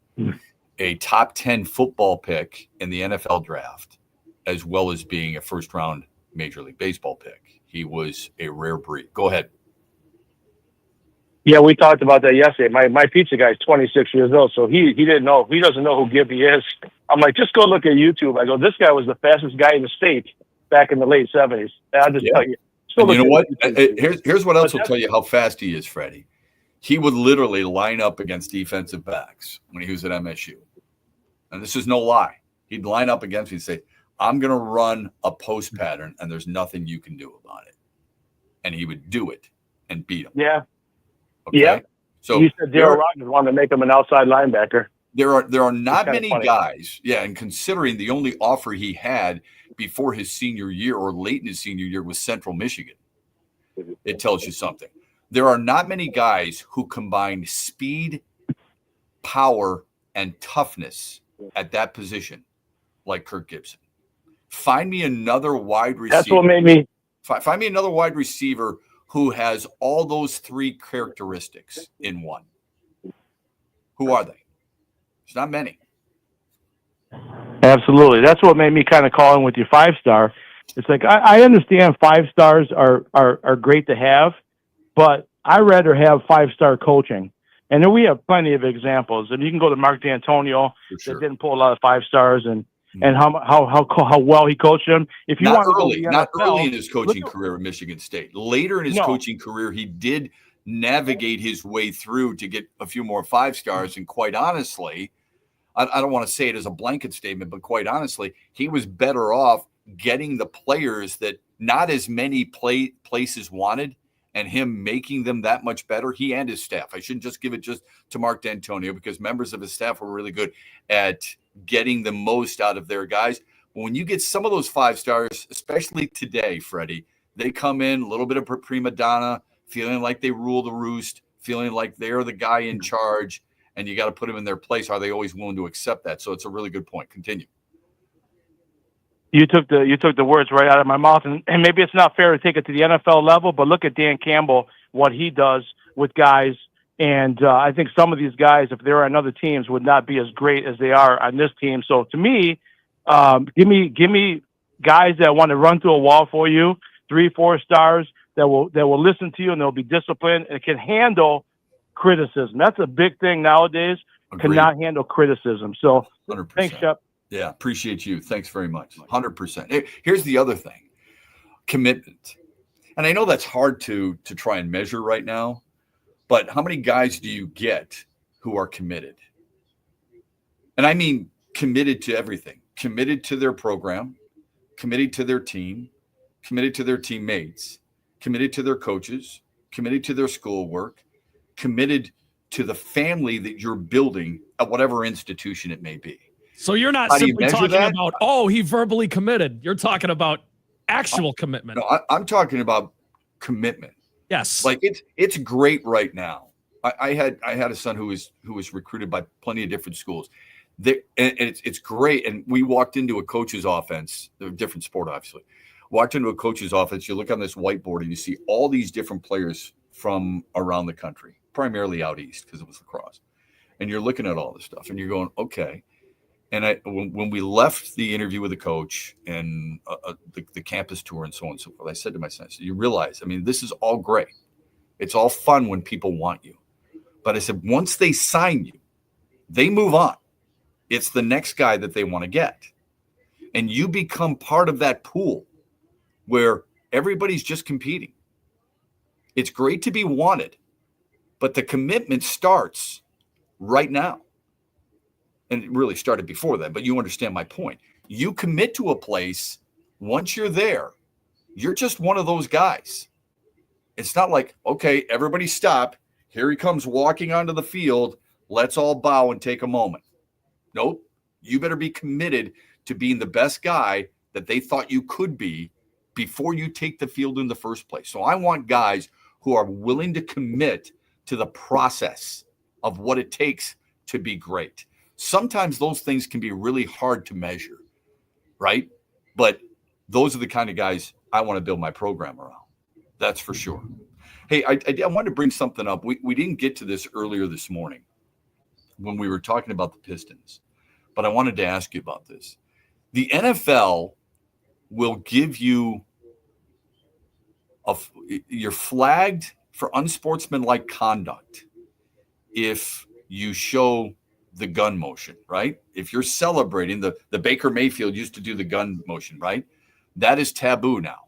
a top 10 football pick in the NFL draft, as well as being a first-round Major League Baseball pick. He was a rare breed. Go ahead. Yeah, we talked about that yesterday. My pizza guy's 26 years old, so he didn't know. He doesn't know who Gibby is. I'm like, just go look at YouTube. I go, this guy was the fastest guy in the state back in the late 70s. And I'll just tell you. And you know what? Here's what else will tell you how fast he is, Freddie. He would literally line up against defensive backs when he was at MSU. And this is no lie. He'd line up against me and say, I'm going to run a post pattern, and there's nothing you can do about it. And he would do it and beat him. Yeah. Okay? Yeah. So you said Daryl Rogers wanted to make him an outside linebacker. There are not many guys. Yeah, and considering the only offer he had before his senior year or late in his senior year was Central Michigan, it tells you something. There are not many guys who combine speed, power, and toughness at that position like Kirk Gibson. Find me another wide receiver. That's what made me. Find me another wide receiver who has all those 3 characteristics in one. Who are they? There's not many. Absolutely. That's what made me kind of call in with your 5-star. It's like, I understand 5 stars are great to have, but I'd rather have 5-star coaching. And then we have plenty of examples. And you can go to Mark D'Antonio that didn't pull a lot of 5 stars and how well he coached them. If you not want early, to go to the not NFL, early in his coaching career at Michigan State. Later in his coaching career, he did navigate his way through to get a few more 5 stars. And quite honestly, I don't want to say it as a blanket statement, but quite honestly, he was better off getting the players that not as many places wanted and him making them that much better, he and his staff. I shouldn't just give it just to Mark D'Antonio because members of his staff were really good at getting the most out of their guys. But when you get some of those 5 stars, especially today, Freddie, they come in a little bit of prima donna, feeling like they rule the roost, feeling like they're the guy in charge, and you got to put them in their place. Are they always willing to accept that? So it's a really good point. Continue. You took the words right out of my mouth, and maybe it's not fair to take it to the NFL level, but look at Dan Campbell, what he does with guys, and I think some of these guys, if they were on other teams, would not be as great as they are on this team. So to me, give me guys that want to run through a wall for you, 3-4 stars that will listen to you and they'll be disciplined and can handle criticism. That's a big thing nowadays. Agreed. Cannot handle criticism. So 100%. thanks, Shep. Yeah, appreciate you. Thanks very much. 100%. Here's the other thing. Commitment. And I know that's hard to try and measure right now, but how many guys do you get who are committed? And I mean committed to everything. Committed to their program, committed to their team, committed to their teammates, committed to their coaches, committed to their schoolwork, committed to the family that you're building at whatever institution it may be. So you're not simply talking about, oh, he verbally committed. You're talking about actual commitment. No, I'm talking about commitment. Yes. Like it's great right now. I had a son who was recruited by plenty of different schools. And it's great. And we walked into a coach's offense, a different sport, obviously. Walked into a coach's office. You look on this whiteboard and you see all these different players from around the country, primarily out east because it was lacrosse. And you're looking at all this stuff and you're going, okay. And when we left the interview with the coach and the campus tour and so on and so forth, I said to my son, you realize, I mean, this is all great. It's all fun when people want you. But I said, once they sign you, they move on. It's the next guy that they want to get. And you become part of that pool where everybody's just competing. It's great to be wanted, but the commitment starts right now. And it really started before that, but you understand my point. You commit to a place, once you're there, you're just one of those guys. It's not like, okay, everybody stop. Here he comes walking onto the field. Let's all bow and take a moment. Nope. You better be committed to being the best guy that they thought you could be before you take the field in the first place. So I want guys who are willing to commit to the process of what it takes to be great. Sometimes those things can be really hard to measure, right? But those are the kind of guys I want to build my program around. That's for sure. Hey, I wanted to bring something up. We didn't get to this earlier this morning when we were talking about the Pistons, but I wanted to ask you about this. The NFL will give you you're flagged for unsportsmanlike conduct if you show the gun motion, right? If you're celebrating, the Baker Mayfield used to do the gun motion, right? That is taboo now.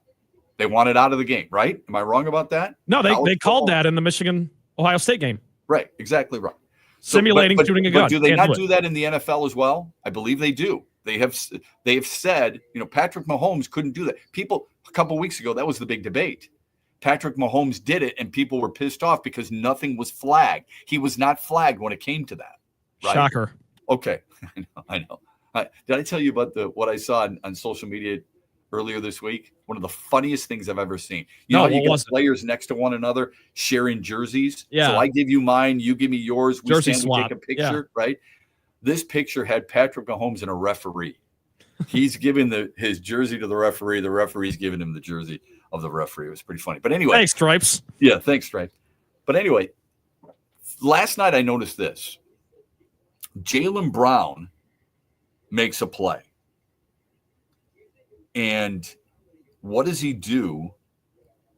They want it out of the game, right? Am I wrong about that? No, they called that in the Michigan-Ohio State game. Right, exactly right. Simulating shooting a gun. But do they not do that in the NFL as well? I believe they do. They have said, Patrick Mahomes couldn't do that. People, a couple of weeks ago, that was the big debate. Patrick Mahomes did it, and people were pissed off because nothing was flagged. He was not flagged when it came to that. Right? Shocker. Okay, I know. Did I tell you about what I saw on social media earlier this week? One of the funniest things I've ever seen. You know how you got players next to one another sharing jerseys? Yeah. So I give you mine, you give me yours. We Jersey stand, swap. we take a picture, right? This picture had Patrick Mahomes and a referee. He's giving his jersey to the referee. The referee's giving him the jersey of the referee. It was pretty funny. But anyway. Thanks, Stripes. Yeah, thanks, Stripes. But anyway, last night I noticed this. Jaylen Brown makes a play. And what does he do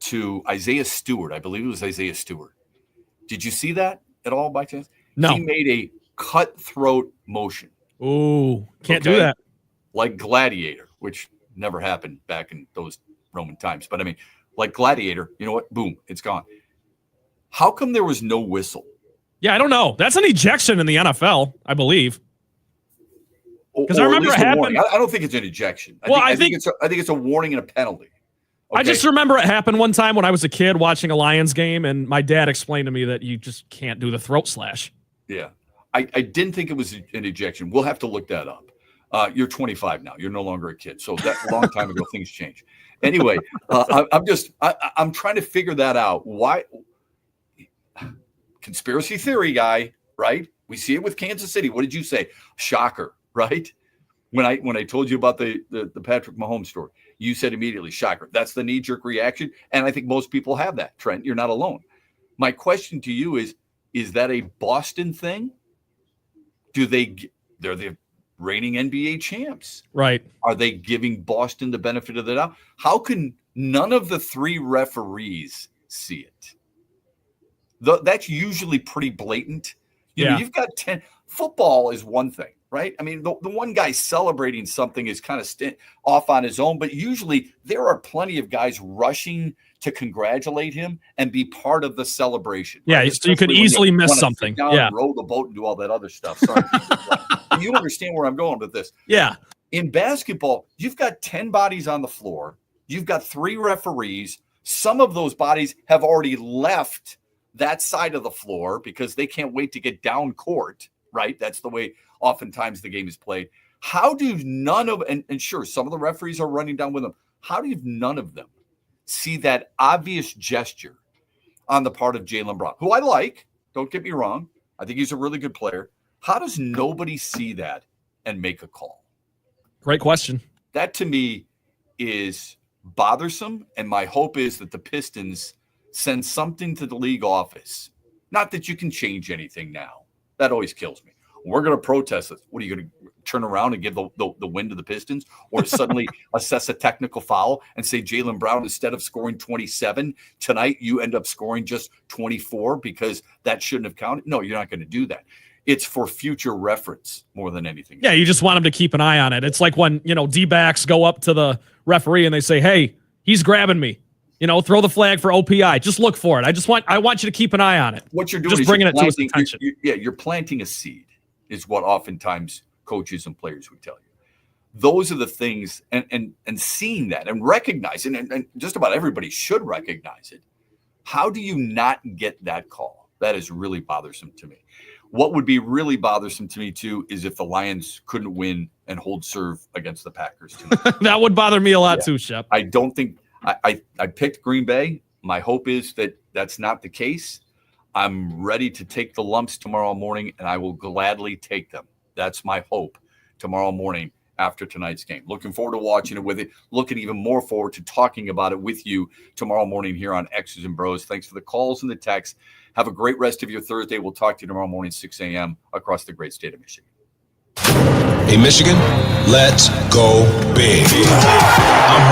to Isaiah Stewart? I believe it was Isaiah Stewart. Did you see that at all by chance? No. He made a cutthroat motion. Ooh, can't do that. Like Gladiator, which never happened back in those Roman times. But I mean, like Gladiator, you know what? Boom, it's gone. How come there was no whistle? Yeah, I don't know. That's an ejection in the NFL, I believe. Because I remember it happened. I don't think it's an ejection. I think it's a warning and a penalty. Okay? I just remember it happened one time when I was a kid watching a Lions game, and my dad explained to me that you just can't do the throat slash. Yeah. I didn't think it was an ejection. We'll have to look that up. You're 25 now. You're no longer a kid. So that a long time ago, things changed. Anyway, I'm trying to figure that out. Why? Conspiracy theory guy, right? We see it with Kansas City. What did you say? Shocker, right? When I told you about the Patrick Mahomes story, you said immediately, shocker. That's the knee-jerk reaction. And I think most people have that, Trent. You're not alone. My question to you is that a Boston thing? They're the reigning NBA champs. Right. Are they giving Boston the benefit of the doubt? How can None of the 3 referees see it. That's usually pretty blatant. You know, you've got 10. Football is one thing, right? I mean, the one guy celebrating something is kind of off on his own, but usually there are plenty of guys rushing to congratulate him and be part of the celebration. Yeah, right? so you could easily miss something. Yeah, row the boat and do all that other stuff. Sorry, you understand where I'm going with this. Yeah. In basketball, you've got 10 bodies on the floor. You've got 3 referees. Some of those bodies have already left that side of the floor because they can't wait to get down court, right? That's the way oftentimes the game is played. How do none of, and sure, some of the referees are running down with them. How do none of them see that obvious gesture on the part of Jaylen Brown, who I like? Don't get me wrong. I think he's a really good player. How does nobody see that and make a call? Great question. That to me is bothersome. And my hope is that the Pistons send something to the league office. Not that you can change anything now. That always kills me. We're going to protest this. What are you going to turn around and give the win to the Pistons, or suddenly assess a technical foul and say Jaylen Brown, instead of scoring 27 tonight, you end up scoring just 24 because that shouldn't have counted? No, you're not going to do that. It's for future reference more than anything. Yeah, you just want him to keep an eye on it. It's like when, D-backs go up to the referee and they say, hey, he's grabbing me. Throw the flag for OPI. Just look for it. I want you to keep an eye on it. What you're doing just is bringing it to his attention. You're planting a seed is what oftentimes coaches and players would tell you. Those are the things, and seeing that and recognizing, and just about everybody should recognize it. How do you not get that call? That is really bothersome to me. What would be really bothersome to me, too, is if the Lions couldn't win and hold serve against the Packers tonight. That would bother me a lot, too, Shep. I don't think I picked Green Bay. My hope is that that's not the case. I'm ready to take the lumps tomorrow morning, and I will gladly take them. That's my hope tomorrow morning after tonight's game. Looking forward to watching it with it. Looking even more forward to talking about it with you tomorrow morning here on X's and Bros. Thanks for the calls and the texts. Have a great rest of your Thursday. We'll talk to you tomorrow morning, 6 a.m. across the great state of Michigan. Hey, Michigan, let's go big. I'm Herman.